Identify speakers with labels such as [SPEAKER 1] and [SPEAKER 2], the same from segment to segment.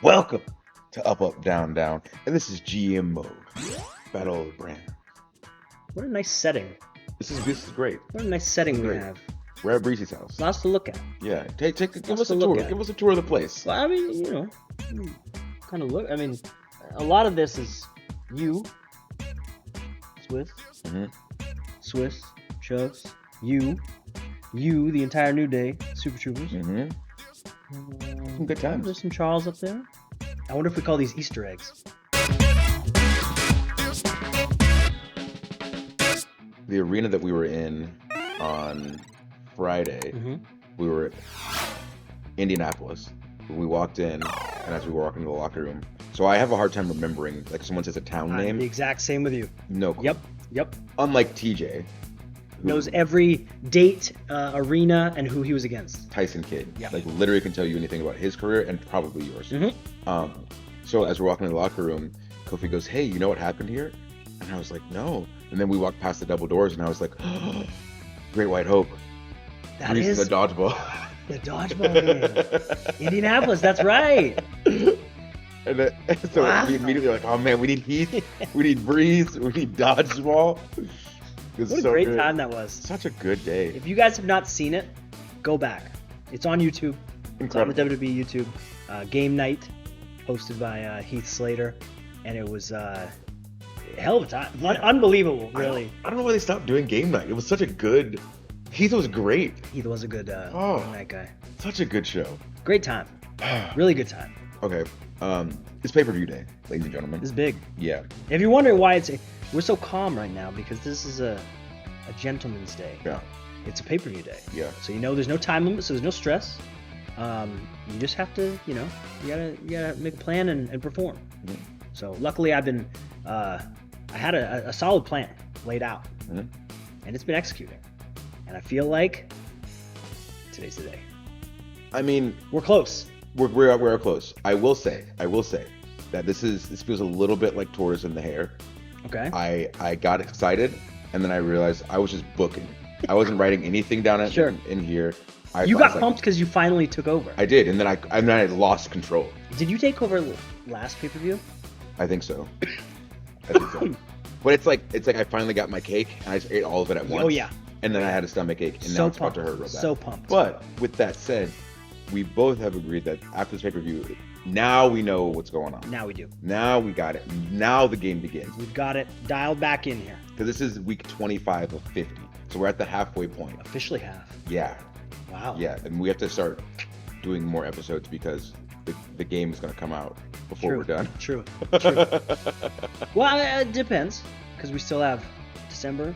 [SPEAKER 1] Welcome to Up Up Down Down, and this is GM mode. Battle of the Brand.
[SPEAKER 2] What a nice setting.
[SPEAKER 1] This is great.
[SPEAKER 2] What a nice setting we
[SPEAKER 1] Great.
[SPEAKER 2] have.
[SPEAKER 1] We're at Breezy's house.
[SPEAKER 2] Lots to look at.
[SPEAKER 1] Yeah, give
[SPEAKER 2] Lots
[SPEAKER 1] us a
[SPEAKER 2] to look
[SPEAKER 1] tour.
[SPEAKER 2] at.
[SPEAKER 1] Give us a tour of the place.
[SPEAKER 2] Well, I mean, kind of look. I mean, a lot of this is you, Swiss,
[SPEAKER 1] Mhm.
[SPEAKER 2] Swiss, Chubbs, you, the entire New Day, Super Troopers.
[SPEAKER 1] Mm-hmm. Some good times.
[SPEAKER 2] There's some Charles up there. I wonder if we call these Easter eggs.
[SPEAKER 1] The arena that we were in on Friday,
[SPEAKER 2] Mm-hmm.
[SPEAKER 1] we were at Indianapolis. We walked in, and as we were walking to the locker room, so I have a hard time remembering, like, someone says a town
[SPEAKER 2] I'm
[SPEAKER 1] name.
[SPEAKER 2] the exact same with you.
[SPEAKER 1] No clue.
[SPEAKER 2] Yep.
[SPEAKER 1] Unlike TJ, who-
[SPEAKER 2] Knows every date, arena, and who he was against.
[SPEAKER 1] Tyson Kidd.
[SPEAKER 2] Yeah.
[SPEAKER 1] Like, literally can tell you anything about his career and probably yours.
[SPEAKER 2] Mm-hmm.
[SPEAKER 1] So as we're walking in the locker room, Kofi goes, "Hey, you know what happened here?" And I was like, "No." And then we walked past the double doors, and I was like, "Oh, Great White Hope."
[SPEAKER 2] That
[SPEAKER 1] Grease
[SPEAKER 2] is
[SPEAKER 1] the dodgeball.
[SPEAKER 2] the dodgeball game. Indianapolis, that's right.
[SPEAKER 1] And then, so
[SPEAKER 2] Wow.
[SPEAKER 1] we immediately were like, "Oh man, we need Heath, we need Breeze, we need dodgeball." It was
[SPEAKER 2] What a
[SPEAKER 1] so
[SPEAKER 2] great
[SPEAKER 1] good.
[SPEAKER 2] time that was.
[SPEAKER 1] Such a good day.
[SPEAKER 2] If you guys have not seen it, go back. It's on YouTube. It's on
[SPEAKER 1] Incredible.
[SPEAKER 2] the WWE YouTube. Game night, hosted by Heath Slater, and it was a hell of a time. Unbelievable, really.
[SPEAKER 1] I don't know why they stopped doing game night. It was such a good. Heath was great.
[SPEAKER 2] Heath was a good
[SPEAKER 1] Oh.
[SPEAKER 2] game night guy.
[SPEAKER 1] Such a good show.
[SPEAKER 2] Great time. Really good time.
[SPEAKER 1] Okay. It's pay-per-view day, ladies and gentlemen.
[SPEAKER 2] This is big.
[SPEAKER 1] Yeah.
[SPEAKER 2] If you're wondering why we're so calm right now, because this is a gentleman's day.
[SPEAKER 1] Yeah.
[SPEAKER 2] It's a pay-per-view day.
[SPEAKER 1] Yeah.
[SPEAKER 2] So there's no time limit, so there's no stress. You just have to, you gotta make a plan and perform.
[SPEAKER 1] Mhm.
[SPEAKER 2] So luckily I've been, I had a solid plan laid out,
[SPEAKER 1] Mhm.
[SPEAKER 2] and it's been executing. And I feel like today's the day.
[SPEAKER 1] I mean,
[SPEAKER 2] We're close.
[SPEAKER 1] we're close. I will say that this feels a little bit like Tortoise in the Hair.
[SPEAKER 2] Okay.
[SPEAKER 1] I got excited, and then I realized I was just booking. I wasn't writing anything down
[SPEAKER 2] Sure.
[SPEAKER 1] in here.
[SPEAKER 2] You
[SPEAKER 1] I
[SPEAKER 2] got
[SPEAKER 1] was like-
[SPEAKER 2] pumped because you finally took over.
[SPEAKER 1] I did, and then I lost control.
[SPEAKER 2] Did you take over last pay-per-view?
[SPEAKER 1] I think so. I think so. But it's like I finally got my cake, and I just ate all of it at once.
[SPEAKER 2] Oh yeah.
[SPEAKER 1] And then I had a stomach ache, and now
[SPEAKER 2] So
[SPEAKER 1] it's about
[SPEAKER 2] pumped.
[SPEAKER 1] to hurt real bad.
[SPEAKER 2] So pumped.
[SPEAKER 1] But with that said, we both have agreed that after this pay-per-view, now we know what's going on.
[SPEAKER 2] Now we do.
[SPEAKER 1] Now we got it. Now the game begins.
[SPEAKER 2] We've got it dialed back in here.
[SPEAKER 1] Because this is week 25 of 50. So we're at the halfway point.
[SPEAKER 2] Officially half.
[SPEAKER 1] Yeah.
[SPEAKER 2] Wow.
[SPEAKER 1] Yeah. And we have to start doing more episodes because the game is going to come out before
[SPEAKER 2] True.
[SPEAKER 1] we're done.
[SPEAKER 2] True. Well, it depends, because we still have December,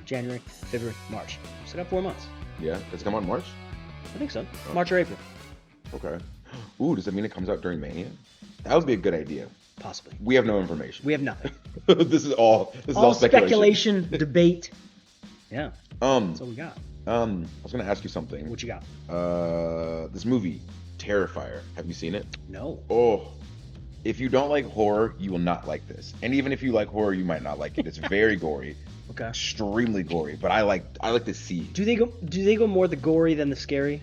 [SPEAKER 2] January, February, March. We still got 4 months.
[SPEAKER 1] Yeah. Does it come out in March?
[SPEAKER 2] I think so.
[SPEAKER 1] Oh.
[SPEAKER 2] March or April,
[SPEAKER 1] Okay. Ooh, does that mean it comes out during Mania? That would be a good idea.
[SPEAKER 2] possibly.
[SPEAKER 1] We have no information.
[SPEAKER 2] We have nothing.
[SPEAKER 1] This is all
[SPEAKER 2] speculation, debate. Yeah, that's all we got.
[SPEAKER 1] I was gonna ask you something.
[SPEAKER 2] What you got?
[SPEAKER 1] This movie, Terrifier. Have you seen it?
[SPEAKER 2] No.
[SPEAKER 1] Oh, if you don't like horror, you will not like this. And even if you like horror, you might not like it. It's very gory,
[SPEAKER 2] Okay.
[SPEAKER 1] extremely gory. But I like to see.
[SPEAKER 2] Do they go more the gory than the scary?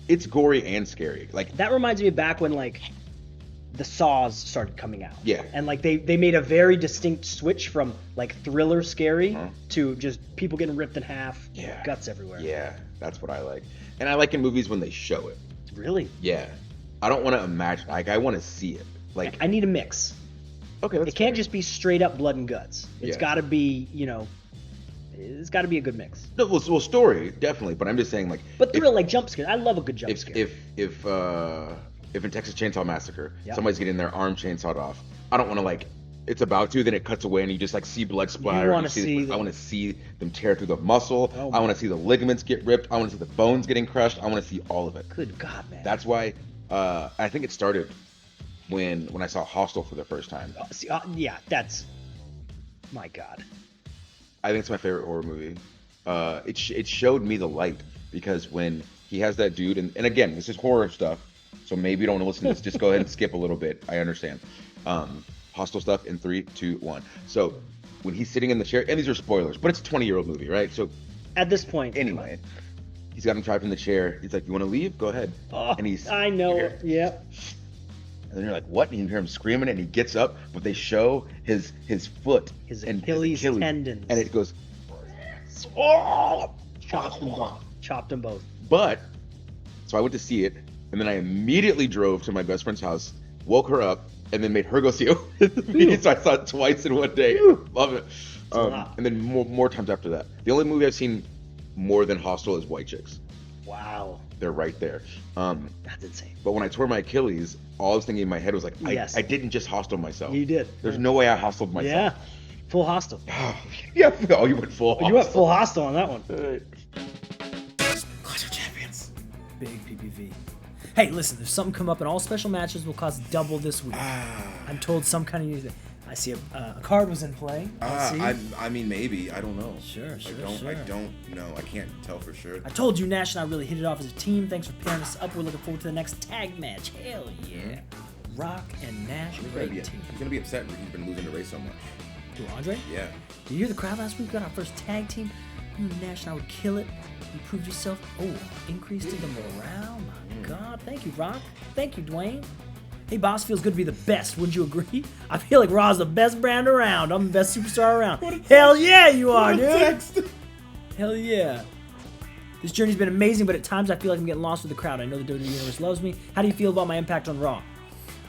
[SPEAKER 1] It's gory and scary. Like,
[SPEAKER 2] That reminds me of back when like the Saws started coming out.
[SPEAKER 1] Yeah.
[SPEAKER 2] And like they made a very distinct switch from like thriller scary
[SPEAKER 1] Uh-huh.
[SPEAKER 2] to just people getting ripped in half,
[SPEAKER 1] Yeah.
[SPEAKER 2] guts everywhere.
[SPEAKER 1] yeah, that's what I like. And I like in movies when they show it.
[SPEAKER 2] Really?
[SPEAKER 1] Yeah, I don't want to imagine. Like, I want to see it. Like,
[SPEAKER 2] I need a mix.
[SPEAKER 1] okay, that's
[SPEAKER 2] It can't
[SPEAKER 1] fair.
[SPEAKER 2] just be straight up blood and guts. It's
[SPEAKER 1] Yeah.
[SPEAKER 2] got to be, it's got to be a good mix.
[SPEAKER 1] No, well, story definitely. But I'm just saying, like,
[SPEAKER 2] But
[SPEAKER 1] if-
[SPEAKER 2] thrill, like jump scare. I love a good jump scare.
[SPEAKER 1] if in Texas Chainsaw Massacre,
[SPEAKER 2] Yeah.
[SPEAKER 1] somebody's getting their arm chainsawed off, I don't want to, like, it's about to, then it cuts away and you just like see blood splatter.
[SPEAKER 2] wanna see the-
[SPEAKER 1] I want to see them tear through the muscle.
[SPEAKER 2] Oh
[SPEAKER 1] I want to see the ligaments get ripped. I want to see the bones getting crushed. I want to see all of it.
[SPEAKER 2] Good God, man.
[SPEAKER 1] That's why I think it started when I saw Hostel for the first time.
[SPEAKER 2] See, yeah, that's my God.
[SPEAKER 1] I think it's my favorite horror movie. It showed me the light because when he has that dude, and again, this is horror stuff, so maybe you don't want to listen to this. Just go ahead and skip a little bit. I understand. Hostile stuff in 3, 2, 1. So when he's sitting in the chair, and these are spoilers, but it's a 20-year-old movie, right? So
[SPEAKER 2] At this point,
[SPEAKER 1] anyway, he's got him trapped in the chair. He's like, "You want to leave? Go ahead."
[SPEAKER 2] Oh,
[SPEAKER 1] And he's
[SPEAKER 2] I know.
[SPEAKER 1] here.
[SPEAKER 2] Yep.
[SPEAKER 1] and then you're like, what? And you hear him screaming, and he gets up, but they show his foot,
[SPEAKER 2] His
[SPEAKER 1] and
[SPEAKER 2] Achilles tendons.
[SPEAKER 1] and it goes, oh,
[SPEAKER 2] Chopped them both. Chopped them both.
[SPEAKER 1] But so I went to see it, and then I immediately drove to my best friend's house, woke her up, and then made her go see it. So I saw it twice in one day. Love it.
[SPEAKER 2] a lot.
[SPEAKER 1] And then more times after that. The only movie I've seen more than Hostel is White Chicks.
[SPEAKER 2] Wow.
[SPEAKER 1] They're right there.
[SPEAKER 2] That's insane.
[SPEAKER 1] But when I tore my Achilles, all I was thinking in my head was like,
[SPEAKER 2] Yes.
[SPEAKER 1] I didn't just hostel myself.
[SPEAKER 2] You did.
[SPEAKER 1] There's no way I hosteled myself.
[SPEAKER 2] Yeah. Full hostile.
[SPEAKER 1] Yeah. Oh, you went full.
[SPEAKER 2] You went full hostile on that one.
[SPEAKER 3] Clash of Champions. Big PPV. Hey, listen, there's something come up, and all special matches will cost double this week. I'm told some kind of news. I see a card was in play. Let's see.
[SPEAKER 4] I mean, maybe. I don't know.
[SPEAKER 3] Sure.
[SPEAKER 4] I don't know. I can't tell for sure.
[SPEAKER 3] I told you Nash and I really hit it off as a team. Thanks for pairing us up. We're looking forward to the next tag match. Hell yeah. Rock and Nash, great team.
[SPEAKER 4] He's gonna be upset. He's been losing the race so much.
[SPEAKER 3] Who, Andre?
[SPEAKER 4] Yeah.
[SPEAKER 3] Did you hear the crowd last week? We got our first tag team. You and Nash and I would kill it. You proved yourself. Oh, increase to the morale. My God. Thank you, Rock. Thank you, Dwayne. Hey, boss, feels good to be the best. Wouldn't you agree? I feel like Raw's the best brand around. I'm the best superstar around. Hell yeah, you are, dude. Hell yeah. This journey's been amazing, but at times I feel like I'm getting lost with the crowd. I know the WWE Universe loves me. How do you feel about my impact on Raw?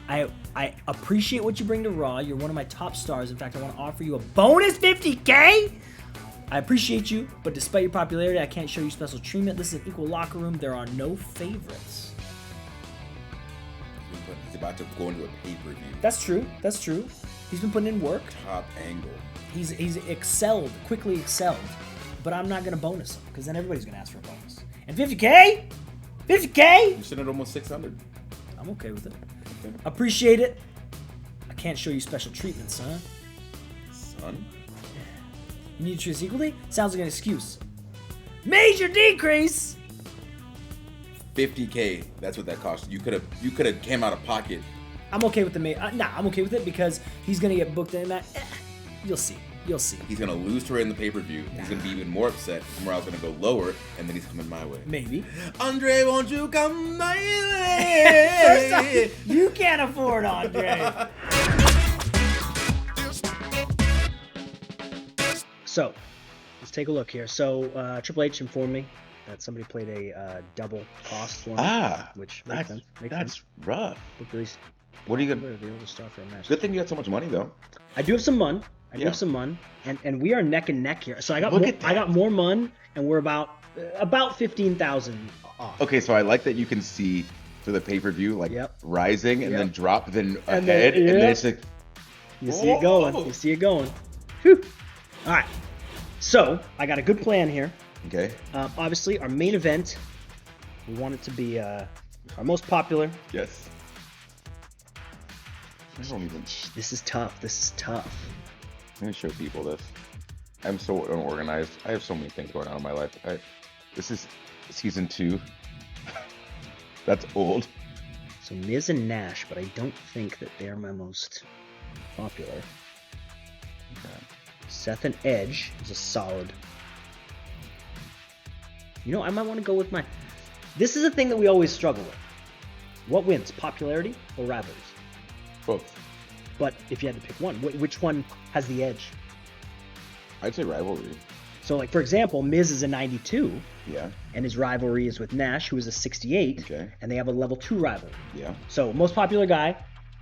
[SPEAKER 3] I appreciate what you bring to Raw. You're one of my top stars. In fact, I want to offer you a bonus 50K. I appreciate you, but despite your popularity, I can't show you special treatment. This is an equal locker room. There are no favorites.
[SPEAKER 4] He's about to go into a pay-per-view.
[SPEAKER 3] That's true. That's true. He's been putting in work.
[SPEAKER 4] Top angle.
[SPEAKER 3] He's excelled, quickly excelled. But I'm not going to bonus him, because then everybody's going to ask for a bonus. And 50K? 50K?
[SPEAKER 4] You should have almost 600.
[SPEAKER 3] I'm okay with it.
[SPEAKER 4] Okay.
[SPEAKER 3] Appreciate it. I can't show you special treatment, son.
[SPEAKER 4] Son?
[SPEAKER 3] You need to treat us equally? Sounds like an excuse. Major decrease!
[SPEAKER 4] 50K. That's what that cost. You could have came out of pocket.
[SPEAKER 3] I'm okay with the I'm okay with it because he's gonna get booked in that. You'll see. You'll see.
[SPEAKER 4] He's gonna lose to her in the pay-per-view. He's gonna be even more upset. Morale's gonna go lower, and then he's coming my way.
[SPEAKER 3] Maybe.
[SPEAKER 4] Andre, won't you come my way?
[SPEAKER 3] First off, you can't afford Andre.
[SPEAKER 2] So, let's take a look here. So, Triple H informed me that somebody played a double cost for me, which makes sense.
[SPEAKER 1] That's rough.
[SPEAKER 2] Booked at least
[SPEAKER 1] What are you
[SPEAKER 2] the
[SPEAKER 1] gonna?
[SPEAKER 2] older star for a match.
[SPEAKER 1] Good thing you got so much money though.
[SPEAKER 2] I do have some mun.
[SPEAKER 1] Yeah.
[SPEAKER 2] And we are neck and neck here. So I got
[SPEAKER 1] Look
[SPEAKER 2] more,
[SPEAKER 1] at that.
[SPEAKER 2] I got more mun, and we're about 15,000 off.
[SPEAKER 1] Okay, so I like that you can see through the pay-per-view like
[SPEAKER 2] Yep.
[SPEAKER 1] rising and
[SPEAKER 2] Yep.
[SPEAKER 1] then drop, then
[SPEAKER 2] And
[SPEAKER 1] ahead,
[SPEAKER 2] then-
[SPEAKER 1] and then
[SPEAKER 2] yeah.
[SPEAKER 1] it's like,
[SPEAKER 2] You see it going. You see it going. Whew. All right. So I got a good plan here.
[SPEAKER 1] okay,
[SPEAKER 2] Obviously, our main event, we want it to be our most popular.
[SPEAKER 1] yes. I don't even.
[SPEAKER 2] This is tough.
[SPEAKER 1] Let me show people this. I'm so unorganized. I have so many things going on in my life. This is season 2. That's old.
[SPEAKER 2] So Miz and Nash, but I don't think that they're my most popular.
[SPEAKER 1] Okay.
[SPEAKER 2] Seth and Edge is a solid. You know, I might want to go with my. This is a thing that we always struggle with. What wins, popularity or rivalries?
[SPEAKER 1] Both.
[SPEAKER 2] But if you had to pick one, which one has the edge?
[SPEAKER 1] I'd say rivalry.
[SPEAKER 2] So, like, for example, Miz is a 92,
[SPEAKER 1] Yeah.
[SPEAKER 2] and his rivalry is with Nash, who is a 68,
[SPEAKER 1] Okay.
[SPEAKER 2] and they have a level 2 rivalry.
[SPEAKER 1] Yeah.
[SPEAKER 2] So, most popular guy,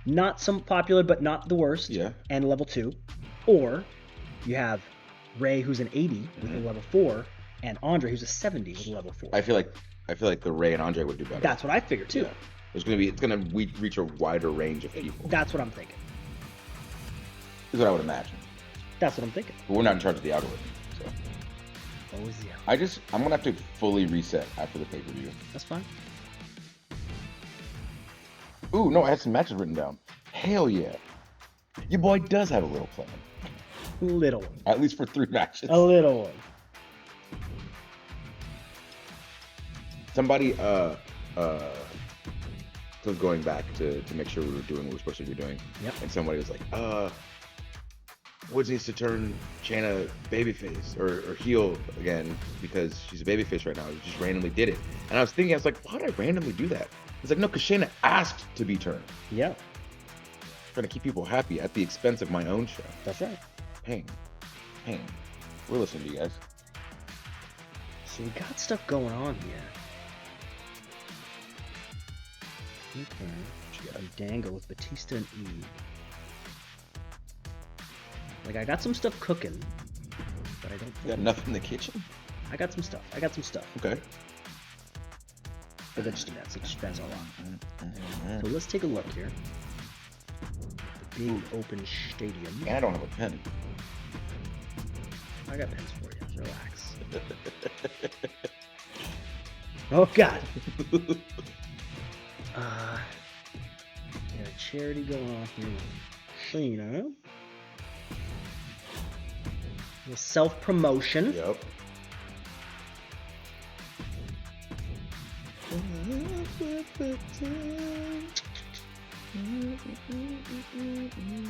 [SPEAKER 2] not some popular, but not the worst,
[SPEAKER 1] Yeah.
[SPEAKER 2] and level 2. Or you have Ray, who's an 80 with a level 4, and Andre, who's a 70 with a level 4.
[SPEAKER 1] I feel like the Ray and Andre would do better.
[SPEAKER 2] That's what I figured, too.
[SPEAKER 1] Yeah. It's gonna reach a wider range of people.
[SPEAKER 2] That's what I'm thinking.
[SPEAKER 1] Is what I would imagine.
[SPEAKER 2] That's what I'm thinking.
[SPEAKER 1] But we're not in charge of the algorithm, so
[SPEAKER 2] Always the
[SPEAKER 1] I'm gonna have to fully reset after the pay-per-view.
[SPEAKER 2] That's fine.
[SPEAKER 1] Ooh, no, I had some matches written down. Hell yeah. Your boy does have a little plan.
[SPEAKER 2] Little one.
[SPEAKER 1] At least for 3 matches.
[SPEAKER 2] A little one.
[SPEAKER 1] Somebody was going back to make sure we were doing what we were supposed to be doing.
[SPEAKER 2] Yep.
[SPEAKER 1] And somebody was like, Woods needs to turn Shayna babyface or heel again because she's a babyface right now. He just randomly did it. And I was thinking, I was like, why did I randomly do that? It's like, no, because Shayna asked to be turned.
[SPEAKER 2] Yeah.
[SPEAKER 1] trying to keep people happy at the expense of my own show.
[SPEAKER 2] That's right.
[SPEAKER 1] Pain. We're listening to you guys.
[SPEAKER 2] So we got stuff going on here. Okay. Dangle with Batista and E. Like, I got some stuff cooking, but I don't.
[SPEAKER 1] You got nothing in the kitchen?
[SPEAKER 2] I got some stuff.
[SPEAKER 1] Okay.
[SPEAKER 2] But that just depends a lot. So let's take a look here. The big open stadium.
[SPEAKER 1] And I don't have a pen.
[SPEAKER 2] I got pens for you. Relax. Oh God. Got a charity going on here. Shayna. Self promotion.
[SPEAKER 1] Yep.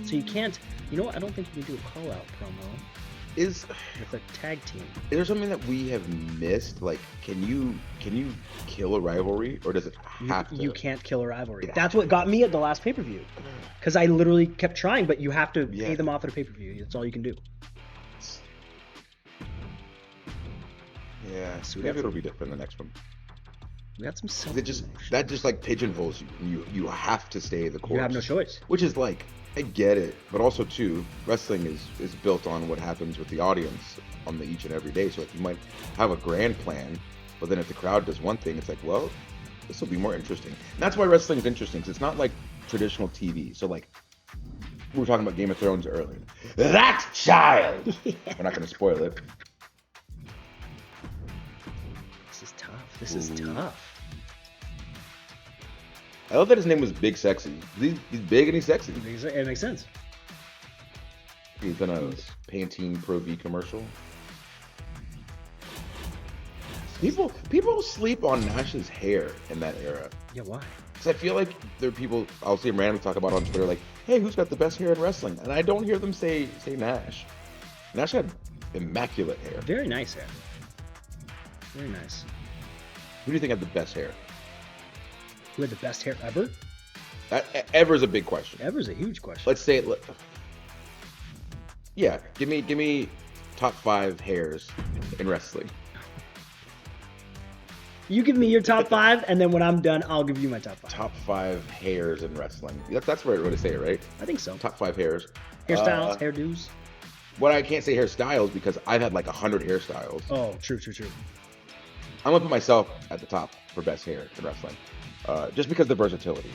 [SPEAKER 2] So you can't. You know what? I don't think you can do a call out promo
[SPEAKER 1] Is
[SPEAKER 2] with a tag team.
[SPEAKER 1] there something that we have missed? Like, can you kill a rivalry, or does it have to?
[SPEAKER 2] You can't kill a rivalry.
[SPEAKER 1] Yeah.
[SPEAKER 2] That's what got me at the last pay per view. Because I literally kept trying, but you have to
[SPEAKER 1] Yeah.
[SPEAKER 2] pay them off at a pay per view. That's all you can do.
[SPEAKER 1] Yeah,
[SPEAKER 2] So we
[SPEAKER 1] maybe
[SPEAKER 2] got
[SPEAKER 1] it'll be different in the next one.
[SPEAKER 2] We got some self.
[SPEAKER 1] It just that just like pigeonholes you. You have to stay the course.
[SPEAKER 2] You have no choice.
[SPEAKER 1] Which is like, I get it, but also too, wrestling is built on what happens with the audience on the each and every day. So like, you might have a grand plan, but then if the crowd does one thing, it's like, well, this will be more interesting. And that's why wrestling is interesting, because it's not like traditional TV. So like, we were talking about Game of Thrones earlier. That child. We're not going to spoil it.
[SPEAKER 2] This is tough. This is
[SPEAKER 1] Ooh.
[SPEAKER 2] tough.
[SPEAKER 1] I love that his name was Big Sexy. He's big and he's sexy.
[SPEAKER 2] It makes sense.
[SPEAKER 1] He's in a Pantene Pro V commercial. People sleep on Nash's hair in that era.
[SPEAKER 2] Yeah, why?
[SPEAKER 1] Because I feel like there are people, I'll see them randomly talk about on Twitter, like, hey, who's got the best hair in wrestling? And I don't hear them say Nash. Nash had immaculate hair.
[SPEAKER 2] Very nice hair. Very nice.
[SPEAKER 1] Who do you think had the best hair?
[SPEAKER 2] Who had the best hair ever?
[SPEAKER 1] That ever is a big question.
[SPEAKER 2] Ever's a huge question.
[SPEAKER 1] Let's say it. Yeah, give me top 5 hairs in wrestling.
[SPEAKER 2] You give me your top 5, and then when I'm done, I'll give you my top 5.
[SPEAKER 1] Top 5 hairs in wrestling. That's the right way to say it, right?
[SPEAKER 2] I think so.
[SPEAKER 1] Top 5 hairs.
[SPEAKER 2] Hairstyles, hairdos.
[SPEAKER 1] Well, I can't say hairstyles because I've had like 100 hairstyles.
[SPEAKER 2] Oh, true.
[SPEAKER 1] I'm gonna put myself at the top for best hair in wrestling, just because of the versatility.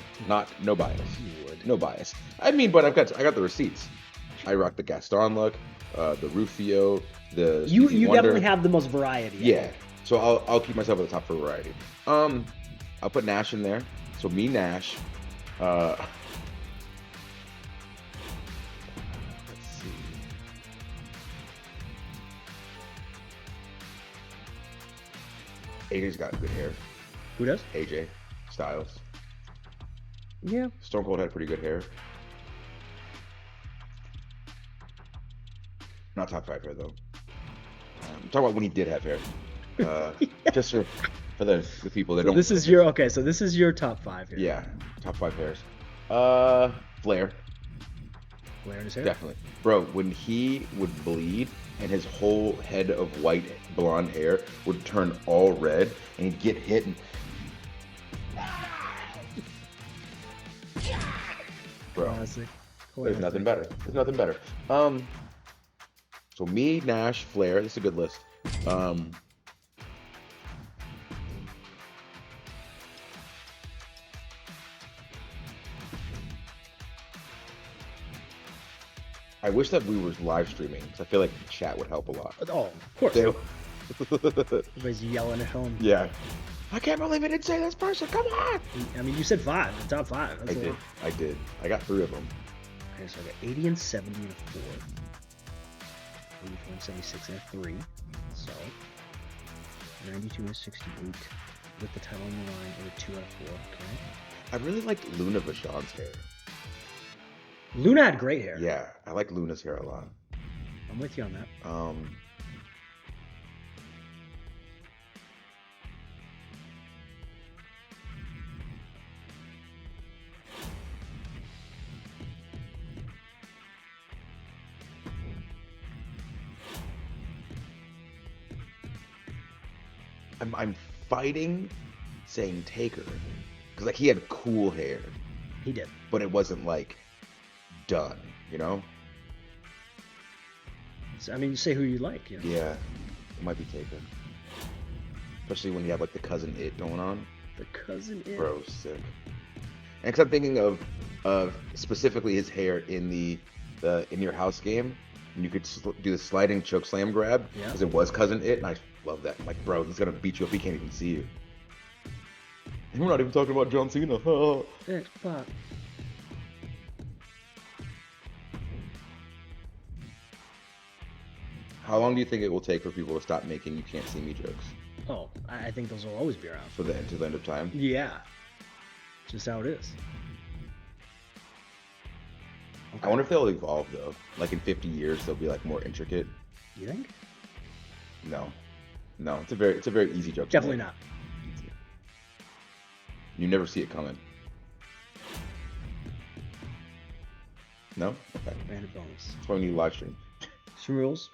[SPEAKER 1] No bias.
[SPEAKER 2] You would.
[SPEAKER 1] No bias. I mean, but I got the receipts. I rock the Gaston look, the Rufio, the
[SPEAKER 2] You
[SPEAKER 1] Stevie Wonder.
[SPEAKER 2] definitely have the most variety.
[SPEAKER 1] Yeah. So I'll keep myself at the top for variety. I'll put Nash in there. So me, Nash. Let's see. AJ's got good hair.
[SPEAKER 2] Who does?
[SPEAKER 1] AJ Styles.
[SPEAKER 2] Yeah.
[SPEAKER 1] Stone Cold had pretty good hair. Not top 5 hair though. I'm talking about when he did have hair. Just for the people that
[SPEAKER 2] So
[SPEAKER 1] don't.
[SPEAKER 2] this is your okay. So this is your top 5 here.
[SPEAKER 1] Yeah, top 5 hairs. Flair,
[SPEAKER 2] Flair in his hair.
[SPEAKER 1] definitely. Bro, when he would bleed and his whole head of white blonde hair would turn all red and he'd get hit and. Bro,
[SPEAKER 2] Classic.
[SPEAKER 1] there's nothing better. There's nothing better. So me, Nash, Flair. This is a good list. I wish that we were live streaming because I feel like the chat would help a lot.
[SPEAKER 2] Oh, of course.
[SPEAKER 1] They-
[SPEAKER 2] Everybody's yelling at home.
[SPEAKER 1] yeah. I can't believe I didn't say this person. Come on.
[SPEAKER 2] I mean, you said 5. The top 5. That's
[SPEAKER 1] I
[SPEAKER 2] a
[SPEAKER 1] did.
[SPEAKER 2] lot.
[SPEAKER 1] I did. I got 3 of them.
[SPEAKER 2] Okay, so I got 80 and 70 and a 4. 84 and 76 and a 3. So 92 and a 68 with the title on the line and a 2 out of 4. Okay.
[SPEAKER 1] I really liked Luna Vachon's hair.
[SPEAKER 2] Luna had great hair.
[SPEAKER 1] Yeah, I like Luna's hair a lot.
[SPEAKER 2] I'm with you on that.
[SPEAKER 1] I'm fighting saying Taker because like he had cool hair,
[SPEAKER 2] He did.
[SPEAKER 1] but it wasn't like done, you know?
[SPEAKER 2] So, I mean, you say who you like. You know?
[SPEAKER 1] Yeah, it might be Taker, especially when you have like the cousin It going on.
[SPEAKER 2] The cousin is.
[SPEAKER 1] Bro, sick. And because I'm thinking of specifically his hair in the In Your House game, and you could do the sliding choke slam grab
[SPEAKER 2] Yeah.
[SPEAKER 1] because it was cousin It, and I love that. I'm like, bro, he's gonna beat you up. He can't even see you. And we're not even talking about John Cena.
[SPEAKER 2] X-Pac.
[SPEAKER 1] How long do you think it will take for people to stop making "You Can't See Me" jokes
[SPEAKER 2] Oh, I think those will always be around.
[SPEAKER 1] for the to the end of time?
[SPEAKER 2] Yeah. Just how it is.
[SPEAKER 1] I wonder if they'll evolve though. Like in 50 years, they'll be like more intricate.
[SPEAKER 2] You think?
[SPEAKER 1] No, it's a very easy joke. to
[SPEAKER 2] Definitely
[SPEAKER 1] make.
[SPEAKER 2] not.
[SPEAKER 1] You never see it coming. No? Okay.
[SPEAKER 2] Random bonus.
[SPEAKER 1] That's why we need a live stream.
[SPEAKER 2] Some rules.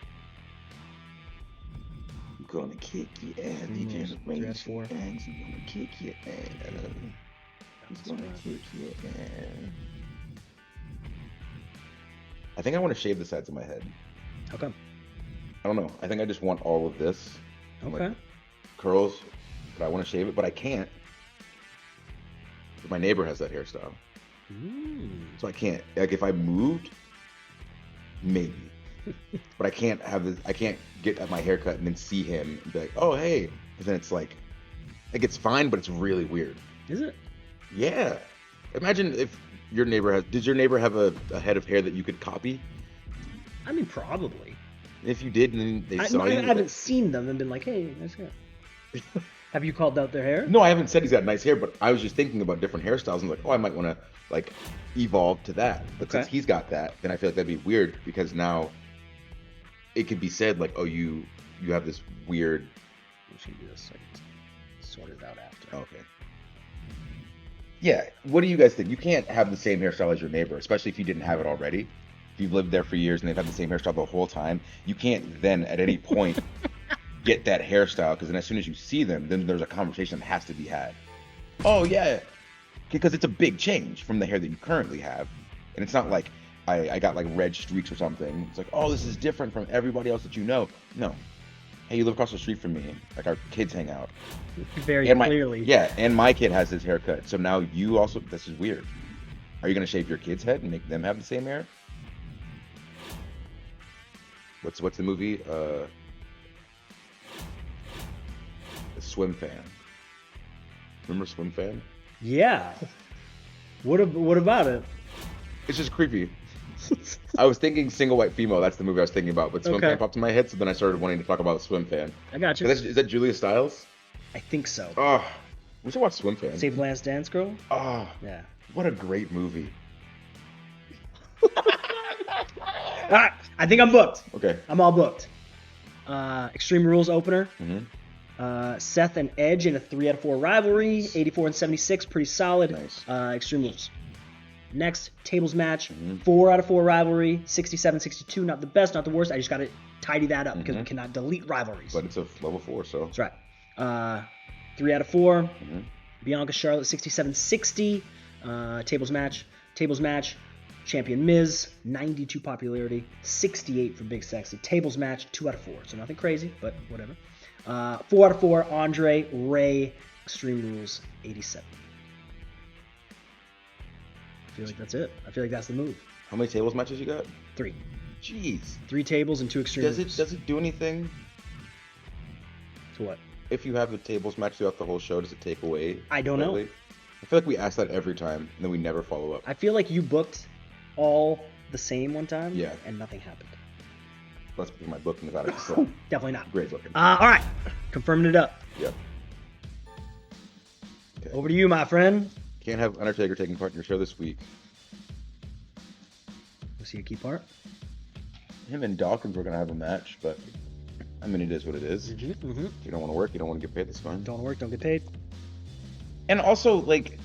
[SPEAKER 1] I'm gonna kick your ass, DJ.
[SPEAKER 2] Rules. 3 out of 4.
[SPEAKER 1] I'm gonna kick your ass. I'm gonna kick your ass. I think I want to shave the sides of my head.
[SPEAKER 2] How come?
[SPEAKER 1] I don't know. I think I just want all of this. and, like,
[SPEAKER 2] Okay.
[SPEAKER 1] curls, but I want to shave it, but I can't. My neighbor has that hairstyle. So I can't. Like if I moved, maybe. But I can't have this. I can't get at my haircut and then see him and be like, "Oh, hey." And then it's like it's fine, but it's really weird.
[SPEAKER 2] Is it?
[SPEAKER 1] Yeah. Imagine if your neighbor has. Did your neighbor have a head of hair that you could copy?
[SPEAKER 2] I mean, probably.
[SPEAKER 1] If you did, and then they
[SPEAKER 2] I
[SPEAKER 1] saw you.
[SPEAKER 2] haven't seen them and been like, hey, nice hair. Have you called out their hair?
[SPEAKER 1] No, I haven't said he's got nice hair, but I was just thinking about different hairstyles and like, oh, I might want to like evolve to that. But since
[SPEAKER 2] Okay.
[SPEAKER 1] he's got that, then I feel like that'd be weird because now it could be said like, oh, you have this weird.
[SPEAKER 2] We should do this so I can sort it out after.
[SPEAKER 1] Okay. Yeah. What do you guys think? You can't have the same hairstyle as your neighbor, especially if you didn't have it already. If you've lived there for years and they've had the same hairstyle the whole time, you can't then at any point get that hairstyle because then as soon as you see them, then there's a conversation that has to be had. Oh yeah, because it's a big change from the hair that you currently have, and it's not like I got like red streaks or something. It's like, oh, this is different from everybody else that you know. No, hey, you live across the street from me. Like our kids hang out.
[SPEAKER 2] Very
[SPEAKER 1] And
[SPEAKER 2] clearly.
[SPEAKER 1] Yeah, and my kid has his haircut, so now you also. This is weird. Are you gonna shave your kid's head and make them have the same hair? What's the movie? The Swim Fan. Remember Swim Fan?
[SPEAKER 2] Yeah. What about it?
[SPEAKER 1] It's just creepy. I was thinking Single White Female. That's the movie I was thinking about, but Swim
[SPEAKER 2] Okay.
[SPEAKER 1] Fan popped in my head, so then I started wanting to talk about Swim Fan.
[SPEAKER 2] I got you.
[SPEAKER 1] Is that Julia Stiles?
[SPEAKER 2] I think so.
[SPEAKER 1] Oh, we should watch Swim Fan.
[SPEAKER 2] Save Last Dance Girl?
[SPEAKER 1] Oh,
[SPEAKER 2] Yeah.
[SPEAKER 1] what a great movie.
[SPEAKER 2] All right. I think I'm booked.
[SPEAKER 1] Okay.
[SPEAKER 2] I'm all booked. Extreme Rules opener.
[SPEAKER 1] Mm-hmm.
[SPEAKER 2] Seth and Edge in a 3 out of 4 rivalry. 84 and 76, pretty solid.
[SPEAKER 1] Nice.
[SPEAKER 2] Extreme Rules. Next, tables match.
[SPEAKER 1] Mm-hmm.
[SPEAKER 2] 4 out of 4 rivalry. 67, 62, not the best, not the worst. I just got to tidy that up because we
[SPEAKER 1] Mhm.
[SPEAKER 2] cannot delete rivalries.
[SPEAKER 1] But it's a level 4, so.
[SPEAKER 2] That's right. 3 out of 4.
[SPEAKER 1] Mhm.
[SPEAKER 2] Bianca Charlotte 67-60. Tables match. Champion Miz 92 popularity, 68 for Big Sexy. Tables match 2 out of 4. So nothing crazy, but whatever. 4 out of 4. Andre Ray Extreme Rules 87. I feel like that's it. I feel like that's the move.
[SPEAKER 1] How many tables matches you got?
[SPEAKER 2] 3.
[SPEAKER 1] Jeez.
[SPEAKER 2] 3 tables and 2 Extreme
[SPEAKER 1] Does
[SPEAKER 2] Rules.
[SPEAKER 1] it do anything
[SPEAKER 2] To what?
[SPEAKER 1] if you have the tables match throughout the whole show? Does it take away?
[SPEAKER 2] I don't know.
[SPEAKER 1] slightly? I feel like we ask that every time and then we never follow up.
[SPEAKER 2] I feel like you booked all the same one time,
[SPEAKER 1] Yeah.
[SPEAKER 2] and nothing happened.
[SPEAKER 1] Let's be my booking about it. So
[SPEAKER 2] Definitely not.
[SPEAKER 1] great booking.
[SPEAKER 2] All right, confirming it up.
[SPEAKER 1] Yep. Okay.
[SPEAKER 2] Over to you, my friend.
[SPEAKER 1] Can't have Undertaker taking part in your show this week.
[SPEAKER 2] Was he a key part?
[SPEAKER 1] Him and Dawkins were gonna have a match, but I mean it is what it is. If
[SPEAKER 2] Mm-hmm.
[SPEAKER 1] you don't want to work, you don't want to get paid. That's fine.
[SPEAKER 2] Don't work, don't get paid.
[SPEAKER 1] And also, like,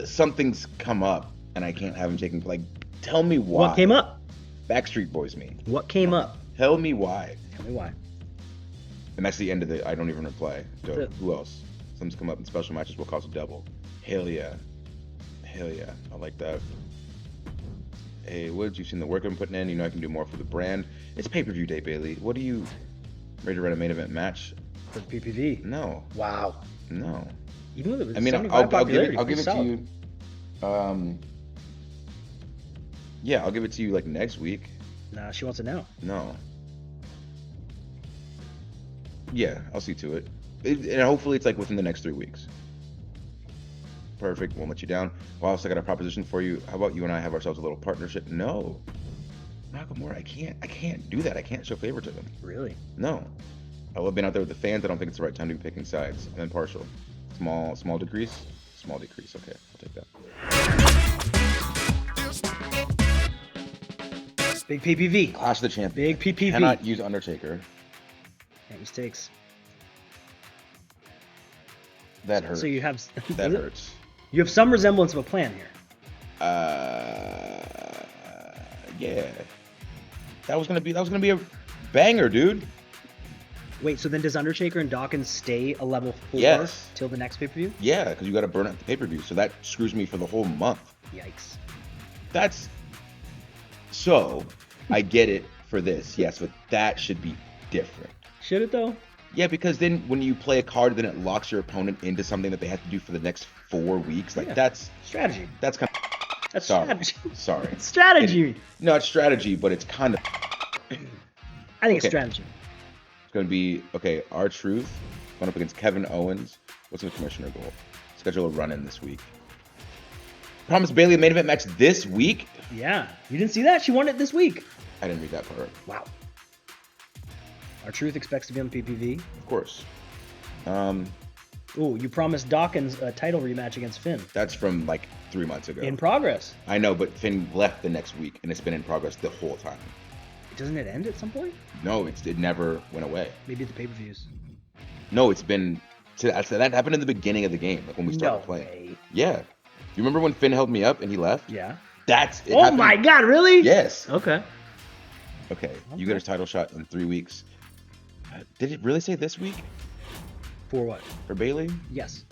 [SPEAKER 1] something's come up, and I can't have him taking. Like, tell me why.
[SPEAKER 2] What came up?
[SPEAKER 1] Backstreet Boys me.
[SPEAKER 2] What came up?
[SPEAKER 1] Tell me why.
[SPEAKER 2] Tell me why.
[SPEAKER 1] And that's the end of the I don't even reply. Dope.
[SPEAKER 2] The-
[SPEAKER 1] Who else? Someone's come up in special matches will cost a double. Hell yeah. Hell yeah. I like that. Hey, Woods, you've seen the work I'm putting in. You know I can do more for the brand. It's pay-per-view day, Bailey. What do you ready to run a main event match?
[SPEAKER 2] For the PPV.
[SPEAKER 1] No.
[SPEAKER 2] Wow.
[SPEAKER 1] No.
[SPEAKER 2] Even with the
[SPEAKER 1] I mean,
[SPEAKER 2] 75
[SPEAKER 1] I'll give
[SPEAKER 2] popularity,
[SPEAKER 1] it. I'll give
[SPEAKER 2] pretty
[SPEAKER 1] it to
[SPEAKER 2] solid.
[SPEAKER 1] you. Yeah, I'll give it to you like next week.
[SPEAKER 2] Nah, she wants it now.
[SPEAKER 1] No. Yeah, I'll see to it. And hopefully it's like within the next 3 weeks. Perfect. Won't let you down. Well, also, I got a proposition for you. How about you and I have ourselves a little partnership? No. Nakamura, I can't do that. I can't show favor to them.
[SPEAKER 2] Really?
[SPEAKER 1] No. I love being out there with the fans. I don't think it's the right time to be picking sides. I'm impartial. Small decrease? Small decrease. Okay, I'll take that.
[SPEAKER 2] Big PPV.
[SPEAKER 1] Clash of the Champions.
[SPEAKER 2] Big PPV.
[SPEAKER 1] Cannot use Undertaker.
[SPEAKER 2] Can't mistakes.
[SPEAKER 1] That hurts.
[SPEAKER 2] So you have
[SPEAKER 1] That hurts.
[SPEAKER 2] You have some resemblance of a plan here.
[SPEAKER 1] Yeah. That was gonna be a banger, dude.
[SPEAKER 2] Wait, so then does Undertaker and Dawkins stay a level 4
[SPEAKER 1] Yes.
[SPEAKER 2] till the next pay-per-view?
[SPEAKER 1] Yeah, because you got to burn out the pay-per-view, so that screws me for the whole month.
[SPEAKER 2] Yikes.
[SPEAKER 1] That's so. I get it for this, yes, but that should be different.
[SPEAKER 2] Should it though?
[SPEAKER 1] Yeah, because then when you play a card, then it locks your opponent into something that they have to do for the next 4 weeks. Like
[SPEAKER 2] Yeah.
[SPEAKER 1] that's
[SPEAKER 2] Strategy.
[SPEAKER 1] kind of
[SPEAKER 2] That's
[SPEAKER 1] sorry.
[SPEAKER 2] strategy.
[SPEAKER 1] Sorry.
[SPEAKER 2] It's strategy.
[SPEAKER 1] No, it's strategy, but it's kind of.
[SPEAKER 2] I think it's
[SPEAKER 1] Okay.
[SPEAKER 2] strategy.
[SPEAKER 1] It's going to be, okay, R-Truth going up against Kevin Owens. What's the commissioner goal? Schedule a run-in this week. Promise Bailey a main event match this week?
[SPEAKER 2] Yeah. You didn't see that? She won it this week.
[SPEAKER 1] I didn't read that part.
[SPEAKER 2] Wow. Our Truth expects to be on the PPV.
[SPEAKER 1] Of course.
[SPEAKER 2] Ooh, you promised Dawkins a title rematch against Finn.
[SPEAKER 1] That's from like 3 months ago.
[SPEAKER 2] In progress.
[SPEAKER 1] I know, but Finn left the next week, and it's been in progress the whole time.
[SPEAKER 2] Doesn't it end at some point?
[SPEAKER 1] No, it never went away.
[SPEAKER 2] Maybe at the pay-per-views.
[SPEAKER 1] No, it's been... So that happened in the beginning of the game, like when we started
[SPEAKER 2] No
[SPEAKER 1] playing.
[SPEAKER 2] way.
[SPEAKER 1] Yeah. You remember when Finn held me up and he left?
[SPEAKER 2] Yeah.
[SPEAKER 1] That's... It
[SPEAKER 2] Oh
[SPEAKER 1] happened-
[SPEAKER 2] my god, really?
[SPEAKER 1] Yes.
[SPEAKER 2] Okay.
[SPEAKER 1] Okay, you get a title shot in 3 weeks. Did it really say this week
[SPEAKER 2] For what?
[SPEAKER 1] for Bailey?
[SPEAKER 2] Yes.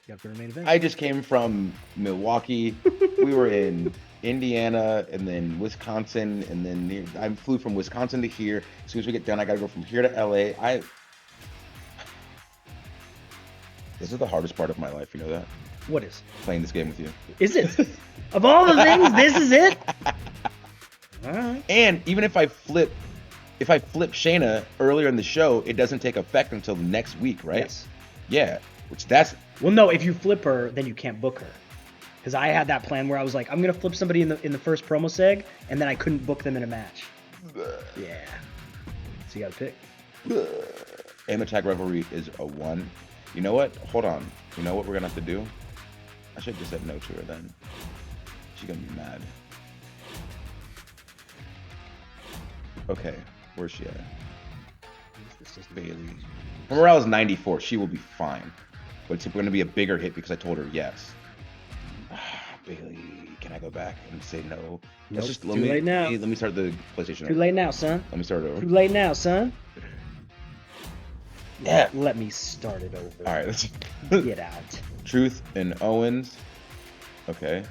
[SPEAKER 2] You got for the main event.
[SPEAKER 1] I just came from Milwaukee. We were in Indiana and then Wisconsin, and then I flew from Wisconsin to here. As soon as we get done, I got to go from here to LA. This is the hardest part of my life. You know that?
[SPEAKER 2] What is?
[SPEAKER 1] Playing this game with you.
[SPEAKER 2] Is it? Of all the things, this is it? Alright.
[SPEAKER 1] And even if I flip Shayna earlier in the show, it doesn't take effect until the next week, right?
[SPEAKER 2] Yes.
[SPEAKER 1] Yeah. Which that's
[SPEAKER 2] Well, no, if you flip her, then you can't book her. Because I had that plan where I was like, I'm gonna flip somebody in the first promo seg, and then I couldn't book them in a match. Yeah. So you gotta pick.
[SPEAKER 1] Aim Attack Revelry is a 1. You know what? Hold on. You know what we're gonna have to do? I should have just said no to her then. She's gonna be mad. Okay, where's she at?
[SPEAKER 2] This is
[SPEAKER 1] Bailey. Her morale is 94. She will be fine. But it's going to be a bigger hit because I told her yes. Bailey, can I go back and say no?
[SPEAKER 2] Nope,
[SPEAKER 1] Let
[SPEAKER 2] too
[SPEAKER 1] me,
[SPEAKER 2] late now.
[SPEAKER 1] Let me start the PlayStation
[SPEAKER 2] Too
[SPEAKER 1] over.
[SPEAKER 2] late now, son.
[SPEAKER 1] Let me start it over.
[SPEAKER 2] Too late now, son.
[SPEAKER 1] Yeah.
[SPEAKER 2] Let me start it over.
[SPEAKER 1] All right, let's
[SPEAKER 2] Get out.
[SPEAKER 1] Truth and Owens. Okay.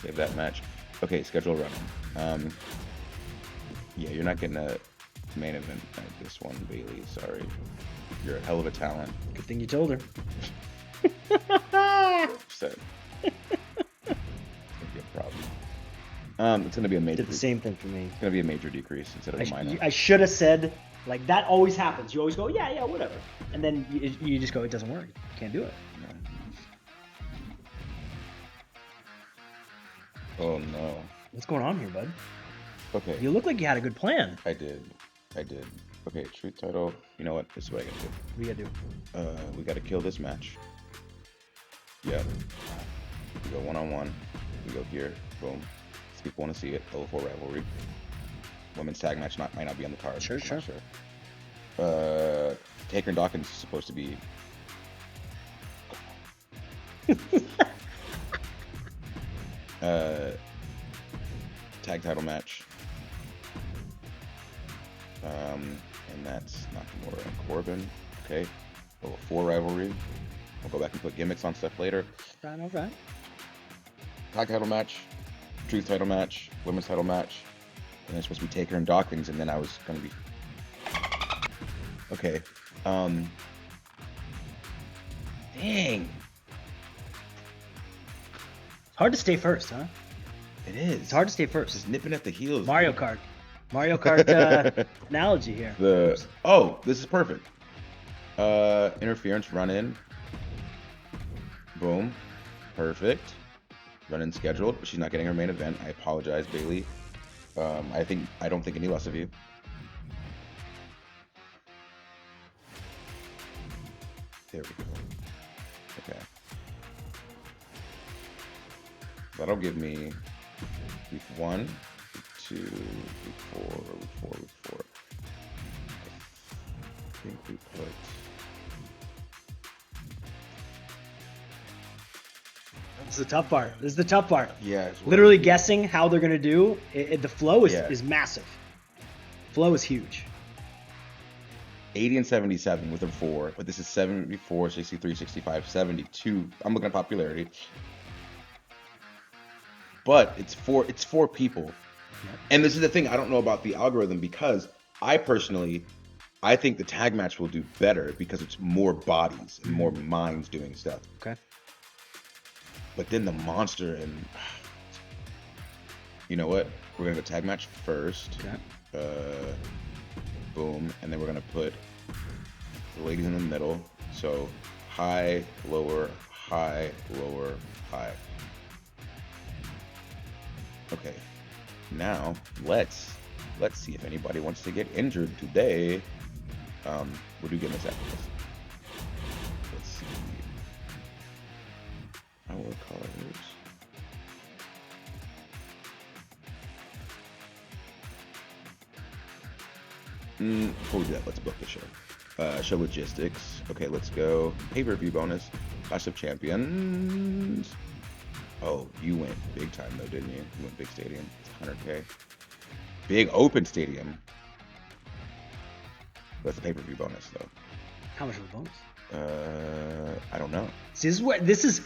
[SPEAKER 1] Save that match. Okay, schedule running. Yeah, you're not getting a main event at this one, Bailey. Sorry. You're a hell of a talent.
[SPEAKER 2] Good thing you told her.
[SPEAKER 1] So, it's gonna be a problem. It's gonna be a major.
[SPEAKER 2] Did the same thing for me.
[SPEAKER 1] It's gonna be a major decrease instead of a minor.
[SPEAKER 2] I should have said, like, that always happens. You always go, yeah, whatever. And then you just go, it doesn't work. You can't do it.
[SPEAKER 1] Oh no.
[SPEAKER 2] What's going on here, bud?
[SPEAKER 1] Okay.
[SPEAKER 2] You look like you had a good plan.
[SPEAKER 1] I did. Okay, truth title. You know what? This is what I gotta do.
[SPEAKER 2] What do you gotta do?
[SPEAKER 1] We gotta kill this match. Yeah. We go 1-on-1. We go here. Boom. If people want to see it. Level 4 rivalry. Women's tag match might not be on the card.
[SPEAKER 2] Sure,
[SPEAKER 1] I'm not sure. Taker and Dawkins is supposed to be. Tag title match. and that's Nakamura and Corbin. Okay, level 4 rivalry. I'll go back and put gimmicks on stuff later.
[SPEAKER 2] Right, all right.
[SPEAKER 1] Tag title match, truth title match, women's title match, and it's supposed to be Taker and Dawkins, and then I was gonna be okay. Dang,
[SPEAKER 2] It's hard to stay first, huh?
[SPEAKER 1] it is.
[SPEAKER 2] It's hard to stay first.
[SPEAKER 1] Just nipping at the heels.
[SPEAKER 2] Mario Kart analogy here.
[SPEAKER 1] This is perfect. Interference run in. Boom. Perfect. Run in scheduled, but she's not getting her main event. I apologize, Bailey. I don't think any less of you. There we go. Okay. That'll give me week 1, week 2, week 4, week 4, week 4. I think we put.
[SPEAKER 2] This is the tough part. This is the tough part.
[SPEAKER 1] Yeah. it's
[SPEAKER 2] Literally
[SPEAKER 1] what-
[SPEAKER 2] guessing how they're gonna do. The flow
[SPEAKER 1] Yeah.
[SPEAKER 2] is massive. Flow is huge.
[SPEAKER 1] 80 and 77 with a 4, but this is 74, 63, 65, 72. I'm looking at popularity. But it's four people. And this is the thing, I don't know about the algorithm because I think the tag match will do better because it's more bodies and more minds doing stuff.
[SPEAKER 2] Okay.
[SPEAKER 1] But then the monster and you know what? We're gonna go tag match first.
[SPEAKER 2] Okay.
[SPEAKER 1] Boom, and then we're gonna put the ladies in the middle. So high, lower, high, lower, high. Okay. Now let's see if anybody wants to get injured today. We'll do gimmicks after this. Let's see. Our colors. Before we do that, let's book the show. Show logistics. Okay, let's go. Pay-per-view bonus. Clash of Champions. Oh, you went big time though, didn't you? You went big stadium. It's 100K. Big open stadium. That's the pay-per-view bonus though.
[SPEAKER 2] How much of a bonus?
[SPEAKER 1] I don't know.
[SPEAKER 2] See, this is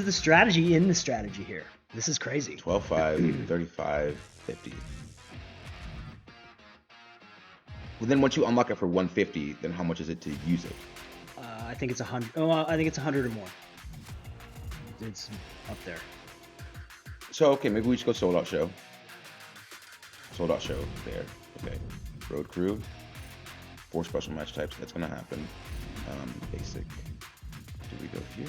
[SPEAKER 2] the strategy in the strategy here. This is crazy.
[SPEAKER 1] 12.5, 35, 50. Well, then once you unlock it for 150, then how much is it to use it?
[SPEAKER 2] I think it's 100. Oh, I think it's 100 or more. It's up there.
[SPEAKER 1] So, okay, maybe we should go sold out show. Sold out show there. Okay. Road crew. 4 special match types. That's going to happen. Basic. Do we go here?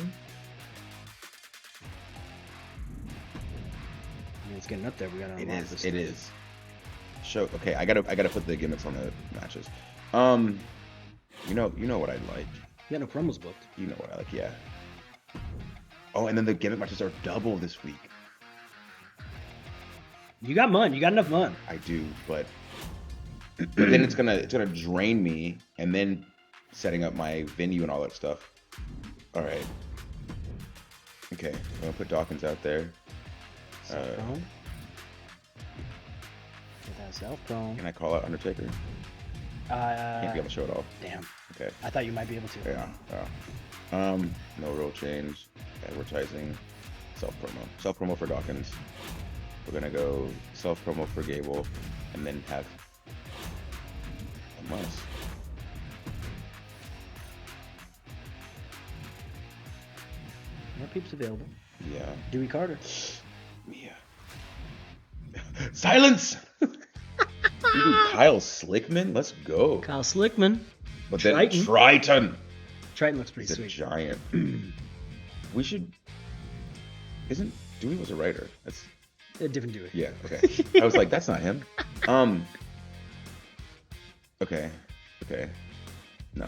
[SPEAKER 2] I mean, it's getting up there. We gotta.
[SPEAKER 1] It
[SPEAKER 2] unlock
[SPEAKER 1] is.
[SPEAKER 2] this
[SPEAKER 1] It
[SPEAKER 2] thing.
[SPEAKER 1] is. Show. Okay, I gotta put the gimmicks on the matches. You know what I like.
[SPEAKER 2] You got no promos booked.
[SPEAKER 1] You know what I like. Yeah. Oh, and then the gimmick matches are double this week.
[SPEAKER 2] You got mun. You got enough mun.
[SPEAKER 1] I do, but then it's gonna drain me, and then setting up my venue and all that stuff. All right. Okay, I'm gonna put Dawkins out there.
[SPEAKER 2] Self prone. Get that self prone.
[SPEAKER 1] Can I call out Undertaker? Can't be able to show it all.
[SPEAKER 2] Damn.
[SPEAKER 1] Okay.
[SPEAKER 2] I thought you might be able to.
[SPEAKER 1] Yeah. No real change. Advertising. Self promo for Dawkins. We're gonna go self promo for Gable, and then have a must.
[SPEAKER 2] More peeps available.
[SPEAKER 1] Yeah.
[SPEAKER 2] Dewey Carter.
[SPEAKER 1] Mia. Silence. Ooh, Kyle Slickman. Let's go.
[SPEAKER 2] Kyle Slickman.
[SPEAKER 1] But then
[SPEAKER 2] Triton.
[SPEAKER 1] Triton.
[SPEAKER 2] Looks pretty
[SPEAKER 1] He's a
[SPEAKER 2] sweet.
[SPEAKER 1] giant. We should. Isn't Dewey was a writer? That's
[SPEAKER 2] A different Dewey.
[SPEAKER 1] yeah. Okay. I was like, that's not him. Okay. Okay. No.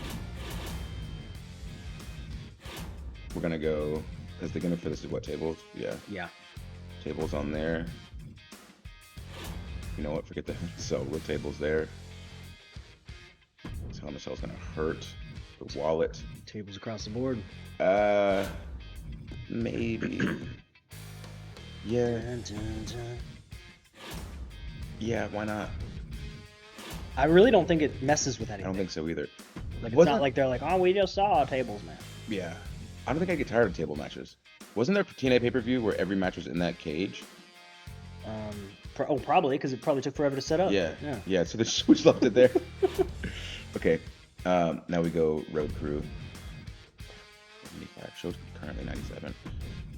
[SPEAKER 1] We're gonna go because they're gonna fit this is what tables? Yeah.
[SPEAKER 2] Yeah.
[SPEAKER 1] Tables on there. You know what? Forget the silver tables there. Hell in a Cell's gonna hurt. The wallet.
[SPEAKER 2] Tables across the board.
[SPEAKER 1] Maybe. Yeah.
[SPEAKER 2] Dun, dun, dun.
[SPEAKER 1] Yeah. Why not?
[SPEAKER 2] I really don't think it messes with
[SPEAKER 1] I
[SPEAKER 2] anything.
[SPEAKER 1] don't think so either.
[SPEAKER 2] Like, it's
[SPEAKER 1] Wasn't-
[SPEAKER 2] not like they're like, oh, we just saw a tables match.
[SPEAKER 1] Yeah. I don't think I get tired of table matches. Wasn't there a TNA pay-per-view where every match was in that cage?
[SPEAKER 2] Probably, because it probably took forever to set up.
[SPEAKER 1] Yeah.
[SPEAKER 2] Yeah.
[SPEAKER 1] Yeah, so they just left it there. Okay. Now we go Road Crew. 75. Shows currently 97.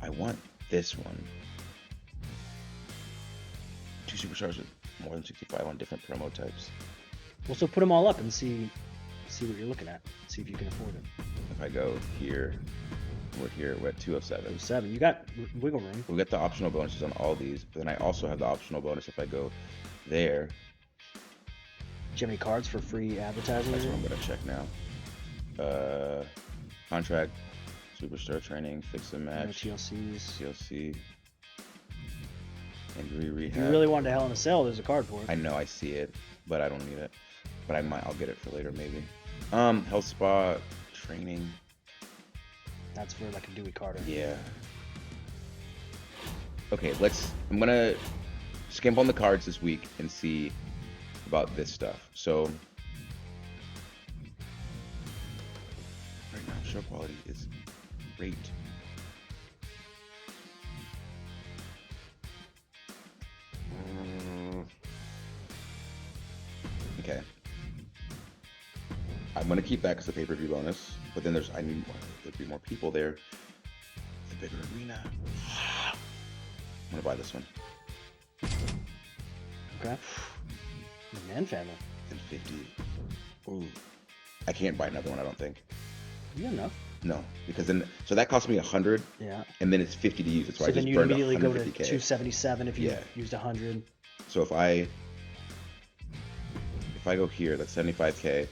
[SPEAKER 1] I want this one. 2 superstars with more than 65 on different promo types.
[SPEAKER 2] Well, so put them all up and see what you're looking at. See if you can afford it.
[SPEAKER 1] If I go here, we're at 207.
[SPEAKER 2] 7. You got wiggle room.
[SPEAKER 1] We got the optional bonuses on all these, but then I also have the optional bonus if I go there.
[SPEAKER 2] Do you have any cards for free advertising?
[SPEAKER 1] That's what I'm gonna check now. Contract, superstar training, fix and
[SPEAKER 2] No
[SPEAKER 1] match,
[SPEAKER 2] TLCs.
[SPEAKER 1] TLC, injury
[SPEAKER 2] If
[SPEAKER 1] rehab.
[SPEAKER 2] you really wanted to Hell in a Cell, there's a card for it.
[SPEAKER 1] I know I see it, but I don't need it. But I'll get it for later maybe. Health spa training.
[SPEAKER 2] That's for like a Dewey Carter.
[SPEAKER 1] Yeah. Okay, I'm gonna skimp on the cards this week and see about this stuff. So right now, show quality is great. Okay. I'm gonna keep that because the pay-per-view bonus, but then there'd be more people there. The bigger arena. I'm gonna buy this one.
[SPEAKER 2] Okay. The Man family.
[SPEAKER 1] And 50. Ooh. I can't buy another one, I don't think.
[SPEAKER 2] You got enough.
[SPEAKER 1] No, because then that cost me 100,
[SPEAKER 2] Yeah.
[SPEAKER 1] and then it's 50 to use it, so I
[SPEAKER 2] So then
[SPEAKER 1] just
[SPEAKER 2] you
[SPEAKER 1] burned
[SPEAKER 2] immediately go to
[SPEAKER 1] 150K.
[SPEAKER 2] 277 if you
[SPEAKER 1] Yeah.
[SPEAKER 2] used 100.
[SPEAKER 1] So if I go here, that's 75K.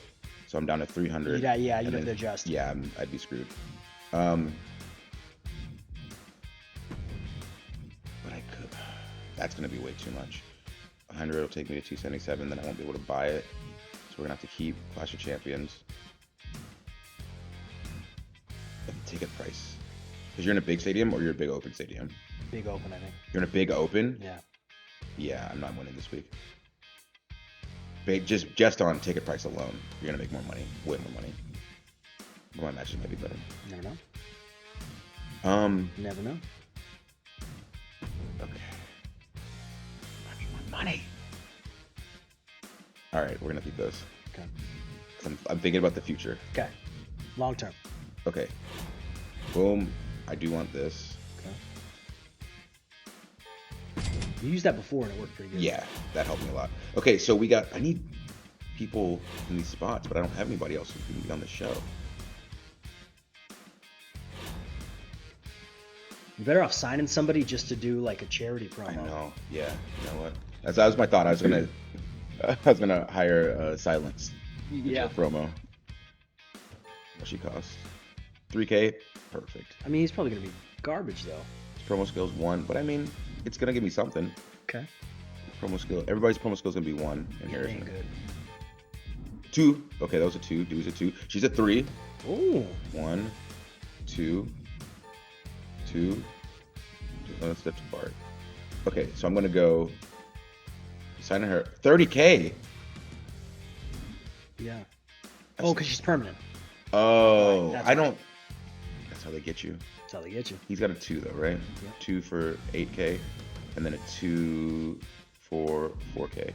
[SPEAKER 1] So I'm down to 300.
[SPEAKER 2] Yeah,
[SPEAKER 1] and
[SPEAKER 2] you have
[SPEAKER 1] then-
[SPEAKER 2] to adjust.
[SPEAKER 1] Yeah, I'd be screwed. But I could. That's gonna be way too much. 100 will take me to 277. Then I won't be able to buy it. So we're gonna have to keep Clash of Champions. And ticket price. Because you're in a big stadium or you're a big open stadium.
[SPEAKER 2] Big open, I think.
[SPEAKER 1] You're in a big open.
[SPEAKER 2] Yeah.
[SPEAKER 1] Yeah, I'm not winning this week. Big, just on ticket price alone, you're gonna make more money, way more money. But my matches might be better.
[SPEAKER 2] Never know. Never know.
[SPEAKER 1] Okay. I need more money. All right, we're gonna keep those.
[SPEAKER 2] Okay.
[SPEAKER 1] 'Cause I'm thinking about the future.
[SPEAKER 2] Okay. Long term.
[SPEAKER 1] Okay. Boom. I do want this.
[SPEAKER 2] Okay. You used that before and it worked pretty good.
[SPEAKER 1] Yeah, that helped me a lot. Okay, so I need people in these spots, but I don't have anybody else who can be on the show.
[SPEAKER 2] You're better off signing somebody just to do like a charity promo.
[SPEAKER 1] I know. Yeah. You know what? That was my thought. I was gonna hire Silence.
[SPEAKER 2] Yeah.
[SPEAKER 1] Promo. What she cost? 3K. Perfect.
[SPEAKER 2] I mean, he's probably gonna be garbage though.
[SPEAKER 1] His promo skills 1, but I mean, it's gonna give me something.
[SPEAKER 2] Okay.
[SPEAKER 1] Promo skill. Everybody's promo skill is gonna be 1 in here.
[SPEAKER 2] It ain't good.
[SPEAKER 1] 2. Okay, that was a 2. Dewey's a 2. She's a 3.
[SPEAKER 2] Ooh.
[SPEAKER 1] 1, 2, 2. Let's step apart. Okay, so I'm gonna go signing her 30K.
[SPEAKER 2] Yeah. Oh, because she's permanent.
[SPEAKER 1] Oh,
[SPEAKER 2] Right, that's
[SPEAKER 1] I
[SPEAKER 2] right.
[SPEAKER 1] don't. That's how they get you.
[SPEAKER 2] That's how they get you.
[SPEAKER 1] He's got a 2 though, right?
[SPEAKER 2] Yeah.
[SPEAKER 1] 2 for 8K, and then a 2 for 4K.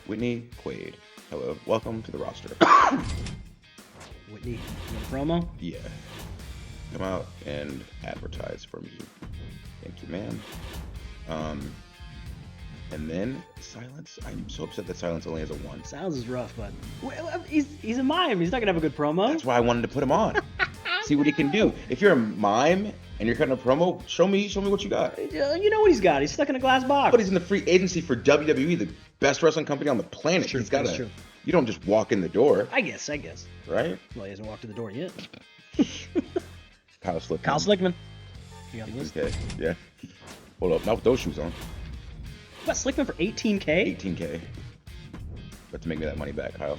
[SPEAKER 1] Whitney Quaid. Hello, welcome to the roster.
[SPEAKER 2] Whitney, you want a promo?
[SPEAKER 1] Yeah. Come out and advertise for me. Thank you, ma'am. And then Silence. I'm so upset that Silence only has a 1.
[SPEAKER 2] Sounds is rough, but he's a mime. He's not gonna have a good promo.
[SPEAKER 1] That's why I wanted to put him on. See what he can do. If you're a mime and you're cutting a promo, show me what you got.
[SPEAKER 2] You know what he's got? He's stuck in a glass box.
[SPEAKER 1] But he's in the free agency for WWE, the best wrestling company on the planet.
[SPEAKER 2] True,
[SPEAKER 1] He's got
[SPEAKER 2] that's true.
[SPEAKER 1] You don't just walk in the door,
[SPEAKER 2] I guess.
[SPEAKER 1] right?
[SPEAKER 2] Well, he hasn't walked to the door yet.
[SPEAKER 1] Kyle Slickman.
[SPEAKER 2] Kyle Slickman. You got the list?
[SPEAKER 1] Okay, yeah. Hold up, not with those shoes on.
[SPEAKER 2] What, Slickman for 18K?
[SPEAKER 1] 18K. But to make me that money back, Kyle.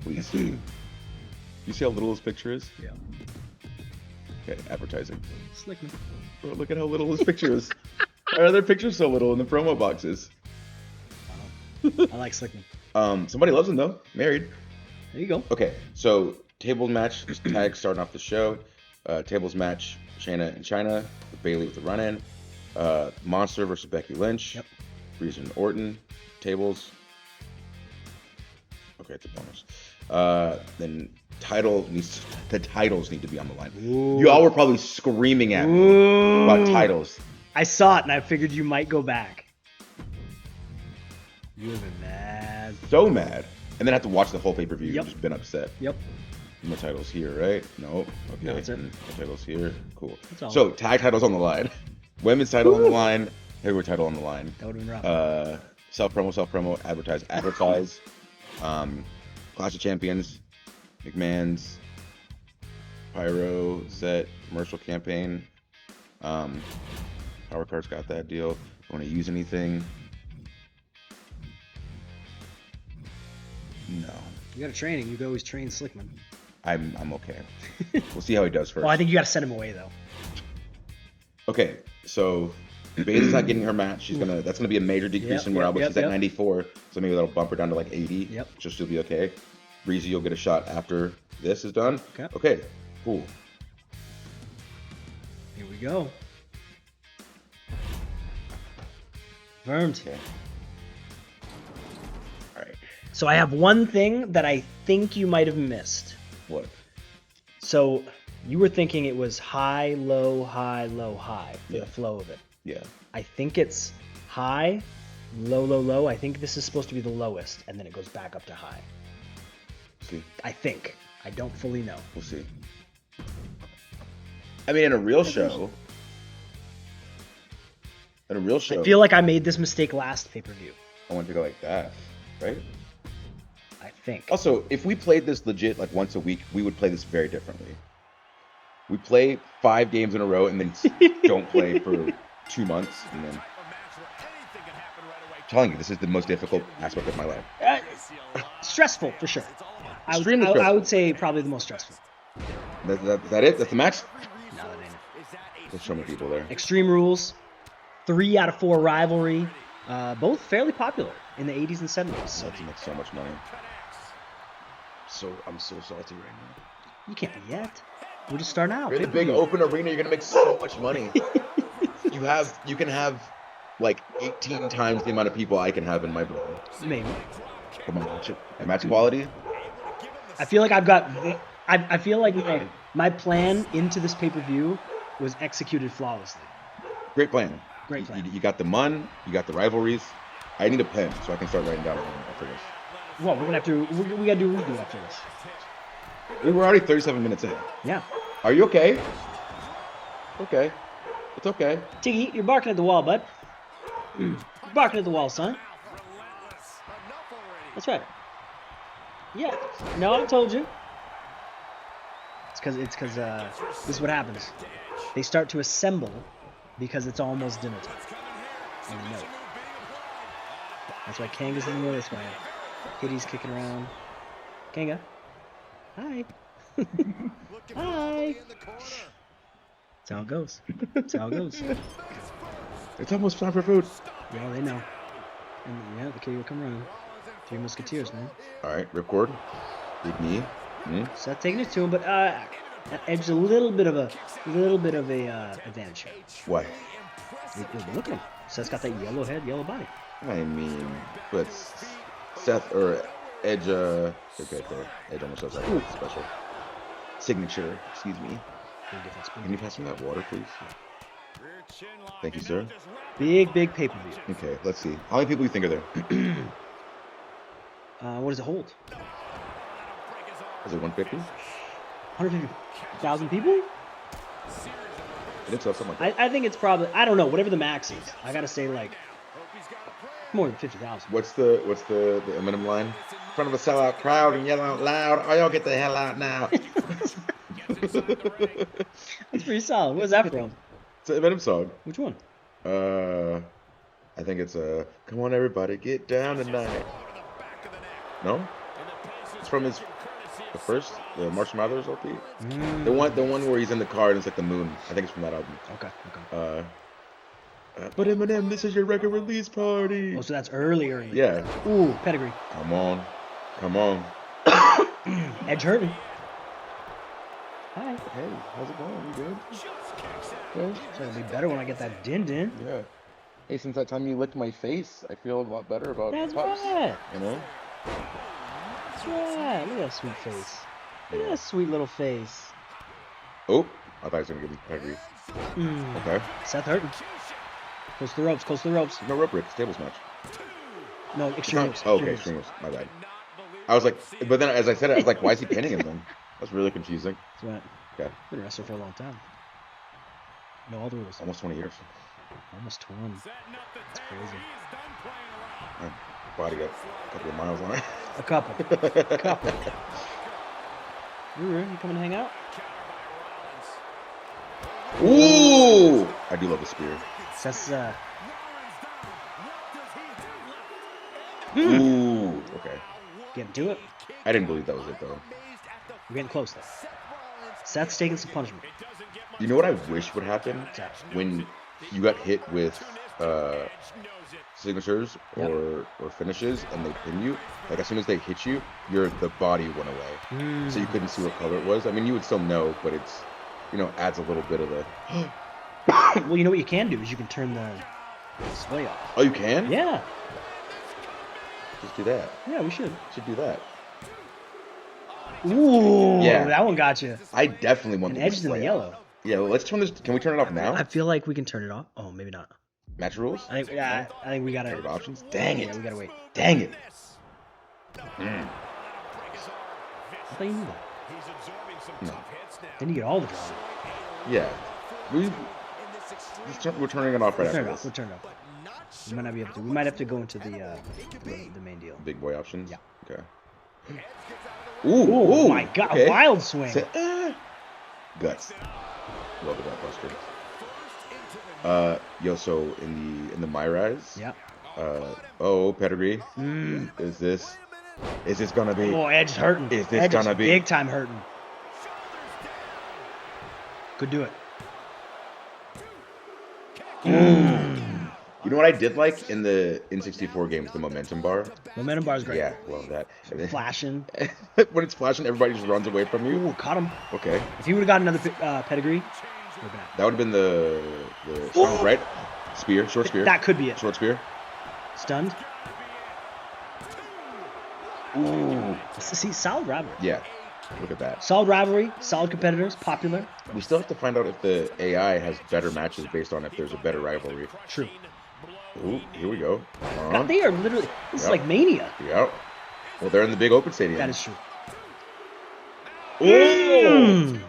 [SPEAKER 1] Please. You see how little this picture is?
[SPEAKER 2] Yeah.
[SPEAKER 1] Okay, advertising.
[SPEAKER 2] Slickman.
[SPEAKER 1] Bro, look at how little this picture is. Why are their pictures so little in the promo boxes?
[SPEAKER 2] I like Slickman.
[SPEAKER 1] Somebody loves him though. Married.
[SPEAKER 2] There you go.
[SPEAKER 1] Okay, so tables match, just tag starting off the show. Tables match, Shayna and China, with Bailey with the run-in. Monster versus Becky Lynch.
[SPEAKER 2] Yep.
[SPEAKER 1] Reason and Orton. Tables. Okay, it's a bonus. Then the titles need to be on the line.
[SPEAKER 2] Ooh.
[SPEAKER 1] You all were probably screaming at me
[SPEAKER 2] Ooh.
[SPEAKER 1] about titles.
[SPEAKER 2] I saw it and I figured you might go back. You have been mad.
[SPEAKER 1] So mad. And then have to watch the whole pay-per-view.
[SPEAKER 2] Yep.
[SPEAKER 1] You've just been upset.
[SPEAKER 2] Yep.
[SPEAKER 1] No titles here, right? No. Okay.
[SPEAKER 2] No, that's it.
[SPEAKER 1] No titles here. Cool.
[SPEAKER 2] That's all.
[SPEAKER 1] So tag titles on the line. Women's title on the line. Heavyweight title on the line.
[SPEAKER 2] That would have been rough.
[SPEAKER 1] Self promo, advertise. Clash of Champions, McMahon's, Pyro, set, commercial campaign. Power Card's got that deal. Want to use anything? No.
[SPEAKER 2] You got a training. You could always train Slickman.
[SPEAKER 1] I'm okay. We'll see how he does first.
[SPEAKER 2] Well, I think you got to send him away though.
[SPEAKER 1] Okay, so Bayley's not getting her match. That's gonna be a major decrease
[SPEAKER 2] Yep,
[SPEAKER 1] in morale,
[SPEAKER 2] yep,
[SPEAKER 1] but she's
[SPEAKER 2] yep,
[SPEAKER 1] at
[SPEAKER 2] yep.
[SPEAKER 1] 94, so maybe that'll bump her down to like 80.
[SPEAKER 2] Yep.
[SPEAKER 1] She'll still be okay. Breezy, you'll get a shot after this is done.
[SPEAKER 2] Okay.
[SPEAKER 1] Okay. Cool.
[SPEAKER 2] Here we go. Confirmed.
[SPEAKER 1] Okay. All right.
[SPEAKER 2] So I have one thing that I think you might have missed.
[SPEAKER 1] What?
[SPEAKER 2] So you were thinking it was high, low, high, low, high for
[SPEAKER 1] Yeah.
[SPEAKER 2] the flow of it.
[SPEAKER 1] Yeah.
[SPEAKER 2] I think it's high, low, low, low. I think this is supposed to be the lowest, and then it goes back up to high.
[SPEAKER 1] See.
[SPEAKER 2] I think. I don't fully know.
[SPEAKER 1] We'll see. I mean, in a real show.
[SPEAKER 2] I feel like I made this mistake last pay-per-view.
[SPEAKER 1] I want to go like that, right?
[SPEAKER 2] I think.
[SPEAKER 1] Also, if we played this legit like once a week, we would play this very differently. We play 5 games in a row and then don't play for 2 months, and then. I'm telling you, this is the most difficult aspect of my life.
[SPEAKER 2] Stressful, for sure.
[SPEAKER 1] Extremely
[SPEAKER 2] I
[SPEAKER 1] stressful.
[SPEAKER 2] would say probably the most stressful.
[SPEAKER 1] Is that it? That's the match?
[SPEAKER 2] No, that ain't it.
[SPEAKER 1] There's so many people there.
[SPEAKER 2] Extreme Rules, 3 out of 4 rivalry, both fairly popular in the 80s and 70s. So
[SPEAKER 1] That's make so much money. I'm so salty right now.
[SPEAKER 2] you can't be yet. We're just starting out.
[SPEAKER 1] You're in the big open arena. You're gonna make so much money. You can have like 18 times the amount of people I can have in my building.
[SPEAKER 2] Maybe.
[SPEAKER 1] Come on, watch it. And match quality.
[SPEAKER 2] I feel like I feel like my plan into this pay-per-view was executed flawlessly.
[SPEAKER 1] Great plan.
[SPEAKER 2] Great plan.
[SPEAKER 1] You got the MUN. You got the rivalries. I need a pen so I can start writing down after this.
[SPEAKER 2] Well, we gotta do a redo after this.
[SPEAKER 1] We were already 37 minutes in.
[SPEAKER 2] Yeah.
[SPEAKER 1] Are you okay? Okay. It's okay.
[SPEAKER 2] Tiggy, you're barking at the wall, bud. You're barking at the wall, son. That's right. Yeah. No, I told you. It's because this is what happens. They start to assemble because it's almost dinner time. And they know it. That's why Kanga's in the middle this way. Kitty's kicking around. Kanga. Hi. Hi. That's how it goes. That's how it goes.
[SPEAKER 1] It's almost time for food.
[SPEAKER 2] Yeah, they know. And yeah, the kitty will come running. 3 Musketeers, man.
[SPEAKER 1] All right, ripcord. Big knee.
[SPEAKER 2] Seth taking it to him, but Edge's a little bit of a advantage here.
[SPEAKER 1] What?
[SPEAKER 2] Look at him. Seth's got that yellow head, yellow body.
[SPEAKER 1] I mean, but Seth or Edge, it's right there. Edge almost does that special signature. Excuse me.
[SPEAKER 2] Big difference.
[SPEAKER 1] Can you pass me that water, please? Thank you, sir.
[SPEAKER 2] Big pay-per-view.
[SPEAKER 1] Okay, let's see. How many people do you think are there?
[SPEAKER 2] What does it hold?
[SPEAKER 1] Is it 150?
[SPEAKER 2] 150,000 people?
[SPEAKER 1] I think so, something like that.
[SPEAKER 2] I think it's probably, I don't know, whatever the max is. I gotta say, like, more than 50,000.
[SPEAKER 1] What's the Eminem line? In front of a sellout crowd and yell out loud, "Oh, y'all get the hell out now!"
[SPEAKER 2] That's pretty solid. Where's that from?
[SPEAKER 1] It's an Eminem song.
[SPEAKER 2] Which one?
[SPEAKER 1] I think it's "Come on, everybody, get down tonight." No, it's from the Marshall Mathers LP. The one where he's in the car and it's like the moon. I think it's from that album.
[SPEAKER 2] Okay.
[SPEAKER 1] But Eminem, this is your record release party.
[SPEAKER 2] Oh, so that's early.
[SPEAKER 1] Yeah.
[SPEAKER 2] Ooh, pedigree.
[SPEAKER 1] Come on. Come on.
[SPEAKER 2] Edge hurting. Hi.
[SPEAKER 1] Hey, how's it going? You good?
[SPEAKER 2] It's gonna be better when I get that din.
[SPEAKER 1] Yeah. Hey, since that time you licked my face, I feel a lot better about
[SPEAKER 2] That's
[SPEAKER 1] pups.
[SPEAKER 2] right.
[SPEAKER 1] You know?
[SPEAKER 2] That's right. Look at that sweet face. Look at that sweet little face.
[SPEAKER 1] Oh, I thought he was gonna give me pedigree. Okay.
[SPEAKER 2] Seth hurting. Close to the ropes. Close to the ropes.
[SPEAKER 1] No rope break. It's tables match.
[SPEAKER 2] No,
[SPEAKER 1] It's
[SPEAKER 2] extreme
[SPEAKER 1] not-
[SPEAKER 2] moves.
[SPEAKER 1] oh, okay,
[SPEAKER 2] extreme
[SPEAKER 1] extreme moves. My bad. I was like, but then as I said it, I was like, why is he pinning him then? That's really confusing.
[SPEAKER 2] That's right.
[SPEAKER 1] Okay.
[SPEAKER 2] Been a wrestler for a long time. No all the rules.
[SPEAKER 1] Almost 20 years.
[SPEAKER 2] Almost 20. That's crazy.
[SPEAKER 1] My body got a couple of miles on it.
[SPEAKER 2] A couple. A couple. You coming to hang out?
[SPEAKER 1] Ooh! I do love the spear.
[SPEAKER 2] That's
[SPEAKER 1] Ooh. Okay.
[SPEAKER 2] getting to it.
[SPEAKER 1] I didn't believe that was it though.
[SPEAKER 2] We're getting close though. Seth's taking some punishment.
[SPEAKER 1] You know what I wish would happen? When you got hit with signatures or finishes and they pin you, like as soon as they hit you, the body went away. So you couldn't see what color it was. I mean, you would still know, but it's, adds a little bit of the...
[SPEAKER 2] Well, you know what you can do is you can turn the display off.
[SPEAKER 1] Oh, you can?
[SPEAKER 2] Yeah.
[SPEAKER 1] Just do that.
[SPEAKER 2] Yeah, we should.
[SPEAKER 1] Should do that.
[SPEAKER 2] Ooh,
[SPEAKER 1] Yeah.
[SPEAKER 2] that one got you.
[SPEAKER 1] I definitely want
[SPEAKER 2] And
[SPEAKER 1] the
[SPEAKER 2] Edge is in the
[SPEAKER 1] display
[SPEAKER 2] yellow.
[SPEAKER 1] off. Yeah, well, let's turn this... Can we turn it off now?
[SPEAKER 2] I feel like we can turn it off. Oh, maybe not.
[SPEAKER 1] Match rules?
[SPEAKER 2] I think we gotta.
[SPEAKER 1] Turn of options? Dang it.
[SPEAKER 2] Yeah, we gotta wait.
[SPEAKER 1] Dang it.
[SPEAKER 2] I thought you knew that.
[SPEAKER 1] No.
[SPEAKER 2] Then you get all the drama.
[SPEAKER 1] Yeah. We're turning it off right
[SPEAKER 2] Turn
[SPEAKER 1] after
[SPEAKER 2] it off.
[SPEAKER 1] this.
[SPEAKER 2] We'll turn it off. We might not be able to. We might have to go into the main deal.
[SPEAKER 1] Big boy options?
[SPEAKER 2] Yeah.
[SPEAKER 1] Okay. Ooh,
[SPEAKER 2] Oh
[SPEAKER 1] ooh,
[SPEAKER 2] my God!
[SPEAKER 1] okay.
[SPEAKER 2] Wild swing.
[SPEAKER 1] Guts. Love the gut buster. Yo, so in the Myrise,
[SPEAKER 2] Yeah.
[SPEAKER 1] pedigree. Is this gonna be?
[SPEAKER 2] Oh, Edge's hurting.
[SPEAKER 1] Is this
[SPEAKER 2] Edge
[SPEAKER 1] gonna be-
[SPEAKER 2] big time hurting? Could do it.
[SPEAKER 1] You know what I did like in the N64 games, the momentum bar.
[SPEAKER 2] Momentum bar's great.
[SPEAKER 1] Yeah, love that.
[SPEAKER 2] Flashing.
[SPEAKER 1] When it's flashing, everybody just runs away from you.
[SPEAKER 2] Ooh, caught him.
[SPEAKER 1] Okay,
[SPEAKER 2] If he would have got another pedigree, we're back.
[SPEAKER 1] that would have been the right spear, short spear.
[SPEAKER 2] That could be it.
[SPEAKER 1] Short spear.
[SPEAKER 2] Stunned.
[SPEAKER 1] Ooh.
[SPEAKER 2] See, solid rivalry.
[SPEAKER 1] Yeah. Look at that.
[SPEAKER 2] Solid rivalry. Solid competitors. Popular.
[SPEAKER 1] We still have to find out if the AI has better matches based on if there's a better rivalry.
[SPEAKER 2] True.
[SPEAKER 1] Ooh, here we go.
[SPEAKER 2] God, they are literally. This is
[SPEAKER 1] Yep.
[SPEAKER 2] like Mania.
[SPEAKER 1] Yeah. Well, they're in the big open stadium.
[SPEAKER 2] That is true.
[SPEAKER 1] Ooh.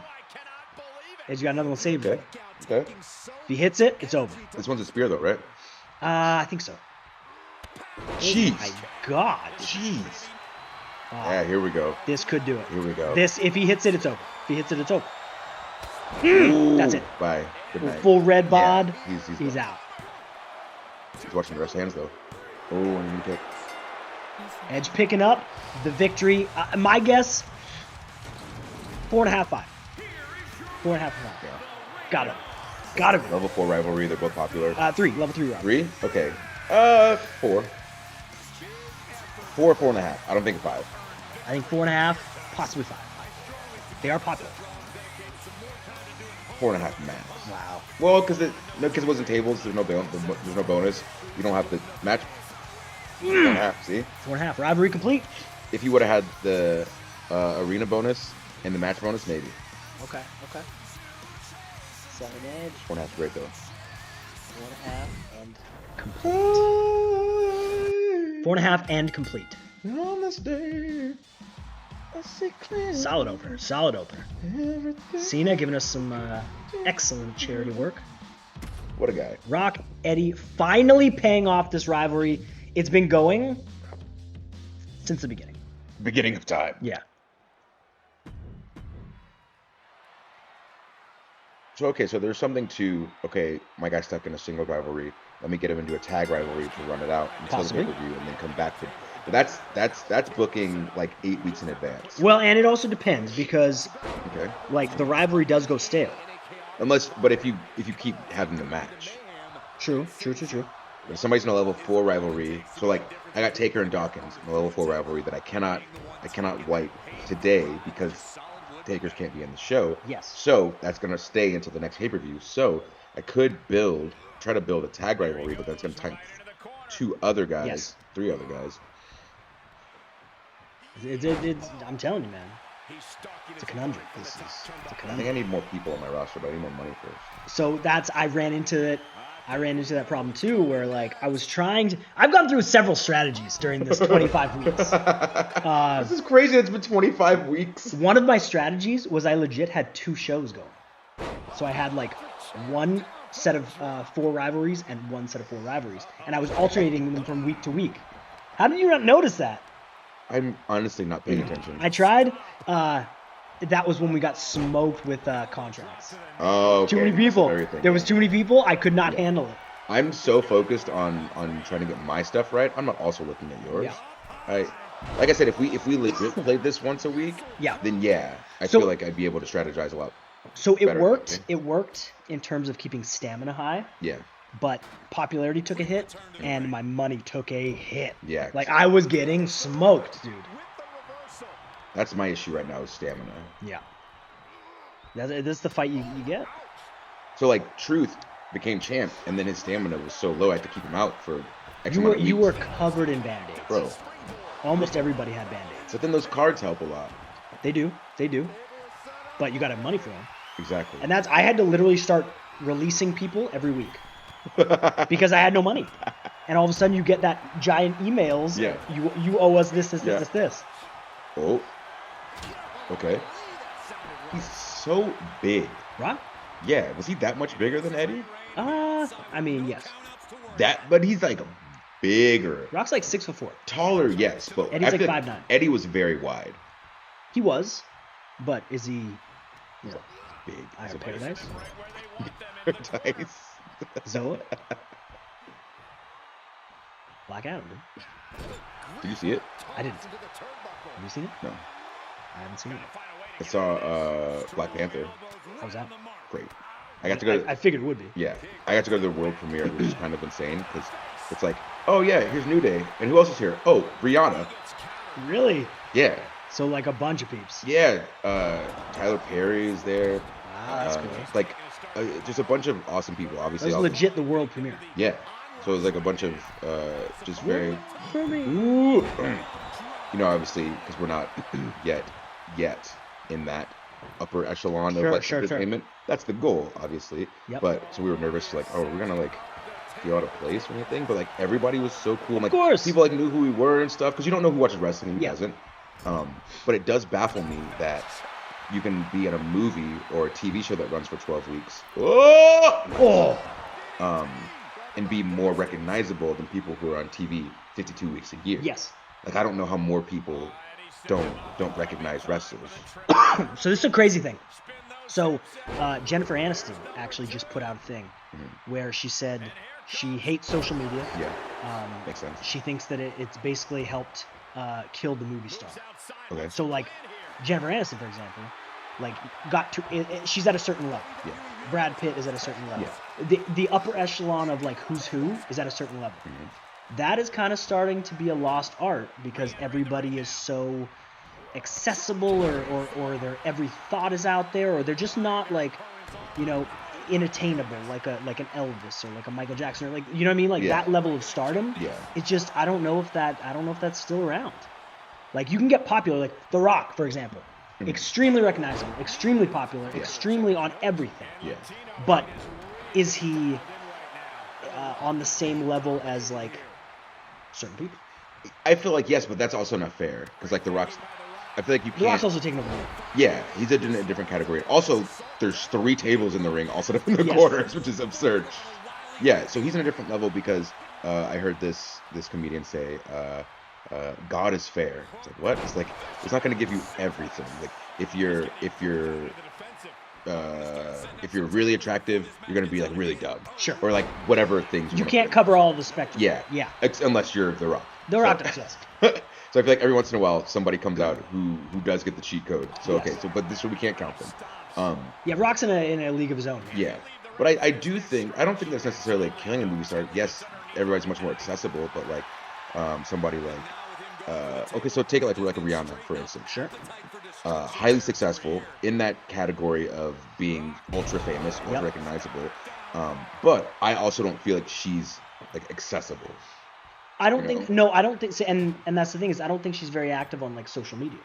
[SPEAKER 2] Edge got another one saved.
[SPEAKER 1] Okay. Okay.
[SPEAKER 2] If he hits it, it's over.
[SPEAKER 1] This one's a spear though, right?
[SPEAKER 2] I think so.
[SPEAKER 1] Jeez.
[SPEAKER 2] Oh my God.
[SPEAKER 1] Jeez.
[SPEAKER 2] Wow.
[SPEAKER 1] Yeah, here we go.
[SPEAKER 2] This could do it.
[SPEAKER 1] Here we go.
[SPEAKER 2] This, if he hits it, it's over. If he hits it, it's over.
[SPEAKER 1] Ooh.
[SPEAKER 2] That's it.
[SPEAKER 1] Bye. Good night.
[SPEAKER 2] Full red bod.
[SPEAKER 1] Yeah,
[SPEAKER 2] He's out.
[SPEAKER 1] He's watching the rest hands though. Oh, and you kick.
[SPEAKER 2] Edge picking up the victory. My guess, 4.5, 5. 4.5, 5.
[SPEAKER 1] Yeah.
[SPEAKER 2] Got it. Got it.
[SPEAKER 1] Level 4 rivalry. They're both popular.
[SPEAKER 2] 3. Level 3 round.
[SPEAKER 1] 3? Okay. 4. 4, 4.5. I don't think 5.
[SPEAKER 2] I think 4.5, possibly 5. They are popular.
[SPEAKER 1] 4.5 max.
[SPEAKER 2] Wow.
[SPEAKER 1] Well, because it wasn't tables. There's no bonus. You don't have to match. 4.5. See,
[SPEAKER 2] 4.5. Rivalry complete.
[SPEAKER 1] if you would have had the arena bonus and the match bonus, maybe.
[SPEAKER 2] Okay. 7 Edge.
[SPEAKER 1] 4.5 is great though.
[SPEAKER 2] 4.5 and complete. 4.5 and complete.
[SPEAKER 1] On this day, I see clear.
[SPEAKER 2] Solid opener. Solid opener. Cena giving us some excellent charity work.
[SPEAKER 1] What a guy.
[SPEAKER 2] Rock, Eddie finally paying off this rivalry. It's been going since the beginning.
[SPEAKER 1] Beginning of time.
[SPEAKER 2] Yeah.
[SPEAKER 1] So there's something to, my guy's stuck in a single rivalry. Let me get him into a tag rivalry to run it out until
[SPEAKER 2] Possibly.
[SPEAKER 1] the pay-per-view and then come back to. But that's booking like 8 weeks in advance.
[SPEAKER 2] Well, and it also depends because
[SPEAKER 1] Okay.
[SPEAKER 2] like the rivalry does go stale.
[SPEAKER 1] But if you keep having the match.
[SPEAKER 2] True.
[SPEAKER 1] If somebody's in a level 4 rivalry, so like I got Taker and Dawkins in a level 4 rivalry that I cannot wipe today because Takers can't be in the show.
[SPEAKER 2] Yes.
[SPEAKER 1] So that's gonna stay until the next pay-per-view. So I could try to build a tag rivalry, but that's gonna take 2 other guys,
[SPEAKER 2] Yes.
[SPEAKER 1] 3 other guys.
[SPEAKER 2] I'm telling you, man. It's a conundrum. It's a
[SPEAKER 1] I think
[SPEAKER 2] conundrum.
[SPEAKER 1] I need more people on my roster, but I need more money first.
[SPEAKER 2] So I ran into it. I ran into that problem too, where like I've gone through several strategies during this 25 weeks.
[SPEAKER 1] This is crazy. It's been 25 weeks.
[SPEAKER 2] One of my strategies was I legit had 2 shows going. So I had like one set of 4 rivalries and one set of 4 rivalries, and I was alternating them from week to week. How did you not notice that?
[SPEAKER 1] I'm honestly not paying attention.
[SPEAKER 2] I tried. That was when we got smoked with contracts.
[SPEAKER 1] Oh, okay.
[SPEAKER 2] Too many people.
[SPEAKER 1] Everything.
[SPEAKER 2] There was too many people. I could not handle it.
[SPEAKER 1] I'm so focused on trying to get my stuff right. I'm not also looking at yours.
[SPEAKER 2] Yeah.
[SPEAKER 1] Like I said, if we legit played this once a week,
[SPEAKER 2] Yeah.
[SPEAKER 1] then yeah, I
[SPEAKER 2] So-
[SPEAKER 1] feel like I'd be able to strategize a lot.
[SPEAKER 2] So it
[SPEAKER 1] better,
[SPEAKER 2] worked.
[SPEAKER 1] okay.
[SPEAKER 2] It worked in terms of keeping stamina high,
[SPEAKER 1] Yeah.
[SPEAKER 2] but popularity took a hit and my money took a hit.
[SPEAKER 1] Yeah.
[SPEAKER 2] Like I was getting smoked, dude.
[SPEAKER 1] That's my issue right now is stamina.
[SPEAKER 2] Yeah. That's the fight you get.
[SPEAKER 1] So like Truth became champ, and then his stamina was so low I had to keep him out for X
[SPEAKER 2] You
[SPEAKER 1] amount
[SPEAKER 2] were
[SPEAKER 1] of
[SPEAKER 2] you were
[SPEAKER 1] weeks.
[SPEAKER 2] covered in band-aids.
[SPEAKER 1] Bro.
[SPEAKER 2] Almost everybody had band-aids.
[SPEAKER 1] But then those cards help a lot.
[SPEAKER 2] They do. But you got to have money for them.
[SPEAKER 1] Exactly.
[SPEAKER 2] And I had to literally start releasing people every week because I had no money. And all of a sudden you get that giant emails.
[SPEAKER 1] Yeah.
[SPEAKER 2] You owe us this.
[SPEAKER 1] Yeah. Oh. Okay. He's so big.
[SPEAKER 2] Rock?
[SPEAKER 1] Yeah. Was he that much bigger than Eddie?
[SPEAKER 2] I mean, yes.
[SPEAKER 1] But he's like bigger.
[SPEAKER 2] Rock's like 6'4".
[SPEAKER 1] Taller, yes, but
[SPEAKER 2] Eddie's
[SPEAKER 1] I
[SPEAKER 2] like
[SPEAKER 1] feel
[SPEAKER 2] 5'9".
[SPEAKER 1] Eddie was very wide.
[SPEAKER 2] He was, but is he?
[SPEAKER 1] Big.
[SPEAKER 2] I
[SPEAKER 1] He's
[SPEAKER 2] have
[SPEAKER 1] a big-
[SPEAKER 2] Paradise.
[SPEAKER 1] Paradise.
[SPEAKER 2] Zoa. Black Adam, dude.
[SPEAKER 1] Did you see it?
[SPEAKER 2] I didn't. Have you seen it?
[SPEAKER 1] No.
[SPEAKER 2] I haven't seen it.
[SPEAKER 1] I saw Black Panther.
[SPEAKER 2] How was that?
[SPEAKER 1] Great. I got to go.
[SPEAKER 2] I figured it would be.
[SPEAKER 1] Yeah, I got to go to the world premiere, which is kind of insane because it's like, oh yeah, here's New Day, and who else is here? Oh, Rihanna.
[SPEAKER 2] Really?
[SPEAKER 1] Yeah,
[SPEAKER 2] So like a bunch of peeps.
[SPEAKER 1] yeah. Tyler Perry is there.
[SPEAKER 2] Wow, that's cool.
[SPEAKER 1] Like, just a bunch of awesome people.
[SPEAKER 2] That
[SPEAKER 1] Obviously,
[SPEAKER 2] was
[SPEAKER 1] all-
[SPEAKER 2] legit the world premiere.
[SPEAKER 1] Yeah. So it was like a bunch of just very,
[SPEAKER 2] For me.
[SPEAKER 1] you know, obviously because we're not yet in that upper echelon of
[SPEAKER 2] Sure,
[SPEAKER 1] like
[SPEAKER 2] sure.
[SPEAKER 1] entertainment. That's the goal, obviously.
[SPEAKER 2] Yep.
[SPEAKER 1] But so we were nervous, like, oh, we're gonna like feel out of place or anything. But like everybody was so cool. And, like,
[SPEAKER 2] Of course.
[SPEAKER 1] people like knew who we were and stuff because you don't know who watches wrestling, who
[SPEAKER 2] Yeah.
[SPEAKER 1] doesn't. But it does baffle me that you can be in a movie or a TV show that runs for 12 weeks.
[SPEAKER 2] Oh.
[SPEAKER 1] And be more recognizable than people who are on TV 52 weeks a year.
[SPEAKER 2] Yes.
[SPEAKER 1] Like I don't know how more people don't recognize wrestlers.
[SPEAKER 2] So this is a crazy thing. So Jennifer Aniston actually just put out a thing where she said she hates social media.
[SPEAKER 1] Yeah, makes sense.
[SPEAKER 2] She thinks that it's basically helped kill the movie star.
[SPEAKER 1] Okay.
[SPEAKER 2] So like Jennifer Aniston, for example, like got to she's at a certain level.
[SPEAKER 1] Yeah.
[SPEAKER 2] Brad Pitt is at a certain level. The upper echelon of like who's who is at a certain level. That is kind of starting to be a lost art because everybody is so accessible or their every thought is out there or they're just not like, you know, inattainable like an Elvis or like a Michael Jackson or like, you know what I mean? Like
[SPEAKER 1] Yeah.
[SPEAKER 2] that level of stardom.
[SPEAKER 1] Yeah.
[SPEAKER 2] It's just I don't know if that's still around. Like you can get popular like The Rock, for example. Extremely recognizable, extremely popular, extremely on everything.
[SPEAKER 1] Yeah.
[SPEAKER 2] But is he on the same level as like certain people?
[SPEAKER 1] I feel like yes, but that's also not fair because like The Rock's. I feel like you
[SPEAKER 2] The Rock's
[SPEAKER 1] can't.
[SPEAKER 2] also taking over the world.
[SPEAKER 1] Yeah, he's in a different category. Also, there's 3 tables in the ring, all set up in the
[SPEAKER 2] Yes.
[SPEAKER 1] corners, which is absurd. Yeah, so he's in a different level because I heard this comedian say, God is fair. It's like what? It's like it's not going to give you everything. Like if you're really attractive, you're going to be like really dumb.
[SPEAKER 2] Sure.
[SPEAKER 1] Or like whatever things
[SPEAKER 2] You
[SPEAKER 1] wanna
[SPEAKER 2] can't
[SPEAKER 1] put.
[SPEAKER 2] cover all of the spectrum.
[SPEAKER 1] Yeah.
[SPEAKER 2] Yeah.
[SPEAKER 1] Unless you're The Rock.
[SPEAKER 2] The Rock does, yes.
[SPEAKER 1] So I feel like every once in a while somebody comes out who does get the cheat code. So
[SPEAKER 2] Yes.
[SPEAKER 1] okay, so but this we can't count them.
[SPEAKER 2] Yeah, Rock's in a league of his own.
[SPEAKER 1] Yeah. But I do think I don't think that's necessarily like killing a movie star. Yes, everybody's much more accessible, but like somebody like okay, so take it like a Rihanna for instance.
[SPEAKER 2] Sure.
[SPEAKER 1] Highly successful in that category of being ultra famous, ultra
[SPEAKER 2] Yep.
[SPEAKER 1] recognizable. But I also don't feel like she's like accessible.
[SPEAKER 2] I don't
[SPEAKER 1] You
[SPEAKER 2] think.
[SPEAKER 1] know?
[SPEAKER 2] No, I don't think. And that's the thing is, I don't think she's very active on like social media.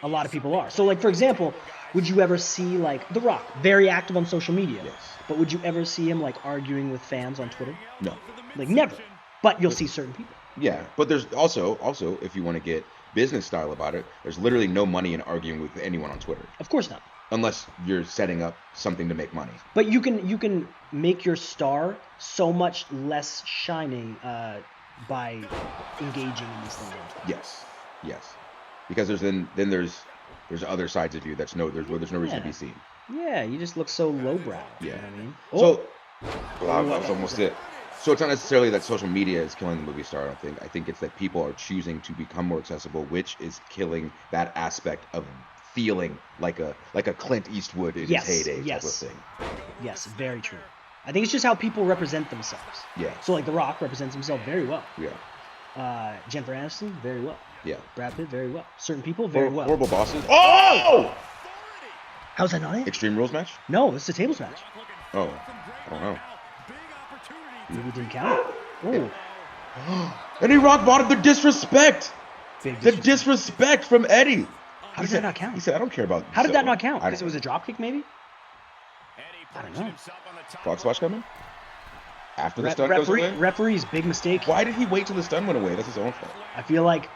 [SPEAKER 2] A lot of people are. So like for example, would you ever see like The Rock very active on social media?
[SPEAKER 1] Yes.
[SPEAKER 2] But would you ever see him like arguing with fans on Twitter?
[SPEAKER 1] No.
[SPEAKER 2] Like never. But you'll see certain people.
[SPEAKER 1] Yeah, but there's also if you want to get business style about it, there's literally no money in arguing with anyone on Twitter
[SPEAKER 2] Of course not.
[SPEAKER 1] unless you're setting up something to make money.
[SPEAKER 2] But you can make your star so much less shining by engaging in these things.
[SPEAKER 1] Yes, because there's other sides of you there's no reason to
[SPEAKER 2] Yeah.
[SPEAKER 1] be seen.
[SPEAKER 2] Yeah, you just look so lowbrow. You
[SPEAKER 1] Yeah.
[SPEAKER 2] know what I mean?
[SPEAKER 1] So that was almost it. So it's not necessarily that social media is killing the movie star. I don't think. I think it's that people are choosing to become more accessible, which is killing that aspect of feeling like a Clint Eastwood in
[SPEAKER 2] Yes,
[SPEAKER 1] his heyday
[SPEAKER 2] yes.
[SPEAKER 1] type of thing.
[SPEAKER 2] Yes, very true. I think it's just how people represent themselves.
[SPEAKER 1] Yeah.
[SPEAKER 2] So like The Rock represents himself very well.
[SPEAKER 1] Yeah.
[SPEAKER 2] Jennifer Aniston, very well.
[SPEAKER 1] Yeah.
[SPEAKER 2] Brad Pitt, very well. Certain people, very well.
[SPEAKER 1] Horrible bosses. Oh!
[SPEAKER 2] How's that not it?
[SPEAKER 1] Extreme Rules match?
[SPEAKER 2] No, it's a tables match.
[SPEAKER 1] Oh, I don't know.
[SPEAKER 2] Maybe it didn't count. Oh,
[SPEAKER 1] And he rock bottomed the disrespect.
[SPEAKER 2] big
[SPEAKER 1] The
[SPEAKER 2] disrespect.
[SPEAKER 1] disrespect from Eddie.
[SPEAKER 2] How did that not count?
[SPEAKER 1] He said, "I don't care about."
[SPEAKER 2] How did
[SPEAKER 1] so-
[SPEAKER 2] that not count?
[SPEAKER 1] I
[SPEAKER 2] Because it
[SPEAKER 1] don't
[SPEAKER 2] was a drop kick, maybe? I don't know.
[SPEAKER 1] Frog splash coming after the stun goes away.
[SPEAKER 2] Referee's big mistake.
[SPEAKER 1] Why did he wait till the stun went away? That's his own fault.
[SPEAKER 2] I feel like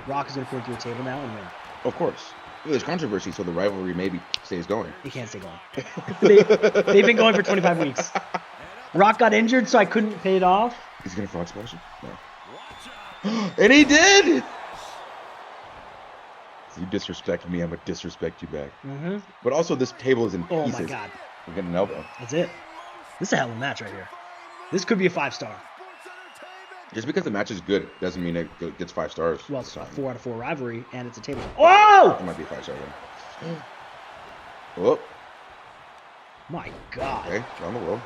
[SPEAKER 2] Rock is going to put it through a table now and win.
[SPEAKER 1] Of course. Well, there's controversy, so the rivalry maybe stays going.
[SPEAKER 2] He can't stay going. They've been going for 25 weeks. Rock got injured, so I couldn't pay it off.
[SPEAKER 1] He's gonna frog splash him? No. And he did! You disrespect me, I'm gonna disrespect you back.
[SPEAKER 2] Mm-hmm.
[SPEAKER 1] But also, this table is in
[SPEAKER 2] Oh
[SPEAKER 1] pieces.
[SPEAKER 2] my God.
[SPEAKER 1] I'm getting an elbow.
[SPEAKER 2] That's it. This is a hell of a match right here. This could be a 5-star.
[SPEAKER 1] Just because the match is good doesn't mean it gets 5 stars.
[SPEAKER 2] Well, it's a
[SPEAKER 1] fine.
[SPEAKER 2] 4 out of 4 rivalry, and it's a table. Oh!
[SPEAKER 1] It might be a 5-star then. Oh,
[SPEAKER 2] My God.
[SPEAKER 1] okay, around the world.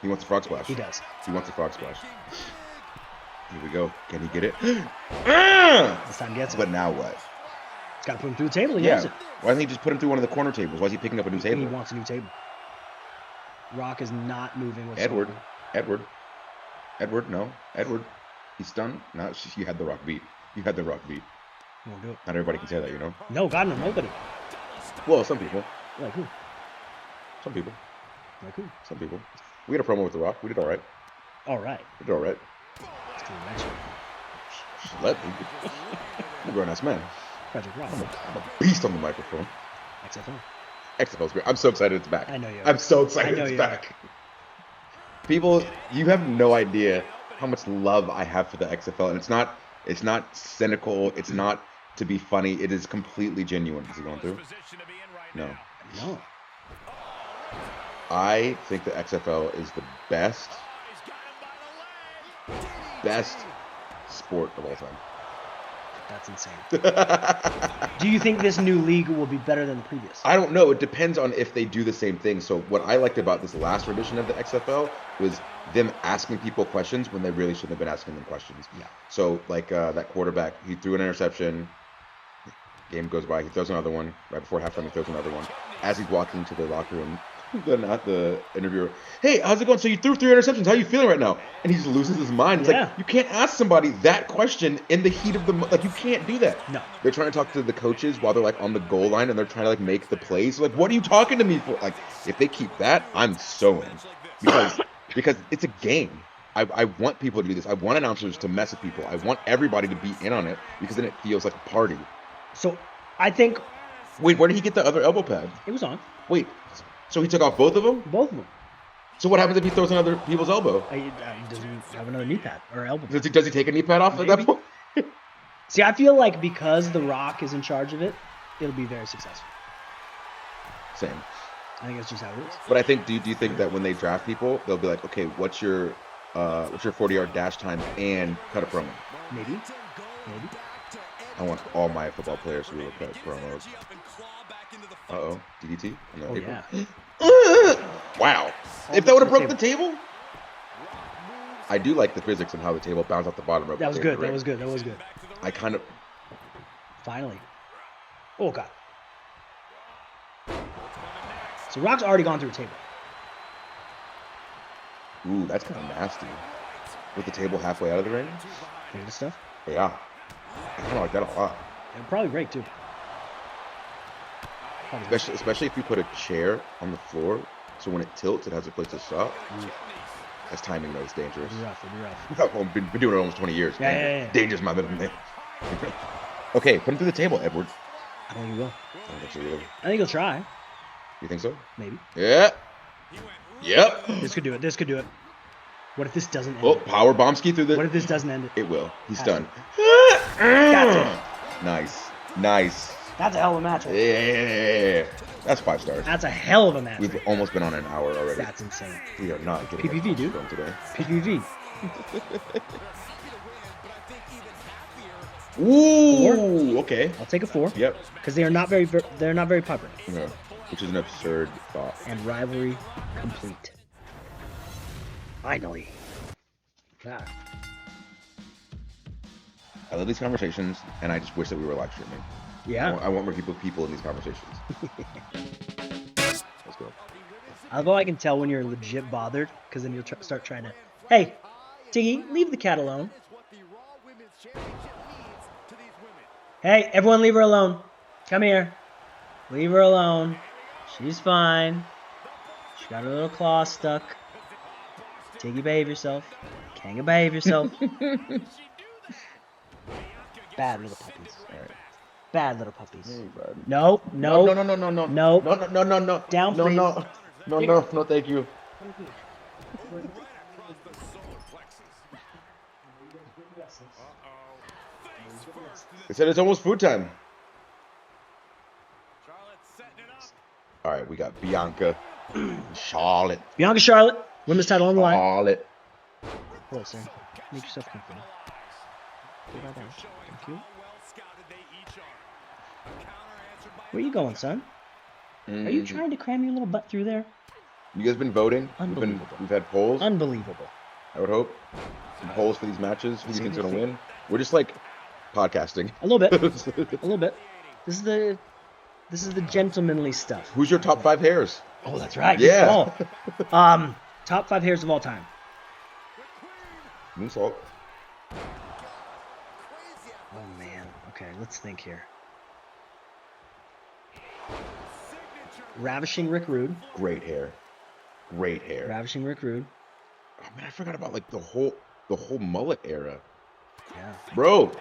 [SPEAKER 1] He wants the frog splash.
[SPEAKER 2] He does.
[SPEAKER 1] He wants the frog splash. Here we go. Can he get it? Ah!
[SPEAKER 2] This time gets it.
[SPEAKER 1] But now what?
[SPEAKER 2] He's got to put him through the table. He has
[SPEAKER 1] Yeah.
[SPEAKER 2] it.
[SPEAKER 1] Why didn't he just put him through one of the corner tables? Why is he picking up a new
[SPEAKER 2] He
[SPEAKER 1] table?
[SPEAKER 2] wants a new table. Rock is not moving with
[SPEAKER 1] Edward.
[SPEAKER 2] someone.
[SPEAKER 1] Edward, no. Edward. He's stunned. No, you had the rock beat. You had the rock beat.
[SPEAKER 2] He won't do it.
[SPEAKER 1] Not everybody can say that, you know?
[SPEAKER 2] No, God, no, nobody.
[SPEAKER 1] Well, some people.
[SPEAKER 2] Like who?
[SPEAKER 1] Some people.
[SPEAKER 2] Like who?
[SPEAKER 1] Some people. We had a promo with the rock. We did all right.
[SPEAKER 2] All right.
[SPEAKER 1] We did all right.
[SPEAKER 2] Let's do a match.
[SPEAKER 1] Let me. I'm a grown-ass man.
[SPEAKER 2] Frederick Rock.
[SPEAKER 1] I'm a beast on the microphone.
[SPEAKER 2] XFL.
[SPEAKER 1] XFL's great. I'm so excited it's back.
[SPEAKER 2] I know you are.
[SPEAKER 1] I'm so excited
[SPEAKER 2] I know
[SPEAKER 1] it's
[SPEAKER 2] you are.
[SPEAKER 1] back. People, you have no idea how much love I have for the XFL, and it's not cynical. It's not to be funny. It is completely genuine. Is he going through? No.
[SPEAKER 2] No.
[SPEAKER 1] I think the XFL is the best sport of all time.
[SPEAKER 2] That's insane. Do you think this new league will be better than the previous?
[SPEAKER 1] I don't know. It depends on if they do the same thing. So what I liked about this last rendition of the XFL was them asking people questions when they really shouldn't have been asking them questions.
[SPEAKER 2] Yeah.
[SPEAKER 1] So like that quarterback, he threw an interception. Game goes by, he throws another one. Right before halftime, he throws another one. As he's walking to the locker room, the interviewer, hey, how's it going? So you threw 3 interceptions. How are you feeling right now? And he just loses his mind. It's
[SPEAKER 2] Yeah.
[SPEAKER 1] like, you can't ask somebody that question in the heat of the like, you can't do that.
[SPEAKER 2] No.
[SPEAKER 1] They're trying to talk to the coaches while they're like on the goal line and they're trying to like make the plays. Like, what are you talking to me for? Like, if they keep that, I'm so in. Because it's a game. I want people to do this. I want announcers to mess with people. I want everybody to be in on it because then it feels like a party.
[SPEAKER 2] So I think
[SPEAKER 1] Wait, where did he get the other elbow pad?
[SPEAKER 2] it was on.
[SPEAKER 1] Wait, so he took off both of them?
[SPEAKER 2] Both of them.
[SPEAKER 1] So what happens if he throws on other people's elbow?
[SPEAKER 2] He doesn't have another knee pad or elbow pad.
[SPEAKER 1] Does he take a knee pad off at that
[SPEAKER 2] Maybe.
[SPEAKER 1] point?
[SPEAKER 2] See, I feel like because The Rock is in charge of it, it'll be very successful.
[SPEAKER 1] Same.
[SPEAKER 2] I think that's just how it is.
[SPEAKER 1] But I think, do you think that when they draft people, they'll be like, okay, what's your 40-yard dash time and cut a promo?
[SPEAKER 2] Maybe. Maybe.
[SPEAKER 1] I want all my football players to be able to cut promos. Uh-oh, DDT? On the
[SPEAKER 2] Oh,
[SPEAKER 1] apron?
[SPEAKER 2] yeah.
[SPEAKER 1] Wow. If that would have broke the table. I do like the physics and how the table bounced off the bottom of
[SPEAKER 2] That
[SPEAKER 1] the
[SPEAKER 2] was
[SPEAKER 1] table,
[SPEAKER 2] good. That
[SPEAKER 1] right?
[SPEAKER 2] was good. That was good.
[SPEAKER 1] I kind of.
[SPEAKER 2] Finally. Oh, God. So Rock's already gone through a table.
[SPEAKER 1] Ooh, that's kind of nasty. With the table halfway out of the ring?
[SPEAKER 2] Look at this stuff.
[SPEAKER 1] Yeah. I kind of like that a lot.
[SPEAKER 2] It'll probably break, too.
[SPEAKER 1] Especially if you put a chair on the floor, so when it tilts, it has a place to stop. That's timing, though. It's dangerous.
[SPEAKER 2] It'll be rough. It'll be rough.
[SPEAKER 1] I've been doing it almost 20 years.
[SPEAKER 2] Yeah.
[SPEAKER 1] Dangerous, my middle name. Okay, put him through the table, Edward.
[SPEAKER 2] I don't think he will.
[SPEAKER 1] I don't think so either.
[SPEAKER 2] I think he'll try.
[SPEAKER 1] You think so?
[SPEAKER 2] Maybe.
[SPEAKER 1] Yeah. Yep.
[SPEAKER 2] This could do it. This could do it. What if this doesn't end
[SPEAKER 1] Oh,
[SPEAKER 2] it?
[SPEAKER 1] power bombski through the.
[SPEAKER 2] What if this doesn't end it?
[SPEAKER 1] It will. He's
[SPEAKER 2] Has
[SPEAKER 1] done.
[SPEAKER 2] That's it.
[SPEAKER 1] Nice.
[SPEAKER 2] That's a hell of a match.
[SPEAKER 1] Yeah. That's 5 stars.
[SPEAKER 2] That's a hell of a match.
[SPEAKER 1] We've almost been on an hour already.
[SPEAKER 2] That's insane.
[SPEAKER 1] We are not getting
[SPEAKER 2] PPV,
[SPEAKER 1] our
[SPEAKER 2] dude.
[SPEAKER 1] going today.
[SPEAKER 2] PPV.
[SPEAKER 1] Ooh, okay.
[SPEAKER 2] I'll take a 4.
[SPEAKER 1] Yep.
[SPEAKER 2] Because they're not very popular.
[SPEAKER 1] Yeah. Which is an absurd thought.
[SPEAKER 2] And rivalry complete. Finally. Ah.
[SPEAKER 1] I love these conversations, and I just wish that we were live streaming.
[SPEAKER 2] Yeah.
[SPEAKER 1] I want more people in these conversations. Let's go.
[SPEAKER 2] Although I can tell when you're legit bothered, because then you'll start trying to, hey, Tiggy, leave the cat alone. Hey, everyone leave her alone. Come here. Leave her alone. She's fine. She got her little claw stuck. Tiggy, behave yourself. Kanga, behave yourself. Bad little puppies.
[SPEAKER 1] All right.
[SPEAKER 2] Bad little puppies.
[SPEAKER 1] Hey, bud.
[SPEAKER 2] No.
[SPEAKER 1] No.
[SPEAKER 2] No, Down,
[SPEAKER 1] no,
[SPEAKER 2] please.
[SPEAKER 1] no, thank you. They said it's almost food time. All right, we got Bianca, Charlotte,
[SPEAKER 2] Bianca Charlotte, women's title on the line.
[SPEAKER 1] Charlotte.
[SPEAKER 2] Hello, sir. Make yourself comfortable. Thank you. Where you going, son? Are you trying to cram your little butt through there?
[SPEAKER 1] You guys been voting?
[SPEAKER 2] Unbelievable.
[SPEAKER 1] We've had polls.
[SPEAKER 2] Unbelievable.
[SPEAKER 1] I would hope some polls for these matches. Who do you think's gonna win? We're just like podcasting.
[SPEAKER 2] A little bit. A little bit. This is the gentlemanly stuff.
[SPEAKER 1] Who's your top 5 hairs?
[SPEAKER 2] Oh, that's right.
[SPEAKER 1] Yeah.
[SPEAKER 2] Good call. Top 5 hairs of all time.
[SPEAKER 1] Moonsault.
[SPEAKER 2] Oh man. Okay, let's think here. Ravishing Rick Rude.
[SPEAKER 1] Great hair. Great hair.
[SPEAKER 2] Ravishing Rick Rude.
[SPEAKER 1] Oh man, I forgot about like the whole mullet era.
[SPEAKER 2] Yeah.
[SPEAKER 1] Bro,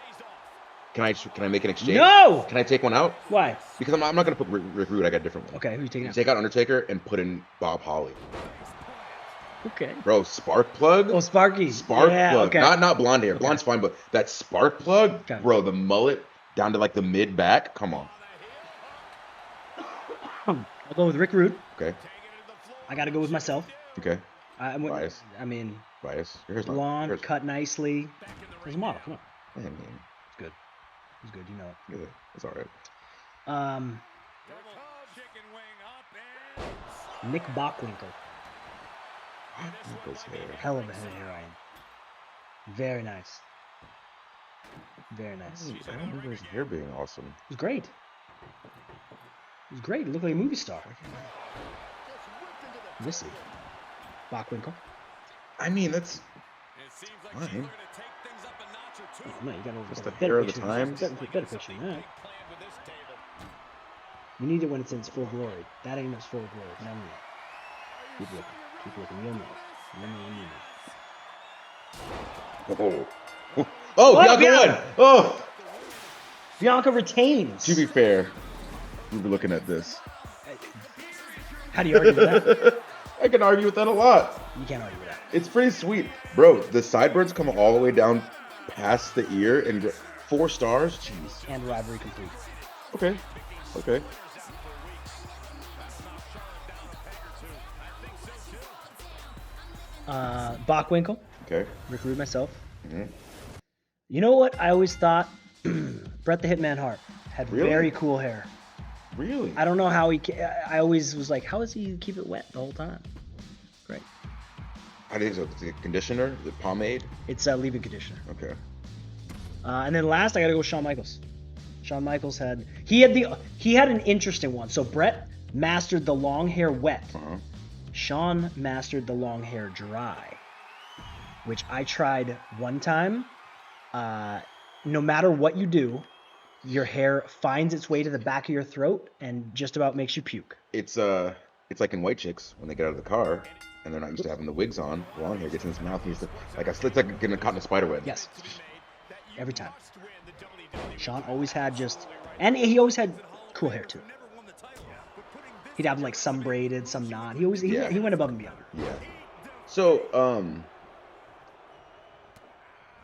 [SPEAKER 1] can I make an exchange?
[SPEAKER 2] No!
[SPEAKER 1] Can I take one out?
[SPEAKER 2] Why?
[SPEAKER 1] Because I'm not gonna put Rick Rude. I got a different one.
[SPEAKER 2] Okay, who you taking
[SPEAKER 1] You
[SPEAKER 2] out?
[SPEAKER 1] take out Undertaker and put in Bob Holly.
[SPEAKER 2] Okay.
[SPEAKER 1] Bro, spark plug.
[SPEAKER 2] Oh, Sparky.
[SPEAKER 1] Spark
[SPEAKER 2] Yeah,
[SPEAKER 1] plug.
[SPEAKER 2] okay.
[SPEAKER 1] Not blonde hair. Blonde's fine, but that spark plug,
[SPEAKER 2] Okay.
[SPEAKER 1] bro, the mullet down to like the mid back. Come on.
[SPEAKER 2] I'll go with Rick Rude.
[SPEAKER 1] Okay.
[SPEAKER 2] I got to go with myself.
[SPEAKER 1] Okay.
[SPEAKER 2] Bias.
[SPEAKER 1] Bias. Bias. Your hair's not.
[SPEAKER 2] Blonde,
[SPEAKER 1] yours-
[SPEAKER 2] cut nicely. There's a model. Come on.
[SPEAKER 1] I mean,
[SPEAKER 2] It's good. It's good. You know it.
[SPEAKER 1] yeah, it's all right.
[SPEAKER 2] Nick Bockwinkel.
[SPEAKER 1] Nichols hair.
[SPEAKER 2] Hell of a head of hair, Ryan. Very nice. Very nice. It
[SPEAKER 1] I don't remember his hair being awesome.
[SPEAKER 2] was great. It was great. It looked like a movie star. Missy. Bockwinkel.
[SPEAKER 1] I mean, that's fine.
[SPEAKER 2] Oh, no, you got
[SPEAKER 1] Just
[SPEAKER 2] to
[SPEAKER 1] the hair of the times.
[SPEAKER 2] Better picture than that. You need it when it's in its full glory. That ain't its full glory. No, no. Keep looking. Keep looking. You'll know. You'll know. You'll know.
[SPEAKER 1] Oh, oh,
[SPEAKER 2] What?
[SPEAKER 1] Bianca won. Oh,
[SPEAKER 2] Bianca retains.
[SPEAKER 1] to be fair, we were looking at this.
[SPEAKER 2] How do you argue with that?
[SPEAKER 1] I can argue with that a lot.
[SPEAKER 2] You can't argue with that.
[SPEAKER 1] It's pretty sweet, bro. The sideburns come all the way down past the ear and 4 stars. Jeez.
[SPEAKER 2] And rivalry complete.
[SPEAKER 1] Okay. Okay.
[SPEAKER 2] Bockwinkel.
[SPEAKER 1] Okay.
[SPEAKER 2] Rick Rude myself.
[SPEAKER 1] Mhm.
[SPEAKER 2] You know what? I always thought Bret the Hitman Hart had
[SPEAKER 1] Really?
[SPEAKER 2] very cool hair.
[SPEAKER 1] Really?
[SPEAKER 2] I don't know how I always was like, how does he keep it wet the whole time? Great.
[SPEAKER 1] I think so. The conditioner, the pomade.
[SPEAKER 2] It's a leave-in conditioner.
[SPEAKER 1] Okay.
[SPEAKER 2] And then last, I gotta go with Shawn Michaels. Shawn Michaels had an interesting one. So Brett mastered the long hair wet.
[SPEAKER 1] Uh-huh.
[SPEAKER 2] Shawn mastered the long hair dry, which I tried one time. No matter what you do, your hair finds its way to the back of your throat and just about makes you puke.
[SPEAKER 1] It's like in White Chicks when they get out of the car and they're not used to having the wigs on. Long hair gets in his mouth. And he's it's like getting caught in a spider web.
[SPEAKER 2] Yes. Every time. Shawn always had and he always had cool hair too. He'd have like some braided, some not. He went above and beyond.
[SPEAKER 1] Yeah. So,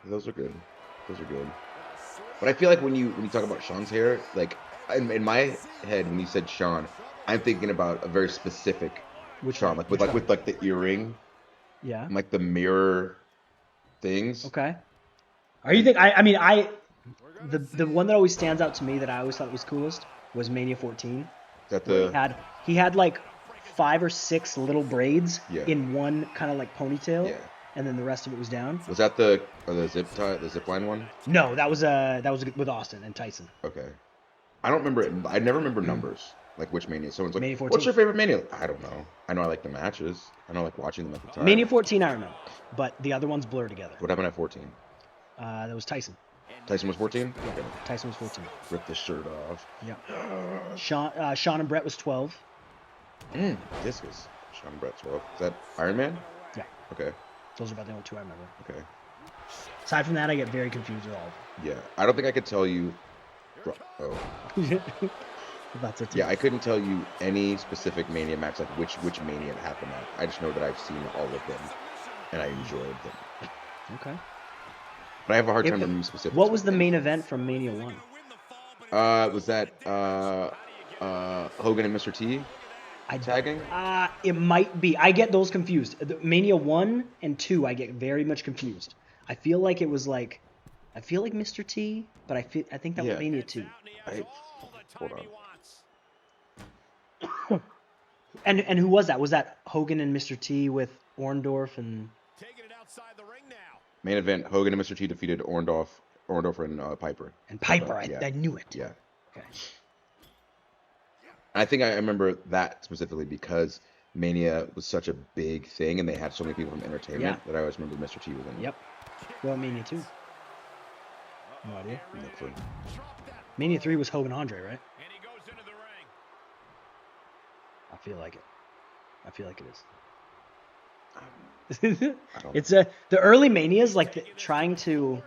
[SPEAKER 1] those are good. Those are good. But I feel like when you talk about Shawn's hair, like in my head, when you said Shawn, I'm thinking about a very specific Shawn, like with the earring,
[SPEAKER 2] Yeah.
[SPEAKER 1] and like the mirror things.
[SPEAKER 2] Okay. Are you the one that always stands out to me that I always thought was coolest was Mania 14.
[SPEAKER 1] Is that
[SPEAKER 2] He had like 5 or 6 little braids
[SPEAKER 1] Yeah.
[SPEAKER 2] in one kind of like ponytail,
[SPEAKER 1] Yeah.
[SPEAKER 2] and then the rest of it was down.
[SPEAKER 1] Was that the zip line one?
[SPEAKER 2] No, that was with Austin and Tyson.
[SPEAKER 1] Okay. I don't remember it. I never remember numbers. Like which Mania. Someone's like,
[SPEAKER 2] Mania 14.
[SPEAKER 1] what's your favorite Mania? I don't know. I know I like the matches. I know I like watching them at the time.
[SPEAKER 2] Mania 14 I remember, but the other ones blur together.
[SPEAKER 1] What happened at 14?
[SPEAKER 2] That was Tyson.
[SPEAKER 1] Tyson was 14?
[SPEAKER 2] Yeah,
[SPEAKER 1] Okay.
[SPEAKER 2] Tyson was 14.
[SPEAKER 1] Rip the shirt off.
[SPEAKER 2] Yeah. Shawn and Brett was 12.
[SPEAKER 1] Discus. Sean Brett 12. Is that Iron Man?
[SPEAKER 2] Yeah.
[SPEAKER 1] Okay.
[SPEAKER 2] Those are about the only 2 I remember.
[SPEAKER 1] Okay.
[SPEAKER 2] Aside from that, I get very confused with all
[SPEAKER 1] Yeah. I don't think I could tell you. Oh.
[SPEAKER 2] of them. That's it.
[SPEAKER 1] Yeah, I couldn't tell you any specific Mania match, like which Mania it happened at. I just know that I've seen all of them, and I enjoyed them.
[SPEAKER 2] Okay.
[SPEAKER 1] But I have a hard time remembering specifics.
[SPEAKER 2] What was the main event from Mania 1?
[SPEAKER 1] Was that Hogan and Mr. T tagging?
[SPEAKER 2] It might be. I get those confused. Mania 1 and 2, I get very much confused. I feel like Mr. T, but I think that was Mania 2.
[SPEAKER 1] Hold on.
[SPEAKER 2] And who was that? Was that Hogan and Mr. T with Orndorff and?
[SPEAKER 1] Main event: Hogan and Mr. T defeated Orndorff and Piper.
[SPEAKER 2] And Piper,
[SPEAKER 1] Yeah.
[SPEAKER 2] I knew it.
[SPEAKER 1] Yeah.
[SPEAKER 2] Okay.
[SPEAKER 1] I think I remember that specifically because Mania was such a big thing, and they had so many people from entertainment that I always remember Mr. T was in it.
[SPEAKER 2] Yep. What about Mania 2? No idea.
[SPEAKER 1] Look for-
[SPEAKER 2] Mania 3 was Hogan Andre, right? I feel like it. I feel like it is.
[SPEAKER 1] I don't
[SPEAKER 2] It's the early Manias, like trying to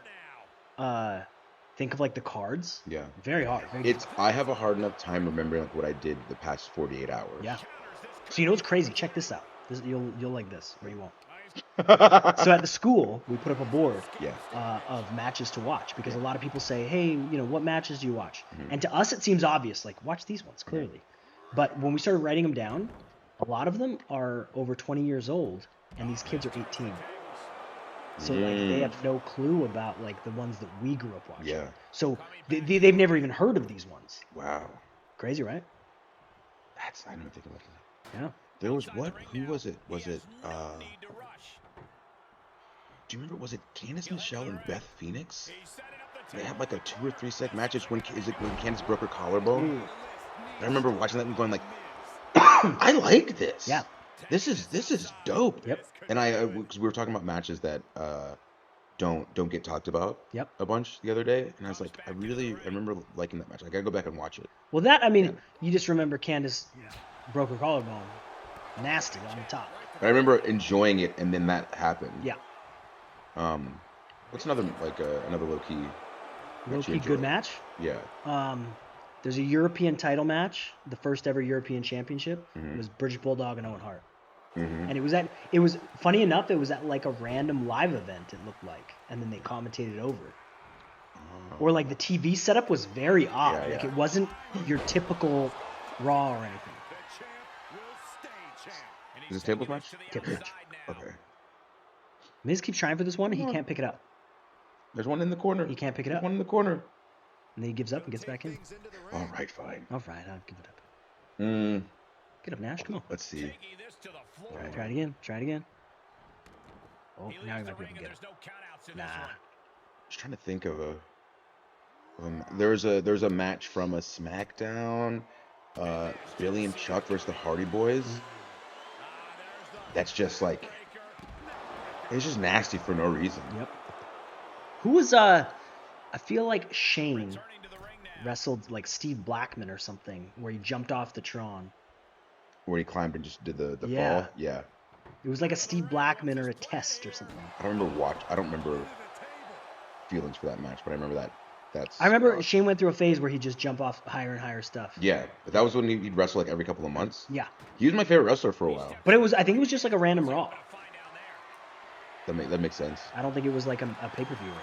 [SPEAKER 2] think of like the cards.
[SPEAKER 1] Yeah.
[SPEAKER 2] Very hard. Very
[SPEAKER 1] I have a hard enough time remembering like what I did the past 48 hours.
[SPEAKER 2] Yeah. So you know what's crazy? Check this out. You'll like this, or you won't. So at the school, we put up a board
[SPEAKER 1] Yeah.
[SPEAKER 2] of matches to watch because a lot of people say, hey, what matches do you watch?
[SPEAKER 1] Mm-hmm.
[SPEAKER 2] And to us, it seems obvious, like watch these ones clearly. But when we started writing them down, a lot of them are over 20 years old, and these kids are 18. So like they have no clue about like the ones that we grew up watching.
[SPEAKER 1] Yeah.
[SPEAKER 2] So they've never even heard of these ones.
[SPEAKER 1] Wow.
[SPEAKER 2] Crazy, right?
[SPEAKER 1] I didn't even think about that.
[SPEAKER 2] Yeah.
[SPEAKER 1] There was what? Who was it? Was it do you remember, was it Candice Michelle and Beth Phoenix? They had like a 2 or 3 set matches when Candice broke her collarbone. I remember watching that and going like, I like this.
[SPEAKER 2] Yeah.
[SPEAKER 1] This is dope.
[SPEAKER 2] Yep.
[SPEAKER 1] And because we were talking about matches that don't get talked about
[SPEAKER 2] Yep.
[SPEAKER 1] a bunch the other day, and I was like, I remember liking that match. I gotta go back and watch it.
[SPEAKER 2] Well, you just remember Candace broke her collarbone, nasty on the top.
[SPEAKER 1] But I remember enjoying it, and then that happened.
[SPEAKER 2] Yeah.
[SPEAKER 1] What's another low key?
[SPEAKER 2] Low-key good match.
[SPEAKER 1] Yeah.
[SPEAKER 2] There's a European title match, the first ever European Championship.
[SPEAKER 1] Mm-hmm.
[SPEAKER 2] It was British Bulldog and Owen Hart.
[SPEAKER 1] Mm-hmm.
[SPEAKER 2] And it was funny enough, it was at like a random live event, it looked like, and then they commentated over it. Or like the TV setup was very odd.
[SPEAKER 1] Yeah,
[SPEAKER 2] Like
[SPEAKER 1] yeah.
[SPEAKER 2] it wasn't your typical Raw or anything.
[SPEAKER 1] Is this tables match?
[SPEAKER 2] Table match.
[SPEAKER 1] Okay.
[SPEAKER 2] Miz keeps trying for this one, and he can't pick it up.
[SPEAKER 1] There's one in the corner.
[SPEAKER 2] He can't pick it
[SPEAKER 1] There's
[SPEAKER 2] up.
[SPEAKER 1] one in the corner.
[SPEAKER 2] And then he gives up and gets back in.
[SPEAKER 1] All right, fine.
[SPEAKER 2] All right, I'll give it up.
[SPEAKER 1] Mm,
[SPEAKER 2] Get up, Nash. Come on.
[SPEAKER 1] let's see.
[SPEAKER 2] Try it again. Try it again. Oh, now he might be able to get it. Nah.
[SPEAKER 1] Just trying to think of a. There's a match from a SmackDown, Billy and Chuck versus the Hardy Boys. That's just like, it's just nasty for no reason.
[SPEAKER 2] Yep. Who was I feel like Shane wrestled like Steve Blackman or something, where he jumped off the Tron.
[SPEAKER 1] Where he climbed and just did the
[SPEAKER 2] Yeah.
[SPEAKER 1] fall. Yeah.
[SPEAKER 2] It was like a Steve Blackman or a Test or something.
[SPEAKER 1] I don't remember feelings for that match, but I remember that.
[SPEAKER 2] I remember Shane went through a phase where he'd just jump off higher and higher stuff.
[SPEAKER 1] Yeah, but that was when he'd wrestle like every couple of months.
[SPEAKER 2] Yeah.
[SPEAKER 1] He was my favorite wrestler for a while.
[SPEAKER 2] But I think it was just like a random Raw.
[SPEAKER 1] That makes sense.
[SPEAKER 2] I don't think it was like a pay-per-view or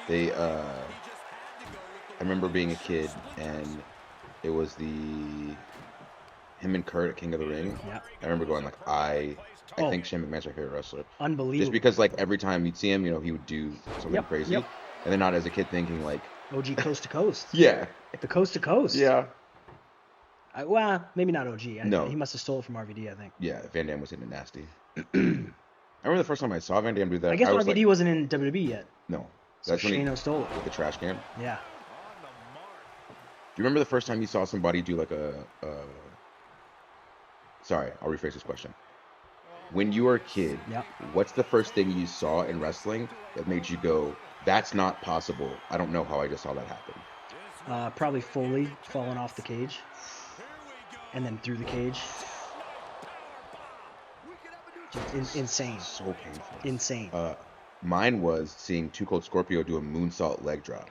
[SPEAKER 1] They
[SPEAKER 2] anything.
[SPEAKER 1] I remember being a kid and it was him and Kurt at King of the Ring.
[SPEAKER 2] Yeah.
[SPEAKER 1] I remember going like I
[SPEAKER 2] Oh.
[SPEAKER 1] think Shane McMahon's my favorite wrestler.
[SPEAKER 2] Unbelievable.
[SPEAKER 1] Just because like every time you'd see him, he would do something
[SPEAKER 2] Yep,
[SPEAKER 1] crazy.
[SPEAKER 2] yep.
[SPEAKER 1] And then not as a kid thinking like,
[SPEAKER 2] OG Coast to Coast.
[SPEAKER 1] yeah.
[SPEAKER 2] The Coast to Coast.
[SPEAKER 1] Yeah.
[SPEAKER 2] Well, maybe not OG.
[SPEAKER 1] No.
[SPEAKER 2] He must have stole it from RVD, I think.
[SPEAKER 1] Yeah, Van Damme was hitting it nasty. I remember the first time I saw Van Damme do that.
[SPEAKER 2] I guess
[SPEAKER 1] was
[SPEAKER 2] RVD
[SPEAKER 1] like,
[SPEAKER 2] wasn't in WWE yet.
[SPEAKER 1] no.
[SPEAKER 2] So
[SPEAKER 1] That's when he
[SPEAKER 2] Shano stole it.
[SPEAKER 1] with the trash can. Do
[SPEAKER 2] Yeah.
[SPEAKER 1] you remember the first time you saw somebody do like sorry, I'll rephrase this question. When you were a kid,
[SPEAKER 2] Yep.
[SPEAKER 1] what's the first thing you saw in wrestling that made you go, that's not possible? I don't know how I just saw that happen.
[SPEAKER 2] Probably Foley falling off the cage. And then through the cage. Just insane.
[SPEAKER 1] So painful.
[SPEAKER 2] Insane.
[SPEAKER 1] Mine was seeing Too Cold Scorpio do a moonsault leg drop.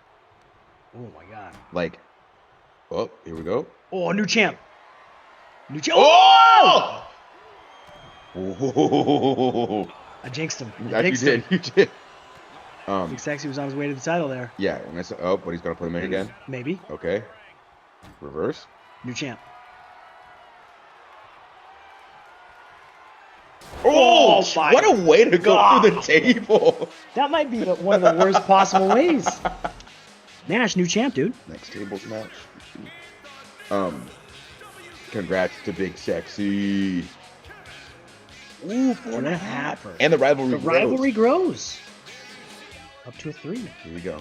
[SPEAKER 2] Oh my god.
[SPEAKER 1] Like, oh, here we go.
[SPEAKER 2] Oh, new champ. New champ.
[SPEAKER 1] Oh! Oh!
[SPEAKER 2] I jinxed him.
[SPEAKER 1] You
[SPEAKER 2] I jinxed him.
[SPEAKER 1] did. You did.
[SPEAKER 2] Big Sexy was on his way to the title there.
[SPEAKER 1] Yeah, and I said, oh, but he's gonna put him in again.
[SPEAKER 2] Maybe.
[SPEAKER 1] Okay. Reverse.
[SPEAKER 2] New champ.
[SPEAKER 1] Oh,
[SPEAKER 2] my
[SPEAKER 1] what a way to go
[SPEAKER 2] God.
[SPEAKER 1] through the table.
[SPEAKER 2] That might be one of the worst possible ways. Nash, new champ, dude.
[SPEAKER 1] Next tables match. Congrats to Big Sexy. Ooh, 4.5. And the rivalry.
[SPEAKER 2] The
[SPEAKER 1] grows.
[SPEAKER 2] rivalry grows. Up to a 3.
[SPEAKER 1] Here we go.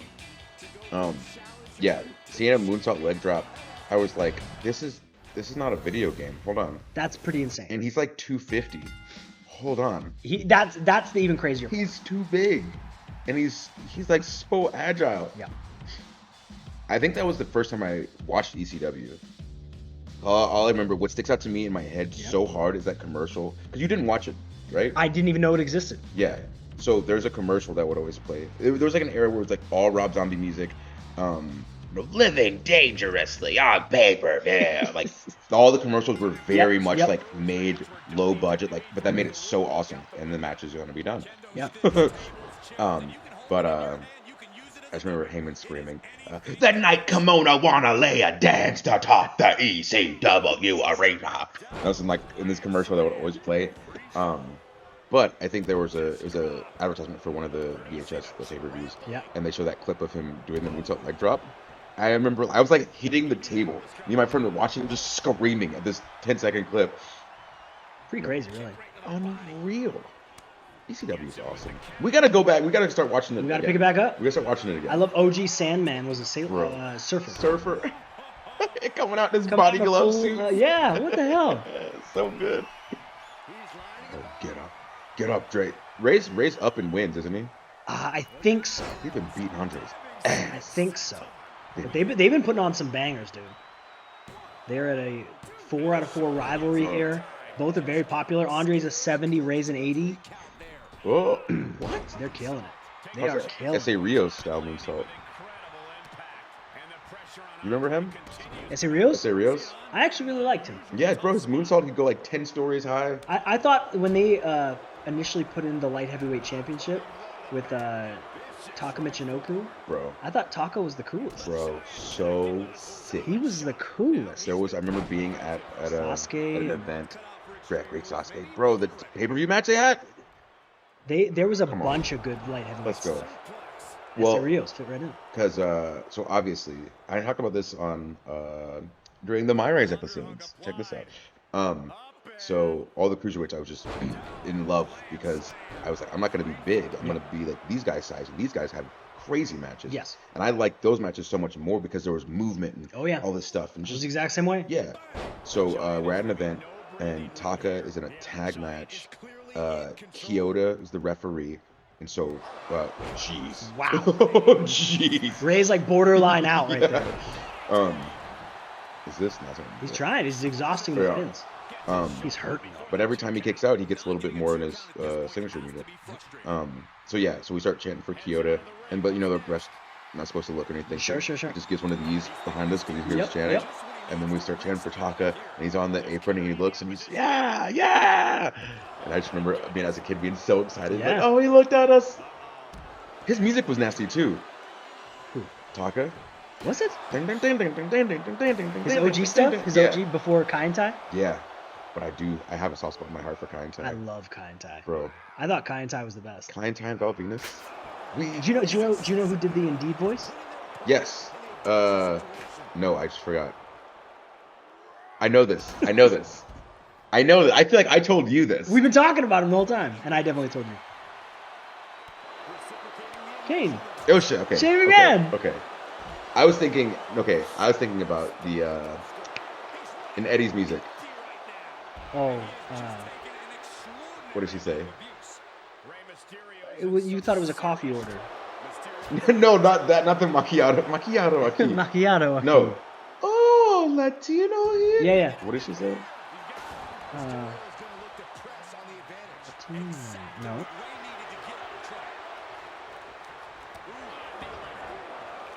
[SPEAKER 1] Yeah, seeing a moonsault leg drop, I was like, this is not a video game. Hold on.
[SPEAKER 2] That's pretty insane.
[SPEAKER 1] And he's like 250. Hold on.
[SPEAKER 2] That's the even crazier.
[SPEAKER 1] He's too big. And he's like so agile.
[SPEAKER 2] Yeah.
[SPEAKER 1] I think that was the first time I watched ECW. All I remember, what sticks out to me in my head so hard is that commercial. Because you didn't watch it, right?
[SPEAKER 2] I didn't even know it existed.
[SPEAKER 1] Yeah. So there's a commercial that would always play. There was like an era where it was like all Rob Zombie music. Living dangerously on paper. Yeah. Like all the commercials were very much like made low budget, like, but that made it so awesome. And the matches are going to be done.
[SPEAKER 2] Yeah.
[SPEAKER 1] But I just remember Heyman screaming, "The night kimono wanna lay a dance to top the ECW arena." That was in this commercial that would always play. But I think it was a advertisement for one of the VHS, the pay-per-views.
[SPEAKER 2] Yeah.
[SPEAKER 1] And they show that clip of him doing the moonsault leg drop. I remember I was like hitting the table. Me and my friend were watching him just screaming at this 10-second clip.
[SPEAKER 2] Pretty crazy, really.
[SPEAKER 1] Unreal. ECW is awesome. We gotta go back. We gotta start watching it.
[SPEAKER 2] We gotta pick it back up.
[SPEAKER 1] We gotta start watching it again.
[SPEAKER 2] I love OG Sandman was a surfer.
[SPEAKER 1] Surfer. Coming out in his
[SPEAKER 2] Coming
[SPEAKER 1] body
[SPEAKER 2] out in a
[SPEAKER 1] glove
[SPEAKER 2] full-
[SPEAKER 1] suit.
[SPEAKER 2] yeah, what the hell?
[SPEAKER 1] So good. Oh, get up. Get up, Drake. Ray's up and wins, isn't he?
[SPEAKER 2] I think so.
[SPEAKER 1] He's been beating Andre's
[SPEAKER 2] I
[SPEAKER 1] ass.
[SPEAKER 2] think so. But they've been putting on some bangers, dude. They're at a 4 out of 4 rivalry here. Both are very popular. Andre's a 70, Ray's an 80.
[SPEAKER 1] Oh, what?
[SPEAKER 2] They're killing it. They are killing
[SPEAKER 1] S.A.
[SPEAKER 2] it.
[SPEAKER 1] Rios style moonsault. You remember him?
[SPEAKER 2] S.A. Rios?
[SPEAKER 1] S.A. Rios?
[SPEAKER 2] I actually really liked him.
[SPEAKER 1] Yeah, bro, his moonsault could go like 10 stories high.
[SPEAKER 2] I thought when they initially put in the light heavyweight championship with Taka Michinoku,
[SPEAKER 1] Bro,
[SPEAKER 2] I thought Taka was the coolest.
[SPEAKER 1] bro, so sick.
[SPEAKER 2] He was the coolest.
[SPEAKER 1] I remember being at
[SPEAKER 2] Sasuke.
[SPEAKER 1] an event. Great Sasuke. Bro, the pay-per-view match they had?
[SPEAKER 2] There was a
[SPEAKER 1] Come on.
[SPEAKER 2] bunch of good light heavyweight
[SPEAKER 1] Let's go.
[SPEAKER 2] stuff.
[SPEAKER 1] Well-
[SPEAKER 2] Ese Rios fit right in.
[SPEAKER 1] Because so obviously I talked about this on during the My Rise episodes. Check this out. So all the cruiserweights I was just in love because I was like, I'm not gonna be big. I'm gonna be like these guys' size, and these guys have crazy matches.
[SPEAKER 2] Yes.
[SPEAKER 1] And I like those matches so much more because there was movement and
[SPEAKER 2] Oh, yeah.
[SPEAKER 1] all this stuff and
[SPEAKER 2] Just
[SPEAKER 1] just
[SPEAKER 2] the exact same way.
[SPEAKER 1] yeah. So we're at an event and Taka is in a tag match. Kyoto is the referee. And so, jeez.
[SPEAKER 2] Wow.
[SPEAKER 1] Oh, jeez.
[SPEAKER 2] Ray's like borderline out right there.
[SPEAKER 1] Is this not
[SPEAKER 2] He's trying. He's exhausting the
[SPEAKER 1] Yeah.
[SPEAKER 2] pins. He's hurting.
[SPEAKER 1] But every time he kicks out, he gets a little bit more in his signature music. So yeah, so we start chanting for Kyoto, but you know the rest not supposed to look or anything.
[SPEAKER 2] Sure.
[SPEAKER 1] He just gives one of these behind us because he hears us chanting.
[SPEAKER 2] Yep.
[SPEAKER 1] And then we start chanting for Taka, and he's on the apron, and he looks, and he's yeah. And I just remember being as a kid being so excited, like,
[SPEAKER 2] Yeah.
[SPEAKER 1] oh, he looked at us. His music was nasty too.
[SPEAKER 2] Who?
[SPEAKER 1] Taka.
[SPEAKER 2] Was it?
[SPEAKER 1] His
[SPEAKER 2] His OG stuff? His OG before Kai and Tai?
[SPEAKER 1] Yeah, but I have a soft spot in my heart for Kai and Tai.
[SPEAKER 2] I love Kai and Tai.
[SPEAKER 1] Bro,
[SPEAKER 2] I thought Kai and Tai was the best.
[SPEAKER 1] Kai and Tai and Val Venus.
[SPEAKER 2] Do you know who did the Indeed voice?
[SPEAKER 1] Yes. No, I just forgot. I know this. I know this. I feel like I told you this.
[SPEAKER 2] We've been talking about him the whole time, and I definitely told you. Kane.
[SPEAKER 1] Oh shit. Okay.
[SPEAKER 2] Shane
[SPEAKER 1] okay,
[SPEAKER 2] McMahon.
[SPEAKER 1] Okay. I was thinking about the in Eddie's music.
[SPEAKER 2] Oh,
[SPEAKER 1] What did she say?
[SPEAKER 2] you thought it was a coffee order.
[SPEAKER 1] No, not that. Not the macchiato. Macchiato. Aki.
[SPEAKER 2] Macchiato.
[SPEAKER 1] No. Oh, Latino here.
[SPEAKER 2] Yeah.
[SPEAKER 1] What did she say?
[SPEAKER 2] No.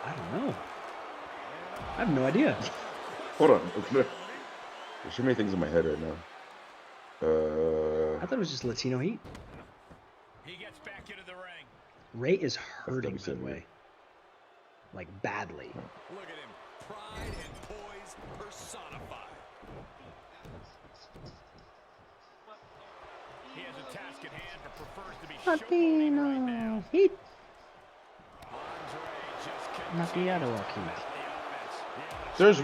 [SPEAKER 2] I don't know. I have no idea.
[SPEAKER 1] Hold on. There's so many things in my head right now.
[SPEAKER 2] I thought it was just Latino heat.
[SPEAKER 5] He gets back into the ring.
[SPEAKER 2] Ray is hurting, by the
[SPEAKER 1] WCW.
[SPEAKER 2] way. Like, badly.
[SPEAKER 5] Look at him. Pride and poise personified. He has a task at hand, but prefers to be showboating right now.
[SPEAKER 2] Heat.
[SPEAKER 5] Andre just
[SPEAKER 2] Macchiato Aki.
[SPEAKER 1] There's.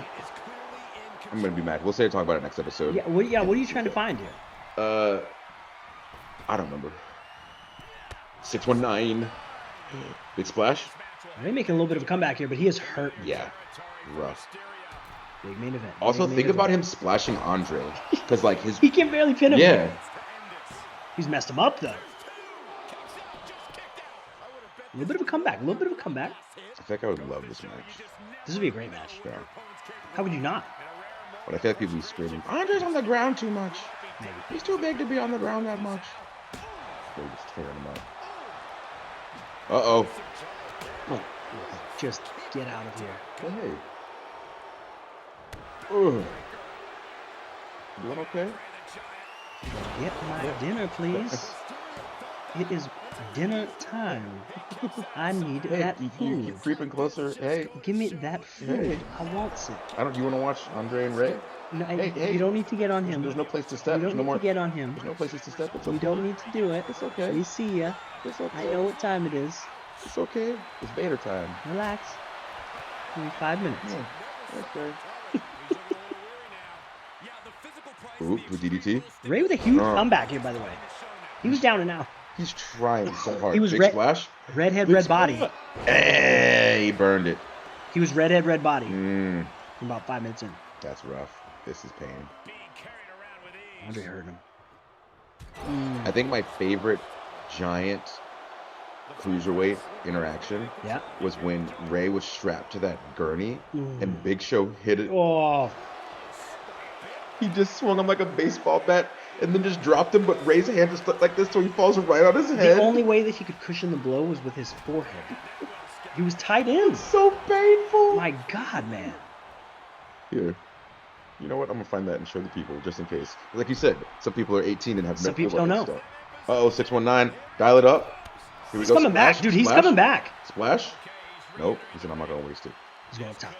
[SPEAKER 1] I'm gonna be mad. We'll say talk about it next episode.
[SPEAKER 2] Yeah, what are you trying to find here?
[SPEAKER 1] I don't remember. 619. Big Splash.
[SPEAKER 2] Ray making a little bit of a comeback here, but he is hurt.
[SPEAKER 1] Yeah. Rough.
[SPEAKER 2] Big main event.
[SPEAKER 1] Also,
[SPEAKER 2] Big main
[SPEAKER 1] think about
[SPEAKER 2] event.
[SPEAKER 1] him splashing Andre, because like his.
[SPEAKER 2] He can barely pin him.
[SPEAKER 1] Yeah.
[SPEAKER 2] He's messed him up, though. A little bit of a comeback.
[SPEAKER 1] I think I would love this match.
[SPEAKER 2] This would be a great match.
[SPEAKER 1] Yeah.
[SPEAKER 2] How would you not?
[SPEAKER 1] But I feel like people be screaming, Andre's on the ground too much.
[SPEAKER 2] Maybe.
[SPEAKER 1] He's too big to be on the ground that much. They're just tearing him up. Uh-oh.
[SPEAKER 2] Just get out of here.
[SPEAKER 1] Hey. Ugh. You doing okay?
[SPEAKER 2] Get my dinner, please. It is dinner time. I need that
[SPEAKER 1] you
[SPEAKER 2] food.
[SPEAKER 1] keep creeping closer. Hey.
[SPEAKER 2] Give me that food.
[SPEAKER 1] Hey.
[SPEAKER 2] I want it.
[SPEAKER 1] You want to watch Andre and Ray?
[SPEAKER 2] No,
[SPEAKER 1] Hey.
[SPEAKER 2] You don't need to get on him.
[SPEAKER 1] There's no place to
[SPEAKER 2] You
[SPEAKER 1] step.
[SPEAKER 2] don't
[SPEAKER 1] There's no
[SPEAKER 2] need
[SPEAKER 1] more.
[SPEAKER 2] to get on him.
[SPEAKER 1] There's no places to step. It's
[SPEAKER 2] You
[SPEAKER 1] okay.
[SPEAKER 2] don't need to do it.
[SPEAKER 1] It's okay.
[SPEAKER 2] We see ya.
[SPEAKER 1] It's okay.
[SPEAKER 2] I know what time it is.
[SPEAKER 1] It's okay. It's Vader time.
[SPEAKER 2] Relax. Give me 5 minutes.
[SPEAKER 1] Yeah. Okay. Ooh, with DDT.
[SPEAKER 2] Ray with a huge comeback here, by the way. He was down and out.
[SPEAKER 1] He's trying so hard.
[SPEAKER 2] He was
[SPEAKER 1] Big
[SPEAKER 2] red-
[SPEAKER 1] splash.
[SPEAKER 2] Redhead,
[SPEAKER 1] Big
[SPEAKER 2] red body.
[SPEAKER 1] splash. Hey, he burned it.
[SPEAKER 2] He was redhead, red body.
[SPEAKER 1] Mm,
[SPEAKER 2] About 5 minutes in.
[SPEAKER 1] that's rough. This is pain.
[SPEAKER 2] Andre hurt him.
[SPEAKER 1] I think my favorite giant cruiserweight interaction
[SPEAKER 2] Yeah.
[SPEAKER 1] was when Ray was strapped to that gurney and Big Show hit it.
[SPEAKER 2] Oh,
[SPEAKER 1] He just swung him like a baseball bat and then just dropped him, but Ray's hand just looked like this, so he falls right on his head.
[SPEAKER 2] the only way that he could cushion the blow was with his forehead. He was tight in.
[SPEAKER 1] So painful.
[SPEAKER 2] My God, man.
[SPEAKER 1] Here. You know what? I'm gonna find that and show the people just in case. Like you said, some people are 18 and have
[SPEAKER 2] Some
[SPEAKER 1] no clue
[SPEAKER 2] people
[SPEAKER 1] about
[SPEAKER 2] don't
[SPEAKER 1] this
[SPEAKER 2] know.
[SPEAKER 1] stuff. Uh-oh, 619. Dial it up. Here we
[SPEAKER 2] He's
[SPEAKER 1] go.
[SPEAKER 2] coming
[SPEAKER 1] Splash,
[SPEAKER 2] back, dude. He's
[SPEAKER 1] splash,
[SPEAKER 2] coming back.
[SPEAKER 1] Splash. Nope. He said, I'm not gonna waste it.
[SPEAKER 2] He's going up top.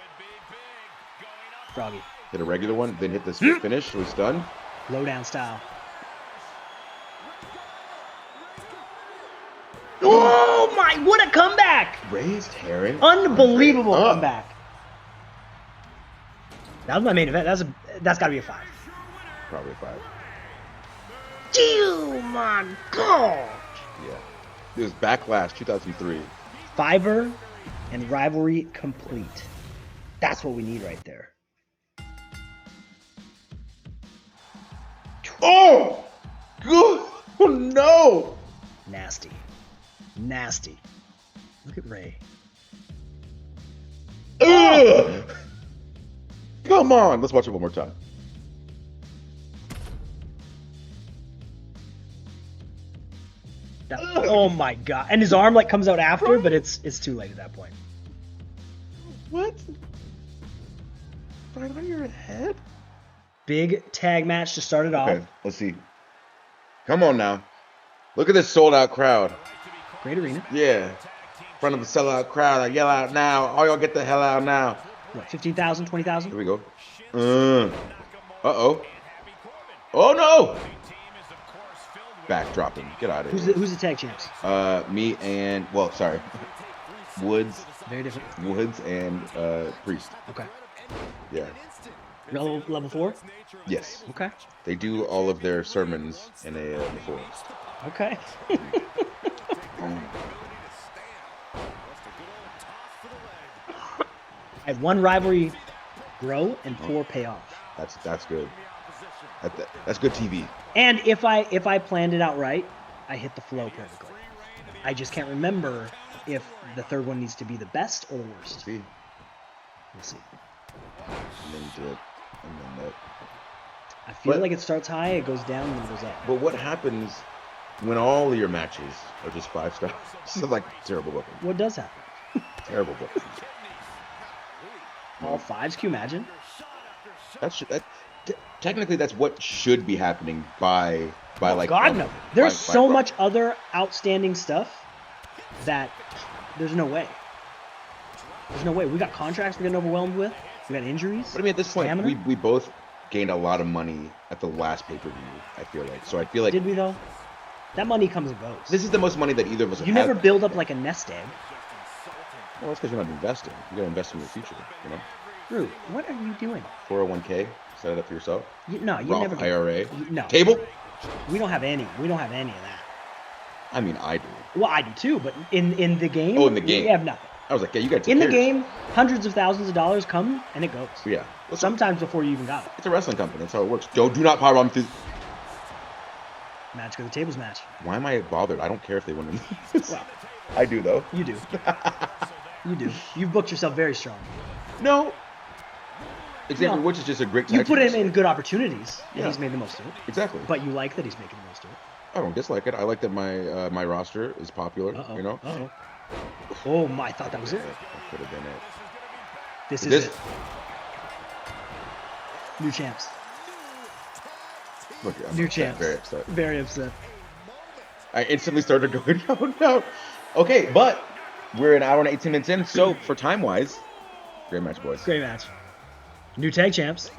[SPEAKER 2] Froggy.
[SPEAKER 1] Hit a regular one, then hit the finish, so he's done.
[SPEAKER 2] Low down style. Oh my! What a comeback!
[SPEAKER 1] Raised Herring.
[SPEAKER 2] Unbelievable
[SPEAKER 1] Up.
[SPEAKER 2] comeback. That was my main event. That's got to be a 5.
[SPEAKER 1] Probably 5.
[SPEAKER 2] Oh my god!
[SPEAKER 1] Yeah. It was Backlash 2003.
[SPEAKER 2] Fiverr and rivalry complete. That's what we need right there.
[SPEAKER 1] Oh! Good. Oh no!
[SPEAKER 2] Nasty. Nasty. Look at Ray.
[SPEAKER 1] Ugh. Come on. Let's watch it one more time.
[SPEAKER 2] Oh my god. And his arm like comes out after, but it's too late at that point.
[SPEAKER 1] What? Right on your head?
[SPEAKER 2] Big tag match to start it off.
[SPEAKER 1] Okay, let's see. Come on now. Look at this sold out crowd.
[SPEAKER 2] Great arena.
[SPEAKER 1] Yeah. In front of a sellout crowd. I yell out now. All y'all get the hell out now.
[SPEAKER 2] What, 15,000, 20,000?
[SPEAKER 1] Here we go. Uh-oh. Oh no! Backdropping. Get out of here.
[SPEAKER 2] Who's the tag champs?
[SPEAKER 1] Me and, well, sorry. Woods.
[SPEAKER 2] Very different.
[SPEAKER 1] Woods and Priest.
[SPEAKER 2] Okay.
[SPEAKER 1] Yeah.
[SPEAKER 2] Level 4?
[SPEAKER 1] Yes.
[SPEAKER 2] Okay.
[SPEAKER 1] They do all of their sermons in a before.
[SPEAKER 2] Okay. I had 1 rivalry grow and 4 pay off.
[SPEAKER 1] That's good. That's good TV.
[SPEAKER 2] And if I planned it out right, I hit the flow perfectly. I just can't remember if the third one needs to be the best or the worst.
[SPEAKER 1] See?
[SPEAKER 2] We'll see.
[SPEAKER 1] And then you do it. And then that.
[SPEAKER 2] I feel
[SPEAKER 1] But-
[SPEAKER 2] like it starts high, it goes down, and then it goes up.
[SPEAKER 1] But what happens when all of your matches are just 5 stars? This is like terrible booking.
[SPEAKER 2] What does happen?
[SPEAKER 1] Terrible booking.
[SPEAKER 2] All 5s? Can you imagine?
[SPEAKER 1] Technically, that's what should be happening by like.
[SPEAKER 2] God, no. There's
[SPEAKER 1] by-
[SPEAKER 2] so
[SPEAKER 1] by-
[SPEAKER 2] much other outstanding stuff that there's no way. There's no way. We got contracts we're getting overwhelmed with. We got injuries.
[SPEAKER 1] But I mean, at this point,
[SPEAKER 2] Stamina.
[SPEAKER 1] we both gained a lot of money at the last pay-per-view. I feel like. So I feel like
[SPEAKER 2] Did we though? That money comes and goes.
[SPEAKER 1] this is the most money that either of us
[SPEAKER 2] You
[SPEAKER 1] have.
[SPEAKER 2] never build up like a nest egg.
[SPEAKER 1] Well, that's because you're not investing. You gotta invest in your future. You know,
[SPEAKER 2] Drew, what are you doing?
[SPEAKER 1] 401k, set it up for yourself.
[SPEAKER 2] No, you
[SPEAKER 1] Roth
[SPEAKER 2] never do.
[SPEAKER 1] IRA.
[SPEAKER 2] No.
[SPEAKER 1] Table.
[SPEAKER 2] We don't have any. We don't have any of that.
[SPEAKER 1] I mean, I do.
[SPEAKER 2] Well, I do too, but in the game,
[SPEAKER 1] Oh, in the game.
[SPEAKER 2] we have nothing.
[SPEAKER 1] I was like, yeah, you gotta take
[SPEAKER 2] In the
[SPEAKER 1] care of
[SPEAKER 2] game, hundreds of thousands of dollars come and it goes.
[SPEAKER 1] yourself. Yeah.
[SPEAKER 2] Sometimes before you even got it.
[SPEAKER 1] It's a wrestling company. That's how it works. Do not powerbomb through.
[SPEAKER 2] Match go to the tables match.
[SPEAKER 1] Why am I bothered? I don't care if they win or lose.
[SPEAKER 2] Well,
[SPEAKER 1] I do though.
[SPEAKER 2] you do. You do. You've booked yourself very strong.
[SPEAKER 1] No. Xavier
[SPEAKER 2] No.
[SPEAKER 1] Woods is just a great.
[SPEAKER 2] You
[SPEAKER 1] tag
[SPEAKER 2] put
[SPEAKER 1] team.
[SPEAKER 2] him in good opportunities, and
[SPEAKER 1] Yeah.
[SPEAKER 2] he's made the most of it.
[SPEAKER 1] Exactly.
[SPEAKER 2] But you like that he's making the most of it.
[SPEAKER 1] I don't dislike it. I like that my my roster is popular.
[SPEAKER 2] Uh-oh.
[SPEAKER 1] You know.
[SPEAKER 2] Uh-oh. Oh my, I thought that was it.
[SPEAKER 1] That could have been it.
[SPEAKER 2] This is
[SPEAKER 1] This-
[SPEAKER 2] it. New champs.
[SPEAKER 1] Look, I'm
[SPEAKER 2] New
[SPEAKER 1] upset,
[SPEAKER 2] champs.
[SPEAKER 1] very upset.
[SPEAKER 2] Very upset.
[SPEAKER 1] I instantly started going, oh no. Okay, but we're an hour and 18 minutes in, so for time wise, great match, boys.
[SPEAKER 2] Great match. New tag champs.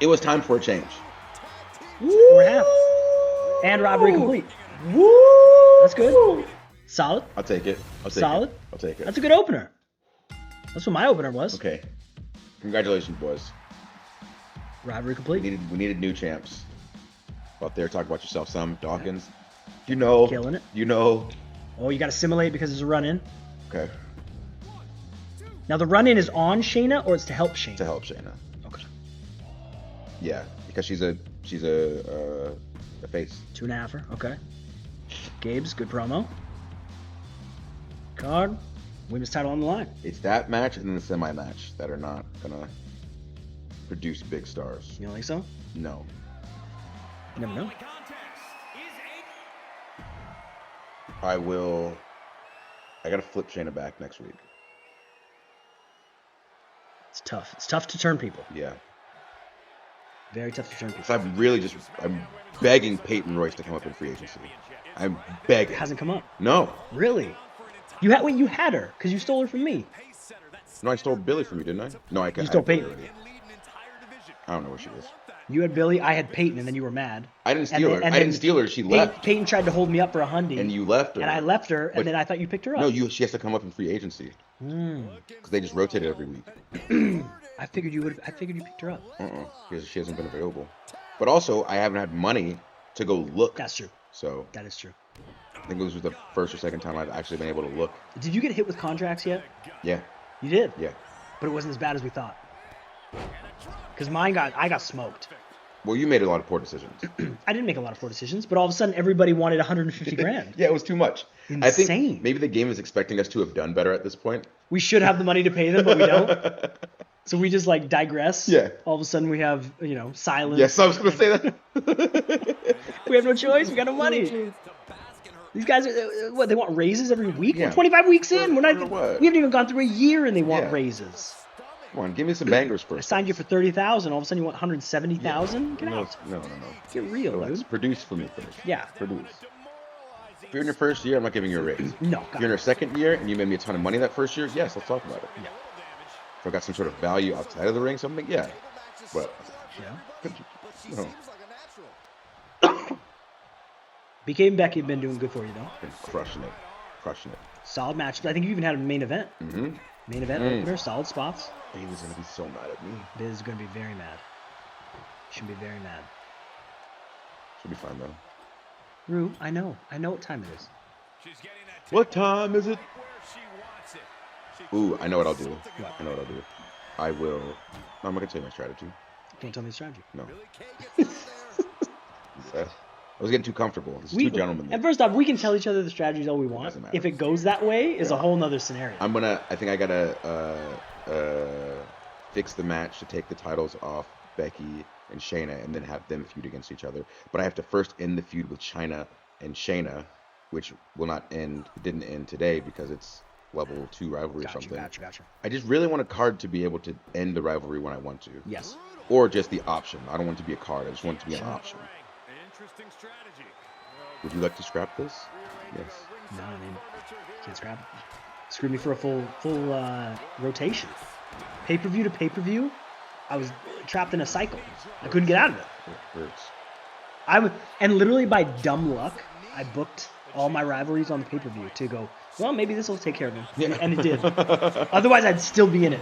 [SPEAKER 1] It was time for a change.
[SPEAKER 2] 4.5. And robbery complete.
[SPEAKER 1] Woo!
[SPEAKER 2] That's good. Solid.
[SPEAKER 1] I'll take it.
[SPEAKER 2] Solid.
[SPEAKER 1] I'll take it.
[SPEAKER 2] That's a good opener. That's what my opener was.
[SPEAKER 1] Okay. Congratulations, boys.
[SPEAKER 2] Rivalry
[SPEAKER 1] We
[SPEAKER 2] complete.
[SPEAKER 1] needed new champs. Out there, talk about yourself some. Dawkins. You know.
[SPEAKER 2] Killing it.
[SPEAKER 1] You know.
[SPEAKER 2] Oh, you got to simulate because there's a run in.
[SPEAKER 1] Okay.
[SPEAKER 2] Now the run in is on Shayna or it's to help Shayna?
[SPEAKER 1] To help Shayna.
[SPEAKER 2] Okay.
[SPEAKER 1] Yeah, because she's a face.
[SPEAKER 2] 2.5-er. Okay. Gabe's good promo. Card. Women's title on the line.
[SPEAKER 1] It's that match and then the semi match that are not gonna produce big stars.
[SPEAKER 2] You don't think so?
[SPEAKER 1] No.
[SPEAKER 2] You never know.
[SPEAKER 1] I gotta flip Shayna back next week.
[SPEAKER 2] It's tough. It's tough to turn people.
[SPEAKER 1] Yeah.
[SPEAKER 2] Very tough to turn people.
[SPEAKER 1] So I'm begging Peyton Royce to come up in free agency. I'm begging.
[SPEAKER 2] It hasn't come up.
[SPEAKER 1] No.
[SPEAKER 2] Really? You had her because you stole her from me.
[SPEAKER 1] No, I stole Billy from you, didn't I? No, I can't.
[SPEAKER 2] You stole
[SPEAKER 1] I have Billy
[SPEAKER 2] Peyton.
[SPEAKER 1] already. I don't know where she is.
[SPEAKER 2] You had Billy, I had Peyton, and then you were mad.
[SPEAKER 1] I didn't steal her.
[SPEAKER 2] and
[SPEAKER 1] I didn't
[SPEAKER 2] then
[SPEAKER 1] steal her. She left,
[SPEAKER 2] Peyton tried to hold me up for $100.
[SPEAKER 1] and you left her.
[SPEAKER 2] And I left her,
[SPEAKER 1] But-
[SPEAKER 2] and then I thought you picked her up.
[SPEAKER 1] No, she has to come up in free agency because they just rotate it every week.
[SPEAKER 2] I figured you would. I figured you picked her up.
[SPEAKER 1] Because she hasn't been available. But also, I haven't had money to go look.
[SPEAKER 2] That's true.
[SPEAKER 1] So
[SPEAKER 2] That is true.
[SPEAKER 1] I think it was the first or second time I've actually been able to look.
[SPEAKER 2] Did you get hit with contracts yet?
[SPEAKER 1] Yeah,
[SPEAKER 2] You did.
[SPEAKER 1] yeah.
[SPEAKER 2] But it wasn't as bad as we thought. Because I got smoked.
[SPEAKER 1] Well, you made a lot of poor decisions.
[SPEAKER 2] I didn't make a lot of poor decisions, but all of a sudden everybody wanted 150 grand.
[SPEAKER 1] Yeah, it was too much. I
[SPEAKER 2] Insane.
[SPEAKER 1] think maybe the game is expecting us to have done better at this point.
[SPEAKER 2] We should have the money to pay them, but we don't. So we just like digress.
[SPEAKER 1] Yeah.
[SPEAKER 2] All of a sudden we have, silence.
[SPEAKER 1] Yes, I was going to say that.
[SPEAKER 2] We have no choice. We got no money. These guys are what? They want raises every week.
[SPEAKER 1] Yeah.
[SPEAKER 2] We're 25 weeks in. We're not.
[SPEAKER 1] You know what?
[SPEAKER 2] We haven't even gone through a year, and they want
[SPEAKER 1] Yeah.
[SPEAKER 2] raises.
[SPEAKER 1] Come on, give me some bangers
[SPEAKER 2] I
[SPEAKER 1] first.
[SPEAKER 2] signed you for 30,000. All of a sudden you want 170,000. Get
[SPEAKER 1] No,
[SPEAKER 2] out.
[SPEAKER 1] no.
[SPEAKER 2] Get real,
[SPEAKER 1] Relax.
[SPEAKER 2] dude.
[SPEAKER 1] Produce for me first.
[SPEAKER 2] Yeah.
[SPEAKER 1] Produce. If you're in your first year, I'm not giving you a raise.
[SPEAKER 2] No.
[SPEAKER 1] If you're in your second year and you made me a ton of money that first year, yes, let's talk about it.
[SPEAKER 2] Yeah.
[SPEAKER 1] If I got some sort of value outside of the ring, something, yeah. But
[SPEAKER 2] Yeah.
[SPEAKER 1] no,
[SPEAKER 2] BK and Becky have been doing good for you though.
[SPEAKER 1] been crushing it, crushing it.
[SPEAKER 2] Solid match. I think you even had a main event.
[SPEAKER 1] Mm-hmm.
[SPEAKER 2] Main event opener. Solid spots.
[SPEAKER 1] Bailey's gonna be so mad at me.
[SPEAKER 2] Biz is going to be very mad. Should be very mad.
[SPEAKER 1] Should be fine though.
[SPEAKER 2] Rue, I know what time it is.
[SPEAKER 5] She's getting that
[SPEAKER 1] What time is it?
[SPEAKER 5] where she wants it. She
[SPEAKER 1] Ooh, I know what I'll do.
[SPEAKER 2] What?
[SPEAKER 1] I know what I'll do. I will. No, I'm not gonna tell you my strategy.
[SPEAKER 2] Don't tell me the strategy.
[SPEAKER 1] No. I was getting too comfortable. This is too gentlemanly.
[SPEAKER 2] And first off, we can tell each other the strategies all we want.
[SPEAKER 1] Doesn't matter.
[SPEAKER 2] If it goes that way, is a whole nother scenario.
[SPEAKER 1] I think I gotta fix the match to take the titles off Becky and Shayna and then have them feud against each other. But I have to first end the feud with Chyna and Shayna, which didn't end today because it's level 2 rivalry or something.
[SPEAKER 2] Gotcha.
[SPEAKER 1] I just really want a card to be able to end the rivalry when I want to.
[SPEAKER 2] Yes.
[SPEAKER 1] Or just the option. I don't want it to be a card. I just want it to be an option.
[SPEAKER 5] interesting strategy.
[SPEAKER 1] Would you like to scrap this? Yes.
[SPEAKER 2] No, I mean, can't scrap it. Screwed me for a full rotation. Pay-per-view to pay-per-view, I was trapped in a cycle. I couldn't get out of it.
[SPEAKER 1] It hurts.
[SPEAKER 2] And literally by dumb luck, I booked all my rivalries on the pay-per-view to go, well, maybe this will take care of him.
[SPEAKER 1] Yeah.
[SPEAKER 2] And it did. Otherwise, I'd still be in it.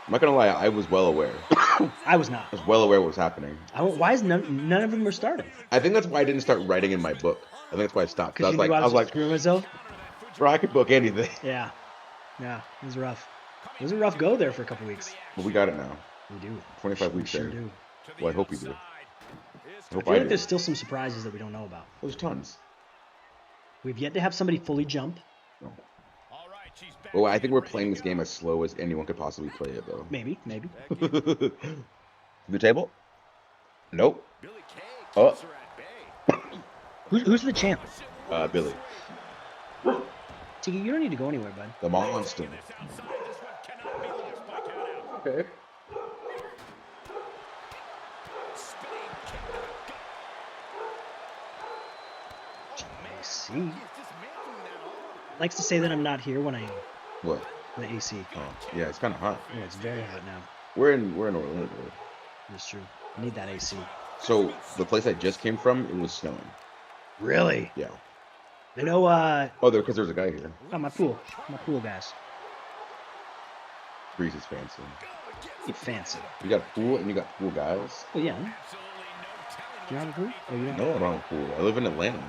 [SPEAKER 1] I'm not gonna lie, I was well aware.
[SPEAKER 2] I was not.
[SPEAKER 1] I was well aware what was happening.
[SPEAKER 2] Why is none of them are starting?
[SPEAKER 1] I think that's why I didn't start writing in my book. I think that's why I stopped. 'Cause
[SPEAKER 2] Because
[SPEAKER 1] I was like,
[SPEAKER 2] screwing myself?
[SPEAKER 1] bro, I could book anything.
[SPEAKER 2] Yeah. Yeah, it was rough. It was a rough go there for a couple weeks.
[SPEAKER 1] But we got it now.
[SPEAKER 2] We do.
[SPEAKER 1] 25
[SPEAKER 2] We
[SPEAKER 1] weeks
[SPEAKER 2] sure
[SPEAKER 1] there.
[SPEAKER 2] do.
[SPEAKER 1] Well, I hope we do. I
[SPEAKER 2] I
[SPEAKER 1] hope
[SPEAKER 2] feel
[SPEAKER 1] I
[SPEAKER 2] like
[SPEAKER 1] do.
[SPEAKER 2] there's still some surprises that we don't know about.
[SPEAKER 1] There's tons.
[SPEAKER 2] We've yet to have somebody fully jump.
[SPEAKER 5] All right, she's back.
[SPEAKER 1] Well, I think we're playing this game as slow as anyone could possibly play it, though.
[SPEAKER 2] Maybe.
[SPEAKER 1] The table? Nope.
[SPEAKER 5] Billy Kay
[SPEAKER 1] Oh.
[SPEAKER 5] keeps her at bay.
[SPEAKER 2] Who's the champ?
[SPEAKER 1] Billy.
[SPEAKER 2] Tiki, you don't need to go anywhere, bud.
[SPEAKER 1] The monster.
[SPEAKER 5] This outside, this one cannot be lost by count out.
[SPEAKER 1] Okay.
[SPEAKER 5] Spinning kick.
[SPEAKER 2] AC.
[SPEAKER 5] He's dismantling that arm.
[SPEAKER 2] Likes to say that I'm not here when I am.
[SPEAKER 1] What?
[SPEAKER 2] The AC.
[SPEAKER 1] Oh, yeah, it's kind of hot.
[SPEAKER 2] Yeah, it's very hot now.
[SPEAKER 1] We're in Orlando.
[SPEAKER 2] That's true. I need that AC.
[SPEAKER 1] So the place I just came from, it was snowing.
[SPEAKER 2] Really?
[SPEAKER 1] Yeah.
[SPEAKER 2] I know,
[SPEAKER 1] Oh, because there's a guy here.
[SPEAKER 2] my pool guys.
[SPEAKER 1] Breeze is fancy.
[SPEAKER 2] You fancy.
[SPEAKER 1] You got a pool and you got pool guys.
[SPEAKER 2] Well, yeah.
[SPEAKER 5] Absolutely no telling.
[SPEAKER 2] Do you have a pool? Oh, you don't?
[SPEAKER 1] No, I don't have a pool. I live in Atlanta.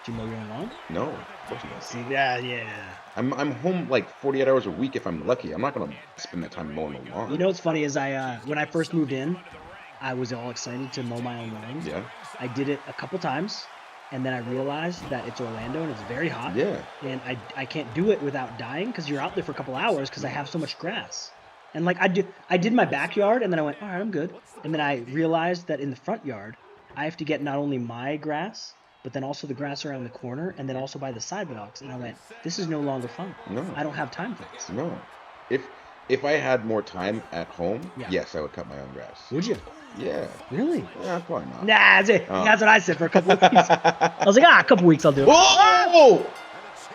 [SPEAKER 2] Do you mow your own lawn?
[SPEAKER 1] No, of course not.
[SPEAKER 2] See, yeah.
[SPEAKER 1] I'm home like 48 hours a week if I'm lucky. I'm not gonna spend that time mowing the lawn.
[SPEAKER 2] You know what's funny is when I first moved in, I was all excited to mow my own lawn.
[SPEAKER 1] Yeah.
[SPEAKER 2] I did it a couple times, and then I realized that it's Orlando and it's very hot.
[SPEAKER 1] Yeah.
[SPEAKER 2] And I can't do it without dying because you're out there for a couple hours because I have so much grass. And like I did my backyard and then I went, all right, I'm good. And then I realized that in the front yard, I have to get not only my grass, but then also the grass around the corner and then also by the sidewalks. And I went, this is no longer fun.
[SPEAKER 1] No.
[SPEAKER 2] I don't have time for this.
[SPEAKER 1] No. If I had more time at home,
[SPEAKER 2] Yeah.
[SPEAKER 1] yes, I would cut my own grass.
[SPEAKER 2] Would you?
[SPEAKER 1] Yeah.
[SPEAKER 2] Really?
[SPEAKER 1] Yeah, probably not.
[SPEAKER 2] Nah, that's it.
[SPEAKER 1] Oh.
[SPEAKER 2] That's what I said for a couple of weeks. I was like, a couple weeks I'll do it.
[SPEAKER 1] Whoa!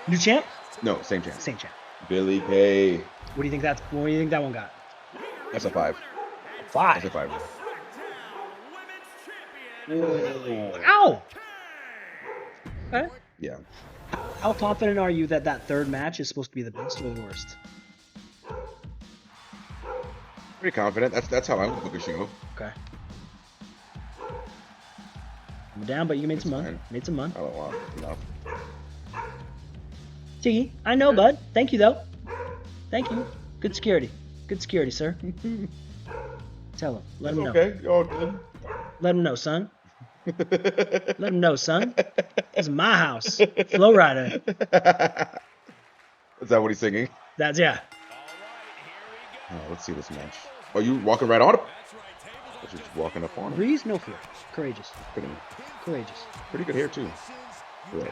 [SPEAKER 2] New champ?
[SPEAKER 1] No, same chance.
[SPEAKER 2] Same champ.
[SPEAKER 1] Billy Kay.
[SPEAKER 2] What do you think that one got?
[SPEAKER 1] That's a 5.
[SPEAKER 2] Five.
[SPEAKER 1] That's a 5.
[SPEAKER 2] Ow! Okay.
[SPEAKER 1] Yeah.
[SPEAKER 2] How confident are you that that third match is supposed to be the best or the worst?
[SPEAKER 1] Pretty confident. That's how I would book a show.
[SPEAKER 2] Okay. I'm down, but you made some money.
[SPEAKER 1] fine.
[SPEAKER 2] Made some money.
[SPEAKER 1] I don't want enough.
[SPEAKER 2] Tiggy, I know, bud. Thank you, though. Thank you. Good security. Good security, sir. Tell him. Let him know.
[SPEAKER 1] Okay, you're all good.
[SPEAKER 2] Let him know, son. Let him know, son. This is my house. Flow Rider.
[SPEAKER 1] Is that what he's singing?
[SPEAKER 2] That's, yeah.
[SPEAKER 1] Oh, let's see this match. Oh, you walking right on him? Or just walking up on him?
[SPEAKER 2] Breeze, no fear. Courageous.
[SPEAKER 1] Pretty,
[SPEAKER 2] Courageous.
[SPEAKER 1] pretty good hair too. Yeah.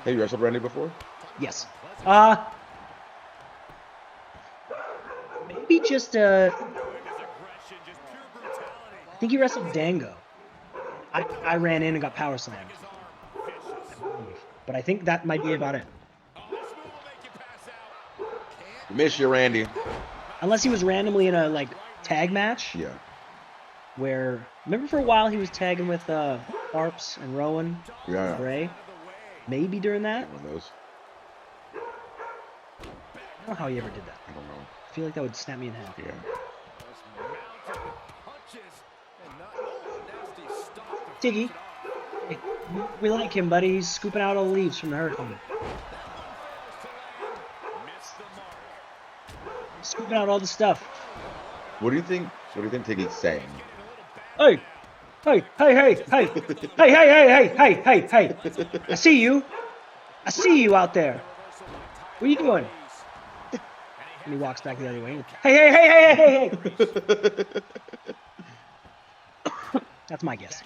[SPEAKER 1] Hey, you wrestled Randy before?
[SPEAKER 2] Yes. Maybe just, I think he wrestled Dango. I ran in and got power slammed. But I think that might be about it.
[SPEAKER 1] Miss you, Randy.
[SPEAKER 2] Unless he was randomly in a, like, tag match.
[SPEAKER 1] Yeah.
[SPEAKER 2] Where, remember for a while he was tagging with Harps and Rowan?
[SPEAKER 1] Yeah.
[SPEAKER 2] Bray? Maybe during that?
[SPEAKER 1] One of those.
[SPEAKER 2] I don't know how he ever did that.
[SPEAKER 1] I don't know.
[SPEAKER 2] I feel like that would snap me in half.
[SPEAKER 1] Yeah.
[SPEAKER 2] Tiggy, hey, we like him, buddy. He's scooping out all the leaves from the hurricane. Scooping out all the stuff.
[SPEAKER 1] What do you think? What do you think Tiggy's saying?
[SPEAKER 2] Hey, hey, hey, hey, hey, hey, hey, hey, hey, hey, hey, hey. I see you. I see you out there. What are you doing? And he walks back the other way. Hey, hey, hey, hey, hey, hey. That's my guess.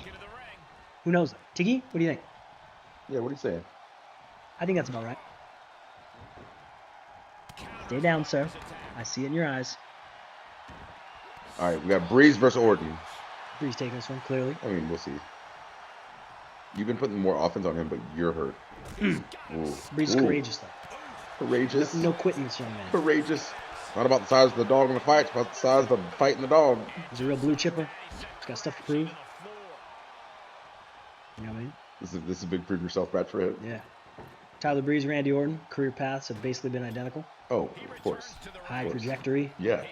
[SPEAKER 2] Who knows? Tiggy, what do you think?
[SPEAKER 1] Yeah, what are you saying?
[SPEAKER 2] I think that's about right. Stay down, sir. I see it in your eyes.
[SPEAKER 1] All right, we got Breeze versus Orton.
[SPEAKER 2] Breeze taking this one, clearly.
[SPEAKER 1] I mean, we'll see. You've been putting more offense on him, but you're hurt. Ooh.
[SPEAKER 2] Breeze is
[SPEAKER 1] Ooh.
[SPEAKER 2] courageous, though.
[SPEAKER 1] Courageous.
[SPEAKER 2] No quitting this young man.
[SPEAKER 1] Courageous. Not about the size of the dog in the fight, it's about the size of the fight in the dog.
[SPEAKER 2] He's a real blue chipper. He's got stuff to prove. You know what I mean?
[SPEAKER 1] This is a big prove yourself match for him.
[SPEAKER 2] Yeah. Tyler Breeze, Randy Orton, career paths have basically been identical.
[SPEAKER 1] Oh, of course.
[SPEAKER 2] High trajectory,
[SPEAKER 1] Yeah.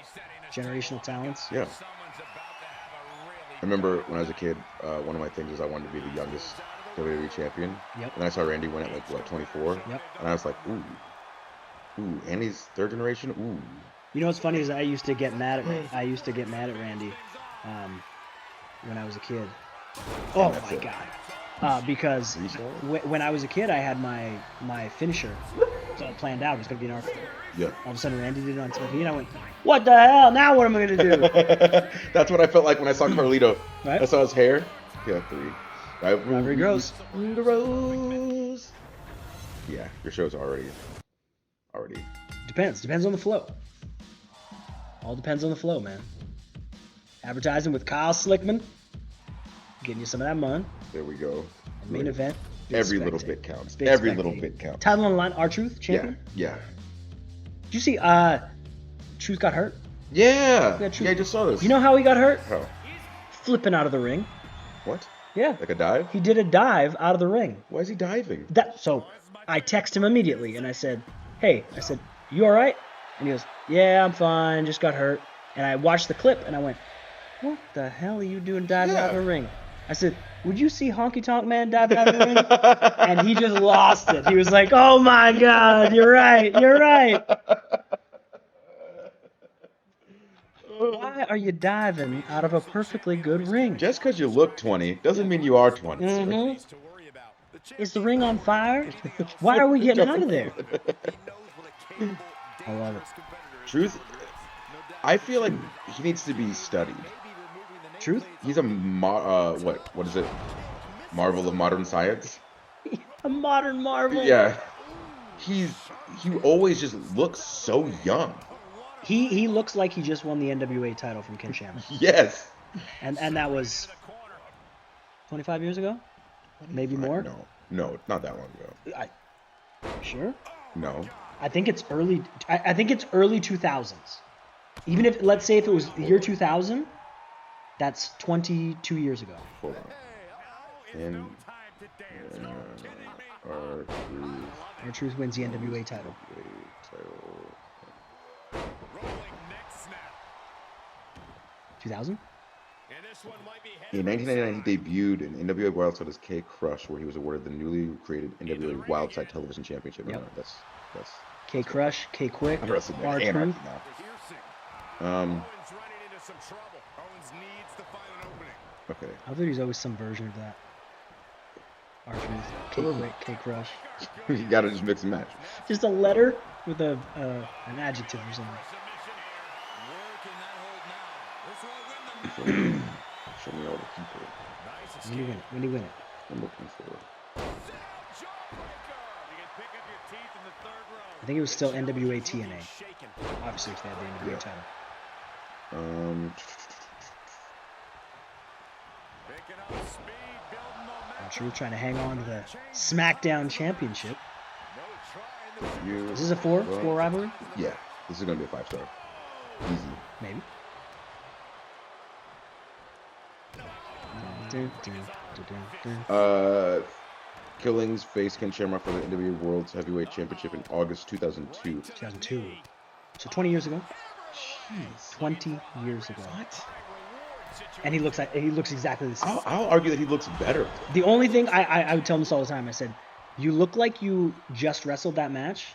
[SPEAKER 2] generational talents.
[SPEAKER 1] Yeah. I remember when I was a kid, one of my things was I wanted to be the youngest WWE champion.
[SPEAKER 2] Yep.
[SPEAKER 1] And I saw Randy win at like, what, 24?
[SPEAKER 2] Yep.
[SPEAKER 1] And I was like, ooh. Ooh, and he's third generation? Ooh.
[SPEAKER 2] You know what's funny is I used to get mad at Randy when I was a kid. Oh
[SPEAKER 1] that's
[SPEAKER 2] my
[SPEAKER 1] it.
[SPEAKER 2] God. Because when I was a kid, I had my finisher. It's all planned out. It was going to be an RKO.
[SPEAKER 1] Yeah.
[SPEAKER 2] All of a sudden, Randy did it on TV, and I went, what the hell? Now what am I going to do?
[SPEAKER 1] That's what I felt like when I saw Carlito.
[SPEAKER 2] Right?
[SPEAKER 1] I saw his hair. Yeah, 3.
[SPEAKER 2] Rivalry grows.
[SPEAKER 1] Grows. Yeah, your show's already.
[SPEAKER 2] Depends on the flow. All depends on the flow, man. Advertising with Kyle Slickman. Getting you some of that money.
[SPEAKER 1] There we go.
[SPEAKER 2] Main event. big
[SPEAKER 1] Every little
[SPEAKER 2] spectac-
[SPEAKER 1] bit counts.
[SPEAKER 2] big
[SPEAKER 1] Every
[SPEAKER 2] spectac.
[SPEAKER 1] little bit counts.
[SPEAKER 2] Title on the line, R-Truth,
[SPEAKER 1] Yeah,
[SPEAKER 2] champion.
[SPEAKER 1] yeah.
[SPEAKER 2] Did you see Truth got hurt?
[SPEAKER 1] Yeah.
[SPEAKER 2] Yeah, true.
[SPEAKER 1] Yeah, I just saw this.
[SPEAKER 2] You know how he got hurt?
[SPEAKER 1] How?
[SPEAKER 2] Flipping out of the ring.
[SPEAKER 1] What?
[SPEAKER 2] Yeah.
[SPEAKER 1] Like a dive?
[SPEAKER 2] He did a dive out of the ring.
[SPEAKER 1] Why is he diving?
[SPEAKER 2] So I text him immediately and I said, hey, you all right? And he goes, yeah, I'm fine, just got hurt. And I watched the clip and I went, what the hell are you doing diving out of the ring? I said, would you see Honky Tonk Man diving out of the ring? And he just lost it. He was like, oh my God, you're right. Why are you diving out of a perfectly good ring?
[SPEAKER 1] Just because you look 20 doesn't mean you are 20. sir.
[SPEAKER 2] Mm-hmm. Is the ring on fire? Why are we getting out of there? I love it.
[SPEAKER 1] Truth, I feel like he needs to be studied.
[SPEAKER 2] Truth?
[SPEAKER 1] He's a what is it? Marvel of modern science.
[SPEAKER 2] A modern marvel.
[SPEAKER 1] Yeah. He always just looks so young.
[SPEAKER 2] He looks like he just won the NWA title from Ken Shamrock.
[SPEAKER 1] Yes.
[SPEAKER 2] And that was 25 years ago? Maybe more?
[SPEAKER 1] No, not that long ago.
[SPEAKER 2] Sure?
[SPEAKER 1] No.
[SPEAKER 2] I think it's early 2000s. Even if, let's say if it was the year 2000, That's 22 years ago.
[SPEAKER 1] Hold on. And R-Truth
[SPEAKER 2] R-Truth wins the NWA title.
[SPEAKER 1] title.
[SPEAKER 2] 2000?
[SPEAKER 1] In 1999, he debuted in NWA Wildside as K Crush, where he was awarded the newly created NWA Wildside Television Championship.
[SPEAKER 2] Yep.
[SPEAKER 1] No, that's
[SPEAKER 2] K Crush, K Quick,
[SPEAKER 1] I'm wrestling man.
[SPEAKER 2] R-Truth.
[SPEAKER 1] Anarchy now. Okay.
[SPEAKER 2] I thought he's always some version of that. R-Truth, K Quick, K Crush.
[SPEAKER 1] You gotta just mix and match.
[SPEAKER 2] Just a letter with an adjective or something.
[SPEAKER 1] Show me all the people.
[SPEAKER 2] When do you win it? When do you win it?
[SPEAKER 1] I'm looking for.
[SPEAKER 2] I think it was still NWA TNA. Obviously, if they had the NWA
[SPEAKER 1] Yeah.
[SPEAKER 2] title. R-Truth trying to hang on to the SmackDown Championship. Is this a four rivalry?
[SPEAKER 1] Yeah, this is gonna be a 5-star. Easy.
[SPEAKER 2] Maybe.
[SPEAKER 1] Killings faced Ken Shamrock for the NWA World's Heavyweight Championship in August 2002.
[SPEAKER 2] 2002. So 20 years ago.
[SPEAKER 1] Jeez.
[SPEAKER 2] 20 years ago.
[SPEAKER 1] What?
[SPEAKER 2] And he looks exactly the same.
[SPEAKER 1] I'll argue that he looks better.
[SPEAKER 2] The only thing I would tell him this all the time. I said, you look like you just wrestled that match,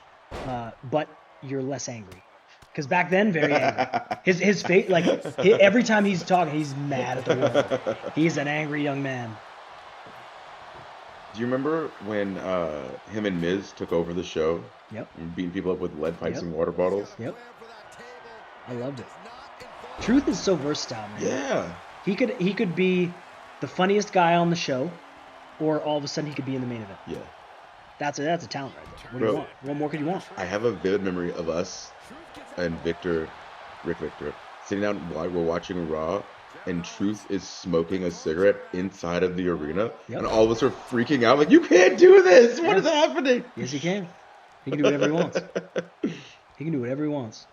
[SPEAKER 2] but you're less angry. Because back then, very angry. His face, like every time he's talking, he's mad at the world. He's an angry young man.
[SPEAKER 1] Do you remember when him and Miz took over the show?
[SPEAKER 2] Yep.
[SPEAKER 1] And beating people up with lead pipes
[SPEAKER 2] Yep.
[SPEAKER 1] and water bottles?
[SPEAKER 2] Yep. I loved it. Truth is so versatile, man.
[SPEAKER 1] Yeah.
[SPEAKER 2] He could be the funniest guy on the show, or all of a sudden he could be in the main event.
[SPEAKER 1] Yeah.
[SPEAKER 2] That's a talent right there. What do
[SPEAKER 1] Bro.
[SPEAKER 2] you want? What more could you want?
[SPEAKER 1] I have a vivid memory of us and Rick Victor, sitting down while we're watching Raw, and Truth is smoking a cigarette inside of the arena,
[SPEAKER 2] Yep.
[SPEAKER 1] and all of us are freaking out, like, you can't do this! What is
[SPEAKER 2] Yeah.
[SPEAKER 1] happening?
[SPEAKER 2] Yes, he can. He can do whatever he wants. He can do whatever he wants.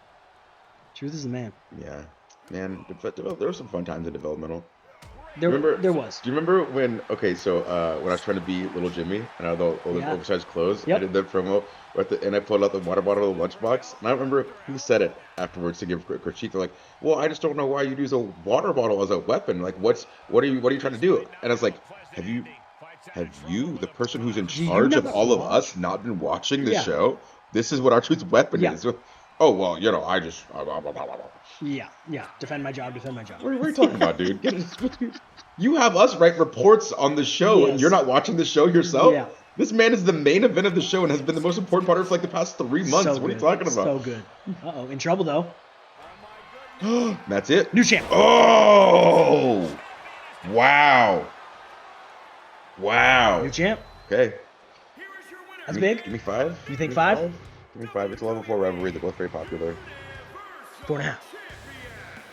[SPEAKER 2] Truth is the man.
[SPEAKER 1] Yeah. Man, there were some fun times in developmental.
[SPEAKER 2] There was.
[SPEAKER 1] Do you remember when I was trying to be Little Jimmy and I had all those
[SPEAKER 2] Yeah.
[SPEAKER 1] oversized clothes?
[SPEAKER 2] Yep.
[SPEAKER 1] I did that promo and I pulled out the water bottle of the lunchbox, and I remember who said it afterwards to give critique. They're like, "Well, I just don't know why you'd use a water bottle as a weapon. Like, what are you trying to do?" And I was like, "Have you, the person who's in
[SPEAKER 2] you
[SPEAKER 1] charge of
[SPEAKER 2] never
[SPEAKER 1] all of
[SPEAKER 2] watch?
[SPEAKER 1] us, not been watching the
[SPEAKER 2] Yeah.
[SPEAKER 1] show? This is what our truth's weapon
[SPEAKER 2] Yeah.
[SPEAKER 1] is." Oh well, I just.
[SPEAKER 2] Yeah. Defend my job.
[SPEAKER 1] What are you talking about, dude? You have us write reports on the show, and
[SPEAKER 2] Yes.
[SPEAKER 1] you're not watching the show yourself?
[SPEAKER 2] Yeah.
[SPEAKER 1] This man is the main event of the show and has been the most important part of it for like the past 3 months.
[SPEAKER 2] So
[SPEAKER 1] What are you
[SPEAKER 2] good.
[SPEAKER 1] talking
[SPEAKER 2] So
[SPEAKER 1] about?
[SPEAKER 2] good. Uh-oh. In trouble, though.
[SPEAKER 1] That's it?
[SPEAKER 2] New champ.
[SPEAKER 1] Oh! Wow. Wow.
[SPEAKER 2] New champ.
[SPEAKER 1] Okay.
[SPEAKER 2] That's
[SPEAKER 1] Give me-
[SPEAKER 2] big.
[SPEAKER 1] Give me 5.
[SPEAKER 2] You think 5?
[SPEAKER 1] Give me 5. It's a level 4 rivalry. They're both very popular.
[SPEAKER 2] 4.5.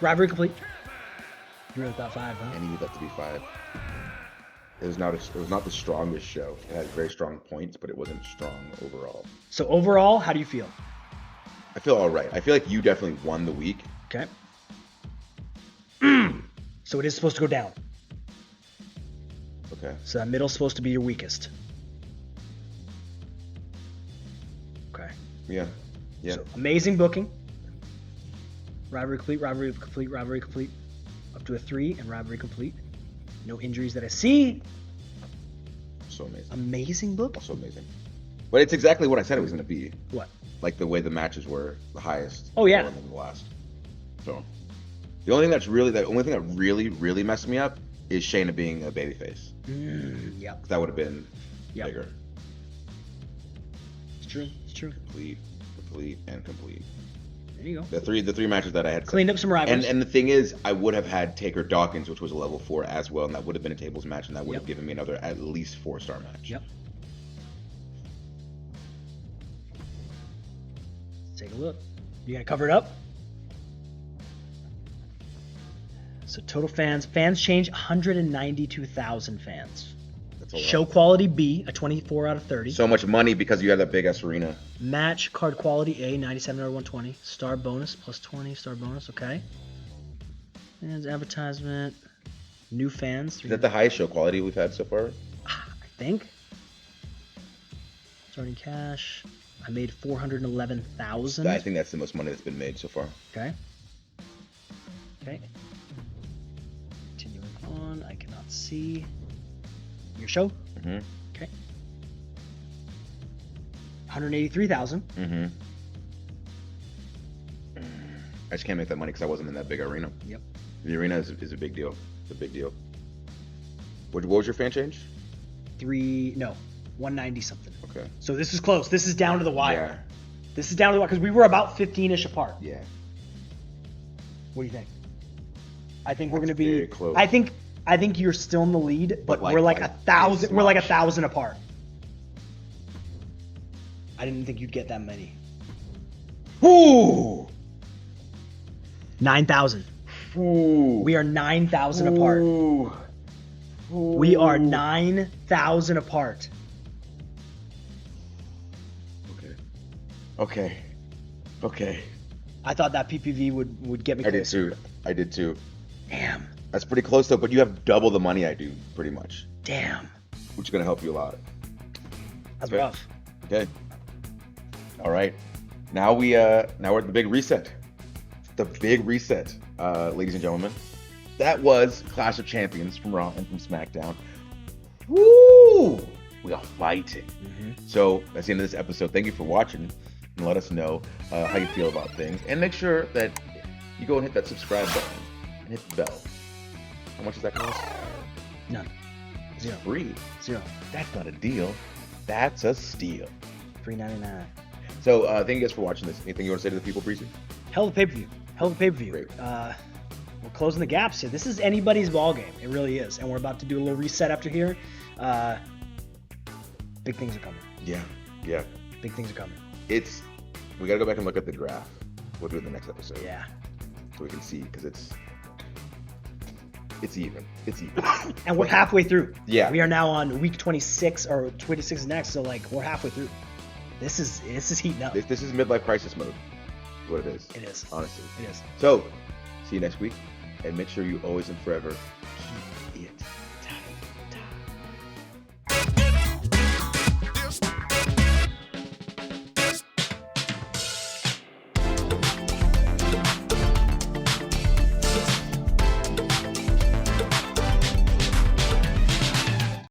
[SPEAKER 2] Rivalry complete. You really thought 5, huh?
[SPEAKER 1] I needed that to be 5. It was not the strongest show. It had very strong points, but it wasn't strong overall.
[SPEAKER 2] So overall, how do you feel?
[SPEAKER 1] I feel all right. I feel like you definitely won the week.
[SPEAKER 2] Okay. So it is supposed to go down.
[SPEAKER 1] Okay.
[SPEAKER 2] So that middle's supposed to be your weakest. Okay.
[SPEAKER 1] Yeah. Yeah.
[SPEAKER 2] So amazing booking. Rivalry complete. Up to a 3 and rivalry complete. No injuries that I see.
[SPEAKER 1] So amazing.
[SPEAKER 2] Amazing book.
[SPEAKER 1] So amazing. But it's exactly what I said it was going to be.
[SPEAKER 2] What?
[SPEAKER 1] Like the way the matches were the highest.
[SPEAKER 2] Oh, yeah.
[SPEAKER 1] And then the last. So the only thing that really messed me up is Shayna being a babyface.
[SPEAKER 2] Yep.
[SPEAKER 1] That would have been
[SPEAKER 2] Yep.
[SPEAKER 1] bigger.
[SPEAKER 2] It's true.
[SPEAKER 1] Complete.
[SPEAKER 2] There you go.
[SPEAKER 1] The three matches that I had
[SPEAKER 2] Cleaned up some rivals.
[SPEAKER 1] And the thing is, I would have had Taker Dawkins, which was a level 4 as well, and that would have been a tables match, and that would have given me another at least 4-star match.
[SPEAKER 2] Yep. Let's take a look. You gonna cover it up? So total fans change 192,000 fans.
[SPEAKER 1] That's a lot.
[SPEAKER 2] Show quality B, a 24 out of 30.
[SPEAKER 1] So much money because you have that big ass arena.
[SPEAKER 2] Match card quality A, 97 out of 120. Star bonus plus 20. Star bonus, okay. Fans, advertisement, new fans.
[SPEAKER 1] Is that the highest show quality we've had so far?
[SPEAKER 2] I think. Starting cash. I made 411,000.
[SPEAKER 1] I think that's the most money that's been made so far.
[SPEAKER 2] Okay. Okay. Continuing on. I cannot see. Your show?
[SPEAKER 1] Mm-hmm.
[SPEAKER 2] Okay. 183,000.
[SPEAKER 1] Mm-hmm. I just can't make that money because I wasn't in that big arena.
[SPEAKER 2] Yep.
[SPEAKER 1] The arena is a big deal. It's a big deal. What was your fan change?
[SPEAKER 2] 190 something.
[SPEAKER 1] Okay.
[SPEAKER 2] So this is close. This is down to the wire.
[SPEAKER 1] Yeah.
[SPEAKER 2] This is down to the wire because we were about 15-ish apart.
[SPEAKER 1] Yeah.
[SPEAKER 2] What do you think? I think we're
[SPEAKER 1] That's
[SPEAKER 2] gonna be
[SPEAKER 1] very close.
[SPEAKER 2] I think you're still in the lead, but
[SPEAKER 1] like-
[SPEAKER 2] we're like
[SPEAKER 1] like
[SPEAKER 2] 1,000.
[SPEAKER 1] a
[SPEAKER 2] We're like
[SPEAKER 1] smudge.
[SPEAKER 2] 1,000 apart. I didn't think you'd get that many.
[SPEAKER 1] Ooh.
[SPEAKER 2] 9,000.
[SPEAKER 1] Ooh.
[SPEAKER 2] We are 9,000 apart.
[SPEAKER 1] Ooh.
[SPEAKER 2] We are 9,000 apart.
[SPEAKER 1] Okay. Okay. Okay.
[SPEAKER 2] I thought that PPV would get me
[SPEAKER 1] I did
[SPEAKER 2] closer.
[SPEAKER 1] too. I did too.
[SPEAKER 2] Damn.
[SPEAKER 1] That's pretty close though, but you have double the money I do, pretty much,
[SPEAKER 2] Damn.
[SPEAKER 1] which is gonna help you a lot.
[SPEAKER 2] That's
[SPEAKER 1] Okay.
[SPEAKER 2] rough.
[SPEAKER 1] Okay. All right. Now we're at the big reset. The big reset, ladies and gentlemen. That was Clash of Champions from Raw and from SmackDown. Woo! We are fighting. So that's the end of this episode. Thank you for watching, and let us know how you feel about things. And make sure that you go and hit that subscribe button and hit the bell. How much does that cost?
[SPEAKER 2] None. Zero.
[SPEAKER 1] Free.
[SPEAKER 2] Zero.
[SPEAKER 1] That's not a deal. That's a steal.
[SPEAKER 2] $3.99.
[SPEAKER 1] So thank you guys for watching this. Anything you want to say to the people, Breezy?
[SPEAKER 2] Hell of a pay-per-view. Hell of a pay-per-view.
[SPEAKER 1] Great.
[SPEAKER 2] We're closing the gaps here. This is anybody's ball game. It really is. And we're about to do a little reset after here. Big things are coming.
[SPEAKER 1] Yeah. Yeah.
[SPEAKER 2] Big things are coming.
[SPEAKER 1] We gotta go back and look at the graph. We'll do it in the next episode.
[SPEAKER 2] Yeah.
[SPEAKER 1] So we can see, because it's even. It's even.
[SPEAKER 2] And we're halfway through.
[SPEAKER 1] Yeah.
[SPEAKER 2] We are now on week 26, or 26 is next. So like we're halfway through. This is heating up.
[SPEAKER 1] This is midlife crisis mode. Is what it is.
[SPEAKER 2] It is.
[SPEAKER 1] Honestly.
[SPEAKER 2] It is.
[SPEAKER 1] So, see you next week, and make sure you always and forever